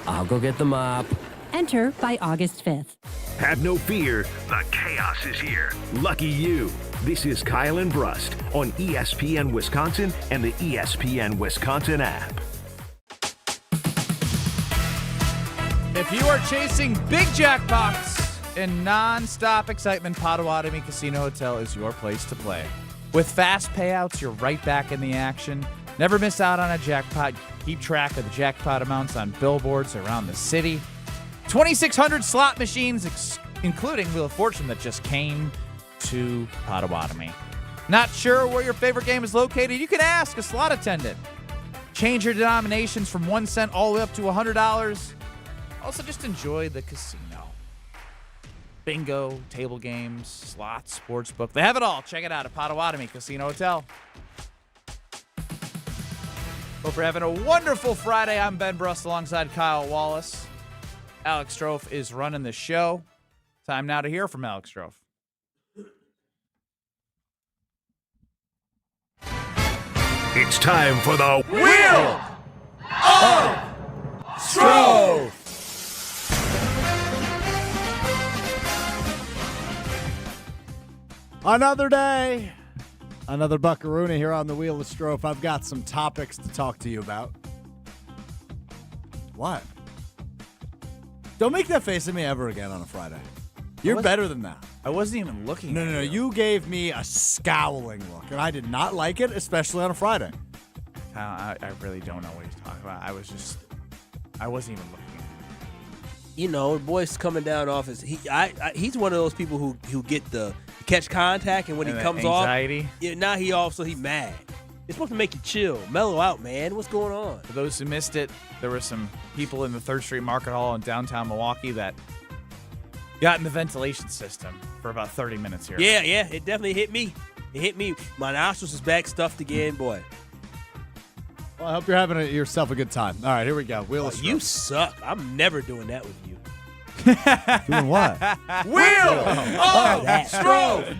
I'll go get the mop. Enter by August 5th. Have no fear, the chaos is here. Lucky you. This is Kyle and Brust on ESPN Wisconsin and the ESPN Wisconsin app. If you are chasing big jackpots and non-stop excitement, Potawatomi Casino Hotel is your place to play. With fast payouts, you're right back in the action. Never miss out on a jackpot. Keep track of the jackpot amounts on billboards around the city. 2,600 slot machines, including Wheel of Fortune, that just came to Potawatomi. Not sure where your favorite game is located? You can ask a slot attendant. Change your denominations from 1 cent all the way up to $100. Also, just enjoy the casino. Bingo, table games, slots, sportsbook. They have it all. Check it out at Potawatomi Casino Hotel. Hope you're having a wonderful Friday. I'm Ben Brust alongside Kyle Wallace. Alex Strofe is running the show. Time now to hear from Alex Strofe. It's time for the Wheel of Strofe. Another day, another Buckaroo here on the Wheel of Strofe. I've got some topics to talk to you about. What? Don't make that face at me ever again on a Friday. You're better than that. I wasn't even looking at No. You gave me a scowling look, and I did not like it, especially on a Friday. I really don't know what he's talking about. I wasn't even looking at it. You know, the boy's coming down off his. He's one of those people who get the catch contact, and when he comes anxiety. off, now he mad. It's supposed to make you chill, mellow out, man. What's going on? For those who missed it, there were some people in the 3rd Street Market Hall in downtown Milwaukee that got in the ventilation system for about 30 minutes here. Yeah, it definitely hit me. It hit me. My nostrils is back stuffed again, boy. Well, I hope you're having yourself a good time. All right, here we go. Wheel of Strofe. You suck. I'm never doing that with you. Doing what? Wheel of Strofe.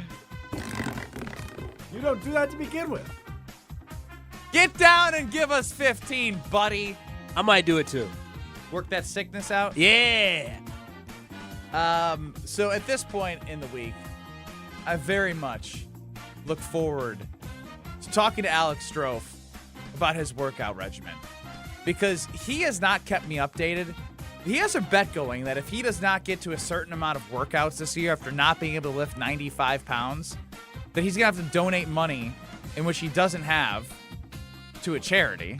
You don't do that to begin with. Get down and give us 15, buddy. I might do it too. Work that sickness out? Yeah. So at this point in the week, I very much look forward to talking to Alex Strofe about his workout regimen, because he has not kept me updated. He has a bet going that if he does not get to a certain amount of workouts this year after not being able to lift 95 pounds, that he's going to have to donate money in which he doesn't have to a charity.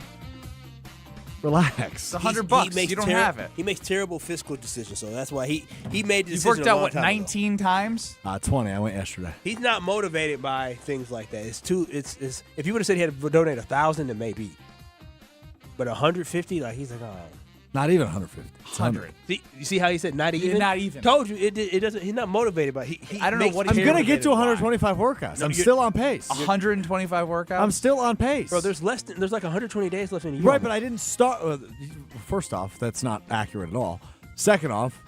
Relax. It's $100. You don't have it. He makes terrible fiscal decisions, so that's why he made the You've decision. worked out, a long what, time 19 ago. times? 20. I went yesterday. He's not motivated by things like that. It's if you would have said he had to donate 1,000, then maybe. But 150, like he's like, oh. Not even 150. It's 100. See, you see how he said not even? Not even. Told you it doesn't. He's not motivated by. He I don't know what I'm going to get to 125 workouts. No, I'm still on pace. 125 workouts? I'm still on pace. Bro, there's like 120 days left in the year. Right, but I didn't start. First off, that's not accurate at all. Second off,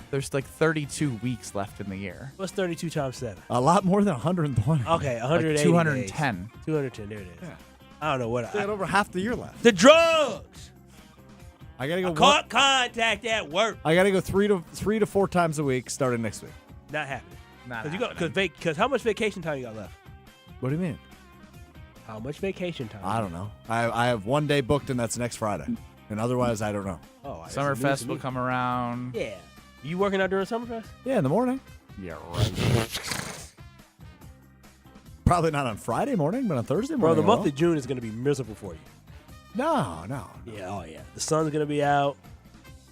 there's like 32 weeks left in the year. What's 32 times 7? A lot more than 120. Okay, 180 like 210. Days. 210, there it is. Yeah. I don't know what. I had over half the year left. The drugs. I gotta go. Caught contact at work. I gotta go 3 to 4 times a week starting next week. Not happening. Not Because how much vacation time you got left? What do you mean? How much vacation time? I don't know. I have 1 day booked, and that's next Friday. And otherwest, I don't know. Oh, Summerfest will come around. Yeah. You working out during Summerfest? Yeah, in the morning. Yeah, right. Probably not on Friday morning, but on Thursday Bro, morning. the month of June is going to be miserable for you. No. Yeah, oh yeah. The sun's going to be out.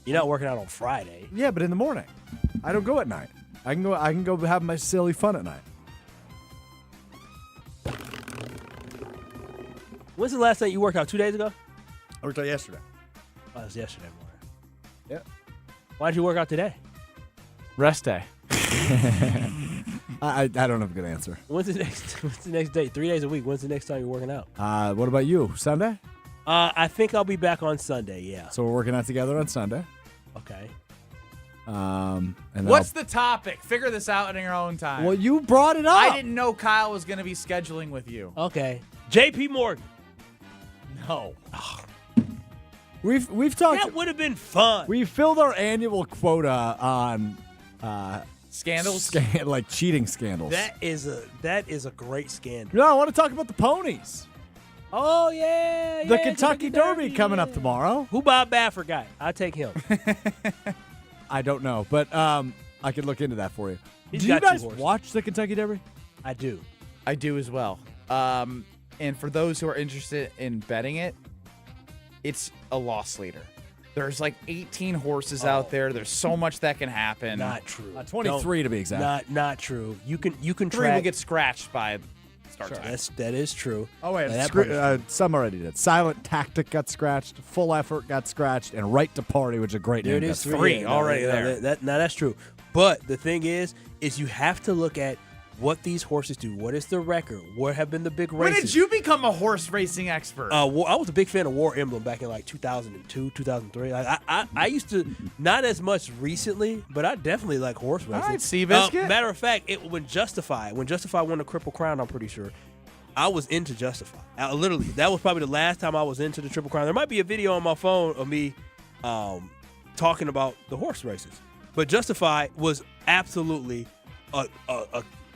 You're not working out on Friday. Yeah, but in the morning. I don't go at night. I can go have my silly fun at night. When's the last time you worked out? 2 days ago? I worked out yesterday. Oh, it was yesterday morning. Yeah. Why'd you work out today? Rest day. I don't have a good answer. When's the next day? 3 days a week. When's the next time you're working out? What about you? Sunday? I think I'll be back on Sunday, yeah. So we're working out together on Sunday. Okay. And what's the topic? Figure this out in your own time. Well, you brought it up. I didn't know Kyle was going to be scheduling with you. Okay. JP Morgan. No. We've talked. That would have been fun. We filled our annual quota on scandals, like cheating scandals. That is a great scandal. No, I want to talk about the ponies. Oh yeah, the Kentucky Derby coming up tomorrow. Who Bob Baffert got? I'll take him. I don't know, but I could look into that for you. Do you got guys 2 horses. watch the Kentucky Derby? I do. I do as well. And for those who are interested in betting it, it's a loss leader. There's like 18 horses out there. There's so much that can happen. Not true. 23 to be exact. Not true. You can 3 track. will get scratched by start Sure, time. that is true. Oh wait, That some already did. Silent Tactic got scratched. Full Effort got scratched, and Right to Party, which is a great There name. it is. Three already there. Now that's true. But the thing is you have to look at what these horses do. What is the record? What have been the big races? When did you become a horse racing expert? I was a big fan of War Emblem back in like 2002, 2003. Like, I used to, not as much recently, but I definitely like horse racing. All right, Seabiscuit. Matter of fact, when Justify won the Triple Crown, I'm pretty sure, I was into Justify. Literally, that was probably the last time I was into the Triple Crown. There might be a video on my phone of me talking about the horse races. But Justify was absolutely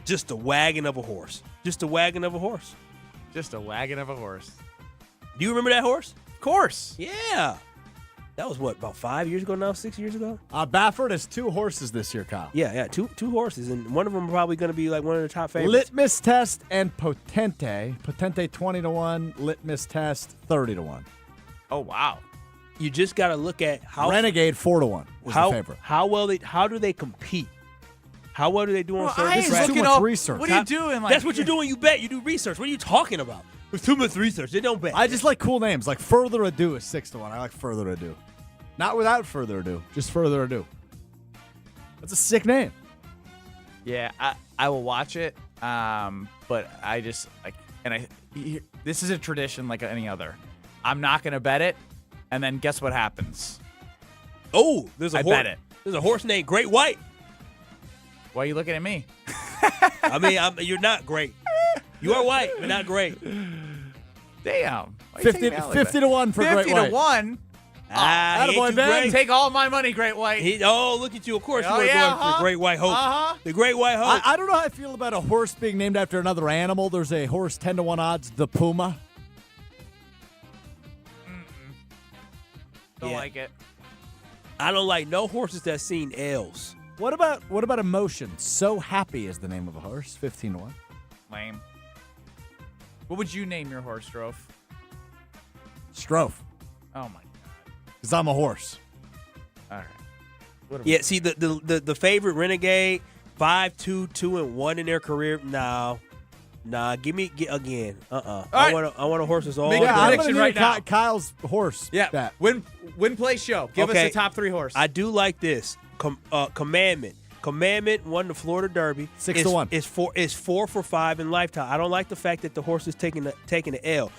just a wagon of a horse. Just a wagon of a horse. Just a wagon of a horse. Do you remember that horse? Of course. Yeah. That was what, about 5 years ago now? 6 years ago? Baffert has 2 horses this year, Kyle. Yeah, two horses, and one of them probably going to be like one of the top favorites. Litmus Test and Potente. Potente 20-1. Litmus Test 30-1. Oh wow. You just got to look at how Renegade 4-1 was the favorite. How do they compete? How well do they do on service? This is too much research. What are you doing? That's what you do when you bet. You do research. What are you talking about? There's too much research. They don't bet. I just like cool names. Like Further Ado is 6-1. I like Further Ado. Not without Further Ado. Just Further Ado. That's a sick name. Yeah, I will watch it. But I just like, this is a tradition like any other. I'm not gonna bet it, and then guess what happens? Oh, there's a I horse. bet it. There's a horse named Great White. Why are you looking at me? I mean, you're not great. You are white, but not great. Damn. 50-1 for Great White. 50-1. Attaboy, Ben. Take all my money, Great White. Look at you. Of course you were going for the Great White Hope. The Great White Hope. I don't know how I feel about a horse being named after another animal. There's a horse 10-1 odds, the Puma. Don't like it. I don't like no horses that's seen L's. What about Emotion? So Happy is the name of a horse. 15-1. Lame. What would you name your horse, Strofe? Strofe. Oh my god. Because I'm a horse. All right. Yeah. See the favorite Renegade 5-2-2-1 in their career. No. Nah, give me again. I want a horse that's all. Make a prediction right now. Kyle's horse. Yeah. Bet. Win play show. Give us the top 3 horse. I do like this. Commandment. Commandment won the Florida Derby. 6-1. It's 4 for 5 in lifetime. I don't like the fact that the horse is taking the L.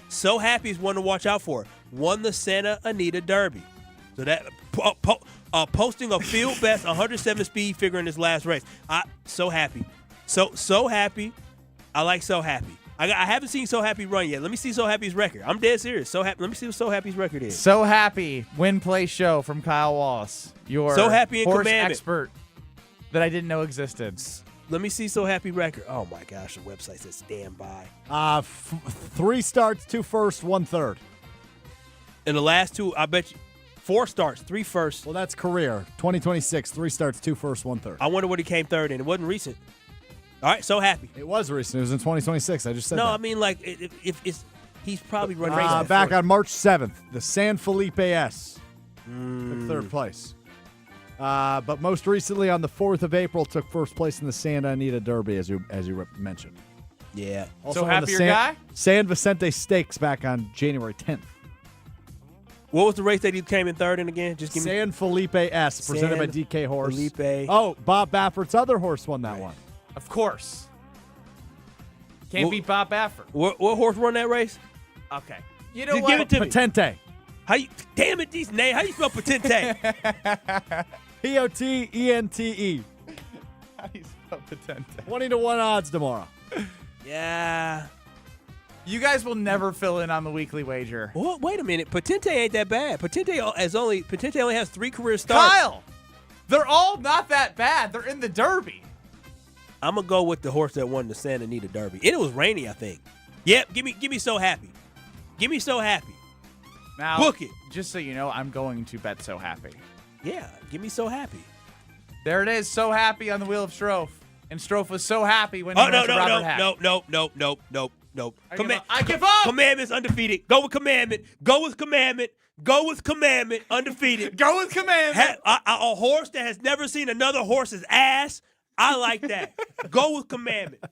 So Happy is one to watch out for. Won the Santa Anita Derby. So that posting a field best 107 speed figure in his last race. So Happy. So Happy. I like So Happy. I haven't seen So Happy run yet. Let me see So Happy's record. I'm dead serious. Let me see what So Happy's record is. So Happy win play show from Kyle Wallace. Your So Happy and horse Commandment expert that I didn't know existed. Let me see So Happy record. Oh my gosh, the website says stand by. 3 starts, 2 firsts, 1 third. In the last 2, I bet you 4 starts, 3 firsts. Well, that's career. 2026, 3 starts, 2 firsts, 1 third. I wonder what he came third in. It wasn't recent. All right, So Happy. It was recent. It was in 2026. I just said that. No, I mean, like, if it's he's probably running races. Back on March 7th, the San Felipe S. Took third place. But most recently on the 4th of April, took first place in the Santa Anita Derby, as you mentioned. Yeah. Also So Happy your guy? San Vicente Stakes back on January 10th. What was the race that he came in third in again? Just give me San Felipe S, presented by DK Horse. Felipe. Oh, Bob Baffert's other horse won that one. Of course. Can't beat Bob Baffert. What horse won that race? Okay. You know Just what? give it to me. Potente. Damn it, these names. How you spell Potente? Potente. How do you spell Potente? 20-1 odds tomorrow. Yeah. You guys will never fill in on the weekly wager. Well, wait a minute. Potente ain't that bad. Potente only has 3 career starts. Kyle! They're all not that bad. They're in the Derby. I'm going to go with the horse that won the Santa Anita Derby. And it was rainy, I think. Yep, give me So Happy. Give me So Happy. Now, book it. Just so you know, I'm going to bet So Happy. Yeah, give me So Happy. There it is, So Happy on the wheel of Strofe. And Strofe was so happy when he went to Robert Hack. No. I give up. Commandment's undefeated. Go with Commandment. Go with Commandment. Undefeated. Go with Commandment. A horse that has never seen another horse's ass. I like that. Go with commandment.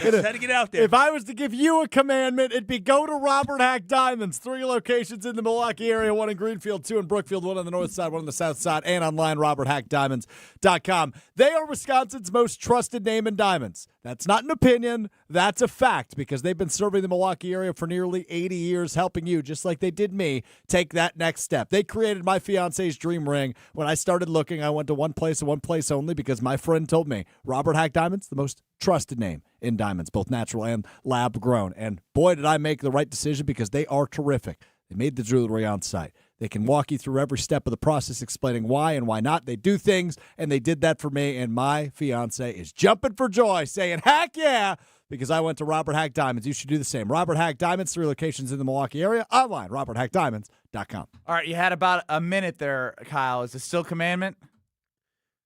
Let's try to get out there. If I was to give you a commandment, it'd be go to Robert Hack Diamonds. 3 locations in the Milwaukee area, 1 in Greenfield, 2 in Brookfield, 1 on the north side, 1 on the south side, and online, roberthackdiamonds.com. They are Wisconsin's most trusted name in diamonds. That's not an opinion. That's a fact because they've been serving the Milwaukee area for nearly 80 years, helping you, just like they did me, take that next step. They created my fiance's dream ring. When I started looking, I went to one place and one place only because my friend told me Robert Hack Diamonds, the most trusted name in diamonds, both natural and lab grown. And boy, did I make the right decision because they are terrific. They made the jewelry on site. They can walk you through every step of the process, explaining why and why not. They do things, and they did that for me, and my fiance is jumping for joy, saying, heck yeah, because I went to Robert Hack Diamonds. You should do the same. Robert Hack Diamonds, 3 locations in the Milwaukee area. Online, roberthackdiamonds.com. All right, you had about a minute there, Kyle. Is it still Commandment?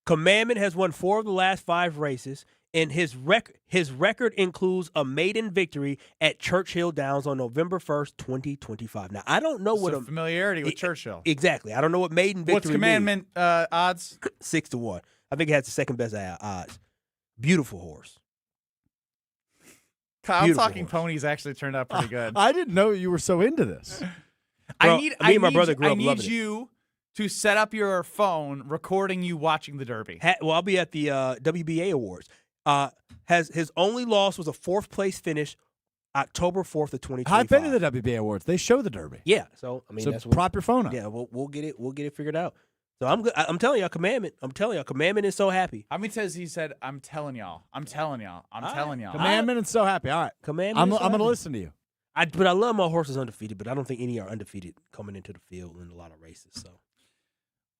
Commandment has won 4 of the last 5 races, and his record includes a maiden victory at Churchill Downs on November 1st, 2025. Now, I don't know what familiarity with Churchill. Exactly. I don't know what maiden victory What's Commandment odds? 6-1. I think it has the second best odds. Beautiful horse. Kyle, Beautiful Talking horse. Ponies actually turned out pretty good. I didn't know you were so into this. Bro, me and my brother grew up I need loving it. you to set up your phone recording you watching the Derby. Well, I'll be at the WBA Awards. His only loss was a 4th place finish October 4th of 2025. I've been to the WBA Awards. They show the Derby. Yeah, so I mean, So that's what, prop your phone up. Yeah, we'll get it figured out. So I'm good. I'm telling y'all, Commandment. I'm telling y'all, Commandment is so happy. How many times he said, "I'm telling y'all, I'm telling y'all, I'm telling y'all." Commandment and so happy. All right. Commandment. I'm is so going to happy. listen to you. But I love my horses undefeated, but I don't think any are undefeated coming into the field in a lot of races. So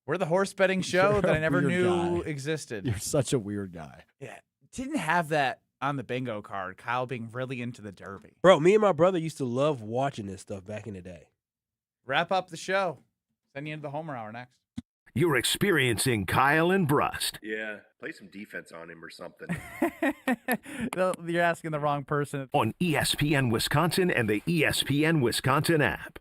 We're the horse betting show You're that a I never weird knew guy. existed. You're such a weird guy. Yeah, didn't have that on the bingo card. Kyle being really into the Derby. Bro, me and my brother used to love watching this stuff back in the day. Wrap up the show. Send you into the Homer Hour next. You're experiencing Kyle and Brust. Yeah, play some defense on him or something. You're asking the wrong person. On ESPN Wisconsin and the ESPN Wisconsin app.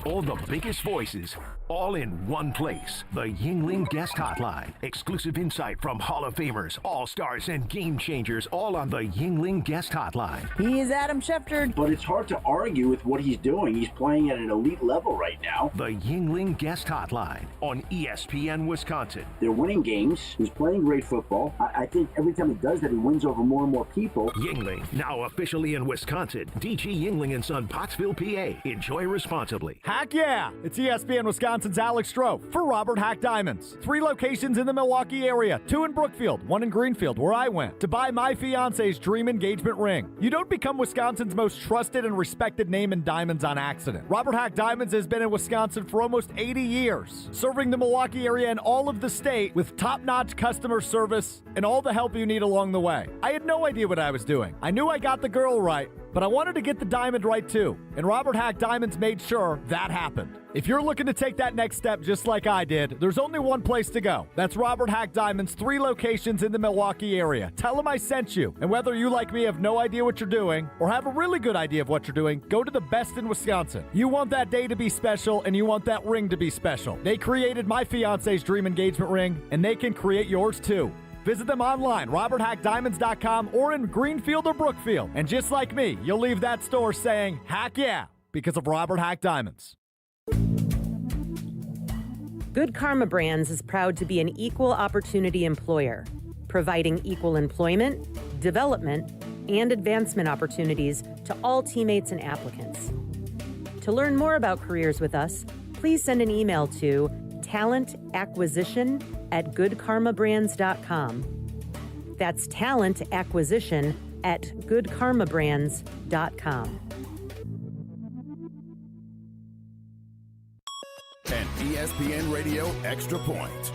All the biggest voices, all in one place. The Yingling Guest Hotline. Exclusive insight from Hall of Famers, All-Stars, and Game Changers, all on the Yingling Guest Hotline. He's Adam Schefter. But it's hard to argue with what he's doing. He's playing at an elite level right now. The Yingling Guest Hotline on ESPN Wisconsin. They're winning games. He's playing great football. I think every time he does that, he wins over more and more people. Yingling, now officially in Wisconsin. DG Yingling & Son, Pottsville, PA. Enjoy responsibly. Heck yeah! It's ESPN Wisconsin's Alex Stroh for Robert Hack Diamonds. 3 locations in the Milwaukee area, 2 in Brookfield, 1 in Greenfield, where I went, to buy my fiance's dream engagement ring. You don't become Wisconsin's most trusted and respected name in diamonds on accident. Robert Hack Diamonds has been in Wisconsin for almost 80 years, serving the Milwaukee area and all of the state with top-notch customer service and all the help you need along the way. I had no idea what I was doing. I knew I got the girl right, but I wanted to get the diamond right too, and Robert Hack Diamonds made sure that happened. If you're looking to take that next step just like I did, there's only one place to go. That's Robert Hack Diamonds, 3 locations in the Milwaukee area. Tell them I sent you, and whether you like me have no idea what you're doing or have a really good idea of what you're doing, go to the best in Wisconsin. You want that day to be special, and you want that ring to be special. They created my fiance's dream engagement ring, and they can create yours too. Visit them online, roberthackdiamonds.com, or in Greenfield or Brookfield. And just like me, you'll leave that store saying, heck yeah, because of Robert Hack Diamonds. Good Karma Brands is proud to be an equal opportunity employer, providing equal employment, development, and advancement opportunities to all teammates and applicants. To learn more about careers with us, please send an email to talentacquisition@goodkarmabrands.com. That's talentacquisition@goodkarmabrands.com. An ESPN Radio Extra Point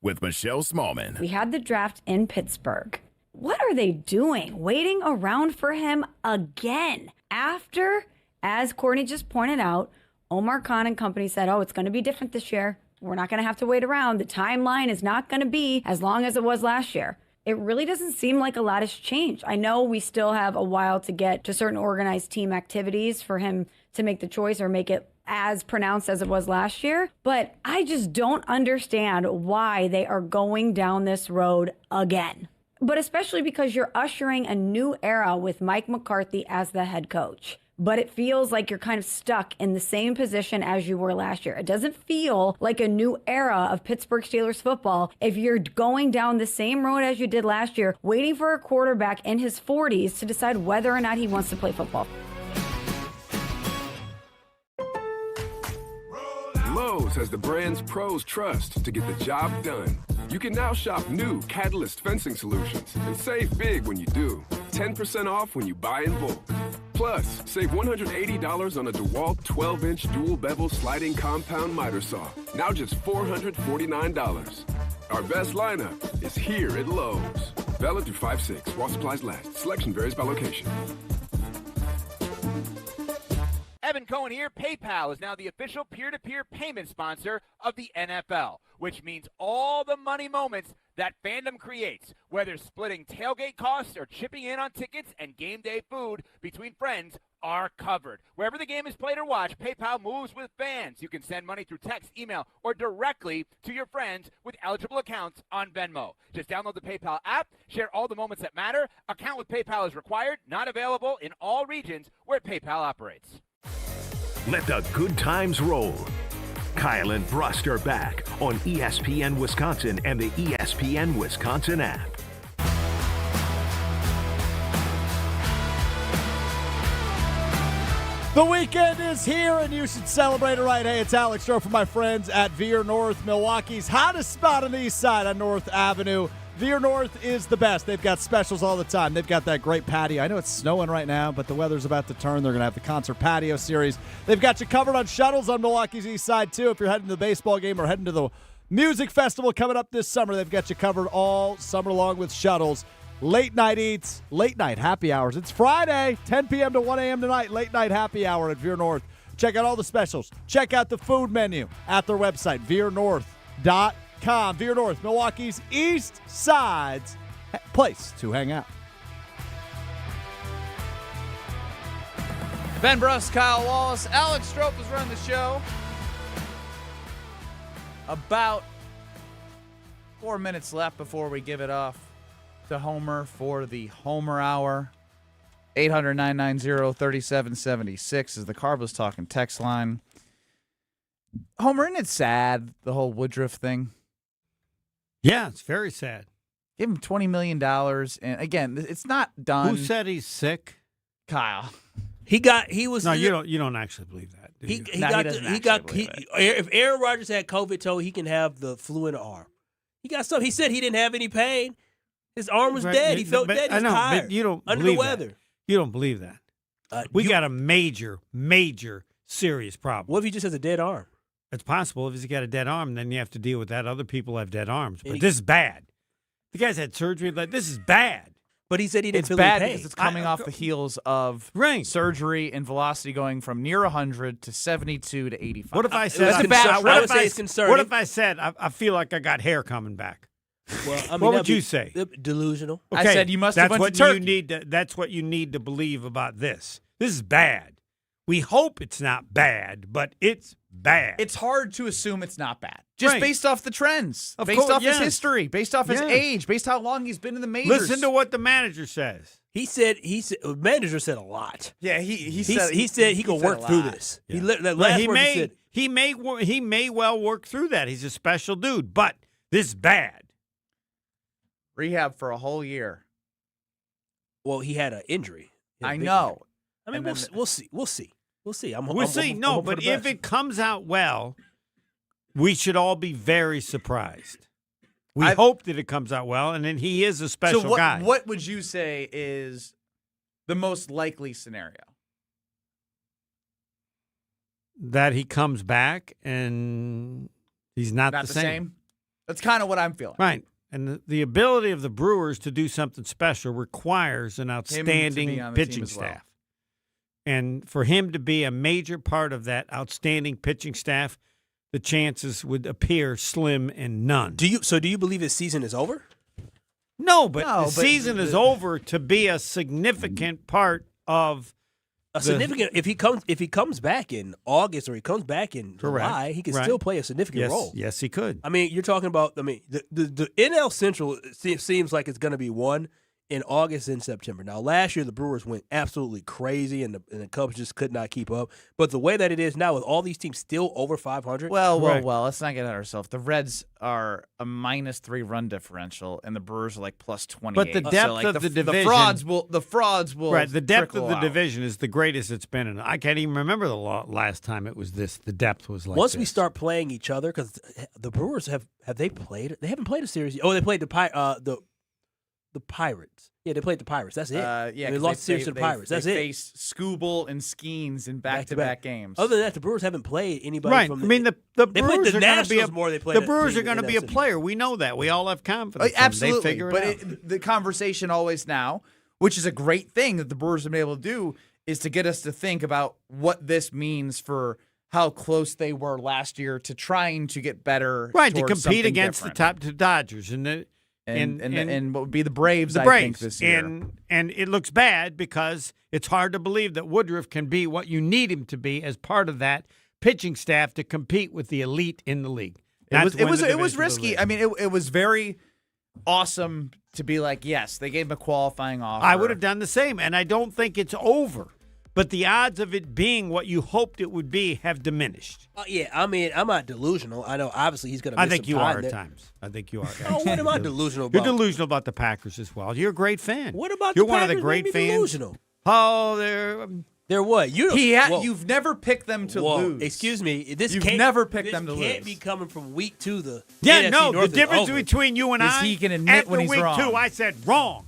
with Michelle Smallman. We had the draft in Pittsburgh. What are they doing? Waiting around for him again after, as Courtney just pointed out, Omar Khan and company said, oh, it's going to be different this year. We're not going to have to wait around. The timeline is not going to be as long as it was last year. It really doesn't seem like a lot has changed. I know we still have a while to get to certain organized team activities for him to make the choice or make it as pronounced as it was last year, but I just don't understand why they are going down this road again. But especially because you're ushering a new era with Mike McCarthy as the head coach. But it feels like you're kind of stuck in the same position as you were last year. It doesn't feel like a new era of Pittsburgh Steelers football if you're going down the same road as you did last year, waiting for a quarterback in his 40s to decide whether or not he wants to play football. Lowe's has the brands pros trust to get the job done. You can now shop new Catalyst fencing solutions and save big when you do. 10% off when you buy in bulk. Plus, save $180 on a DeWalt 12-inch dual bevel sliding compound miter saw. Now just $449. Our best lineup is here at Lowe's. Valid through 5/6 while supplies last. Selection varies by location. Evan Cohen here. PayPal is now the official peer-to-peer payment sponsor of the NFL, which means all the money moments that fandom creates, whether splitting tailgate costs or chipping in on tickets and game day food between friends, are covered. Wherever the game is played or watched, PayPal moves with fans. You can send money through text, email, or directly to your friends with eligible accounts on Venmo. Just download the PayPal app, share all the moments that matter. Account with PayPal is required, not available in all regions where PayPal operates. Let the good times roll. Kyle and Brust are back on ESPN Wisconsin and the ESPN Wisconsin app. The weekend is here, and you should celebrate it right. Hey, it's Alex Stroh from my friends at Veer North, Milwaukee's hottest spot on the east side on North Avenue. Veer North is the best. They've got specials all the time. They've got that great patio. I know it's snowing right now, but the weather's about to turn. They're going to have the concert patio series. They've got you covered on shuttles on Milwaukee's east side, too. If you're heading to the baseball game or heading to the music festival coming up this summer, they've got you covered all summer long with shuttles. Late night eats, late night happy hours. It's Friday, 10 p.m. to 1 a.m. tonight, late night happy hour at Veer North. Check out all the specials. Check out the food menu at their website, veernorth.com. Veer North, Milwaukee's east side's place to hang out. Ben Brust, Kyle Wallace, Alex Stroh is running the show. About 4 minutes left before we give it off to Homer for the Homer Hour. 800-990-3776 is the Carbless Talking text line. Homer, isn't it sad, the whole Woodruff thing? Yeah, it's very sad. Give him $20 million. And again, it's not done. Who said he's sick? Kyle. He was. No, you don't actually believe that. Do you? If Aaron Rodgers had COVID toe, he can have the flu in the arm. He got something. He said he didn't have any pain. His arm was dead. He felt dead. He was tired. But you don't under believe the weather. That. You don't believe that. We got a major, serious problem. What if he just has a dead arm? It's possible. If he's got a dead arm, then you have to deal with that. Other people have dead arms. But this is bad. The guy's had surgery. This is bad. But he said he didn't feel bad any pain. because it's coming off the heels of surgery and velocity going from near 100 to 72 to 85. What if I said I feel like I got hair coming back? Well, I mean, what would you say? Delusional. Okay, I said you must have went to Turkey. That's what you need to believe about this. This is bad. We hope it's not bad, but it's bad. It's hard to assume it's not bad. Just based off the trends, based off his history, based off his age, based how long he's been in the majors. Listen to what the manager says. He said manager said a lot. Yeah, he said he could work through this. Yeah. He may well work through that. He's a special dude, but this is bad. Rehab for a whole year. Well, he had an injury. I know. I mean, we'll see. We'll see. But if it comes out well, we should all be very surprised. We hope that it comes out well, and then he is a special guy. What would you say is the most likely scenario? That he comes back and he's not the same. That's kind of what I'm feeling. Right. And the ability of the Brewers to do something special requires an outstanding pitching staff. And for him to be a major part of that outstanding pitching staff, the chances would appear slim and none. Do you believe his season is over? No, but the season is over to be a significant part of significant. If he comes back in August or he comes back in July, he can still play a significant role. Yes, he could. I mean, you're talking about. I mean, the NL Central seems like it's going to be won in August and September. Now, last year the Brewers went absolutely crazy, and the Cubs just could not keep up. But the way that it is now, with all these teams still over 500, well, let's not get at ourselves. The Reds are a -3 run differential, and the Brewers are like +28. But the depth of the division, the frauds will. Right, the depth of the out. division is the greatest it's been in. I can't even remember the last time it was this. The depth was like. Once we start playing each other, because the Brewers have they played? They haven't played a series. Oh, they played the Pirates. Yeah, they played the Pirates. That's it. They lost the series to the Pirates. That's it. They faced Skubal and Skeens in back-to-back games. Other than that, the Brewers haven't played anybody. Right. From I mean, the Brewers are going to be the Brewers are going to be a player. We know that. We all have confidence. Absolutely. They figure it out. The conversation always now, which is a great thing that the Brewers have been able to do, is to get us to think about what this means for how close they were last year to trying to get better. Right, to compete against the top two Dodgers and what would be the Braves, I think, this year. And it looks bad because it's hard to believe that Woodruff can be what you need him to be as part of that pitching staff to compete with the elite in the league. It was risky. I mean, it was very awesome to be like, yes, they gave him a qualifying offer. I would have done the same, and I don't think it's over. But the odds of it being what you hoped it would be have diminished. Yeah, I mean, I'm not delusional. I know, obviously, he's going to miss I think you time are there. at times. I think you are. Oh, what am I delusional about? You're delusional about the Packers as well. You're a great fan. What about You're the one Packers? of the great Made me fans. Delusional. Oh, they're what? You've never picked them to lose. Excuse me. You've never picked them to lose. This can't be coming from week 2. Yeah, NFC no. North The difference over. between you and Is I, he can admit after when he's week wrong. 2, I said wrong.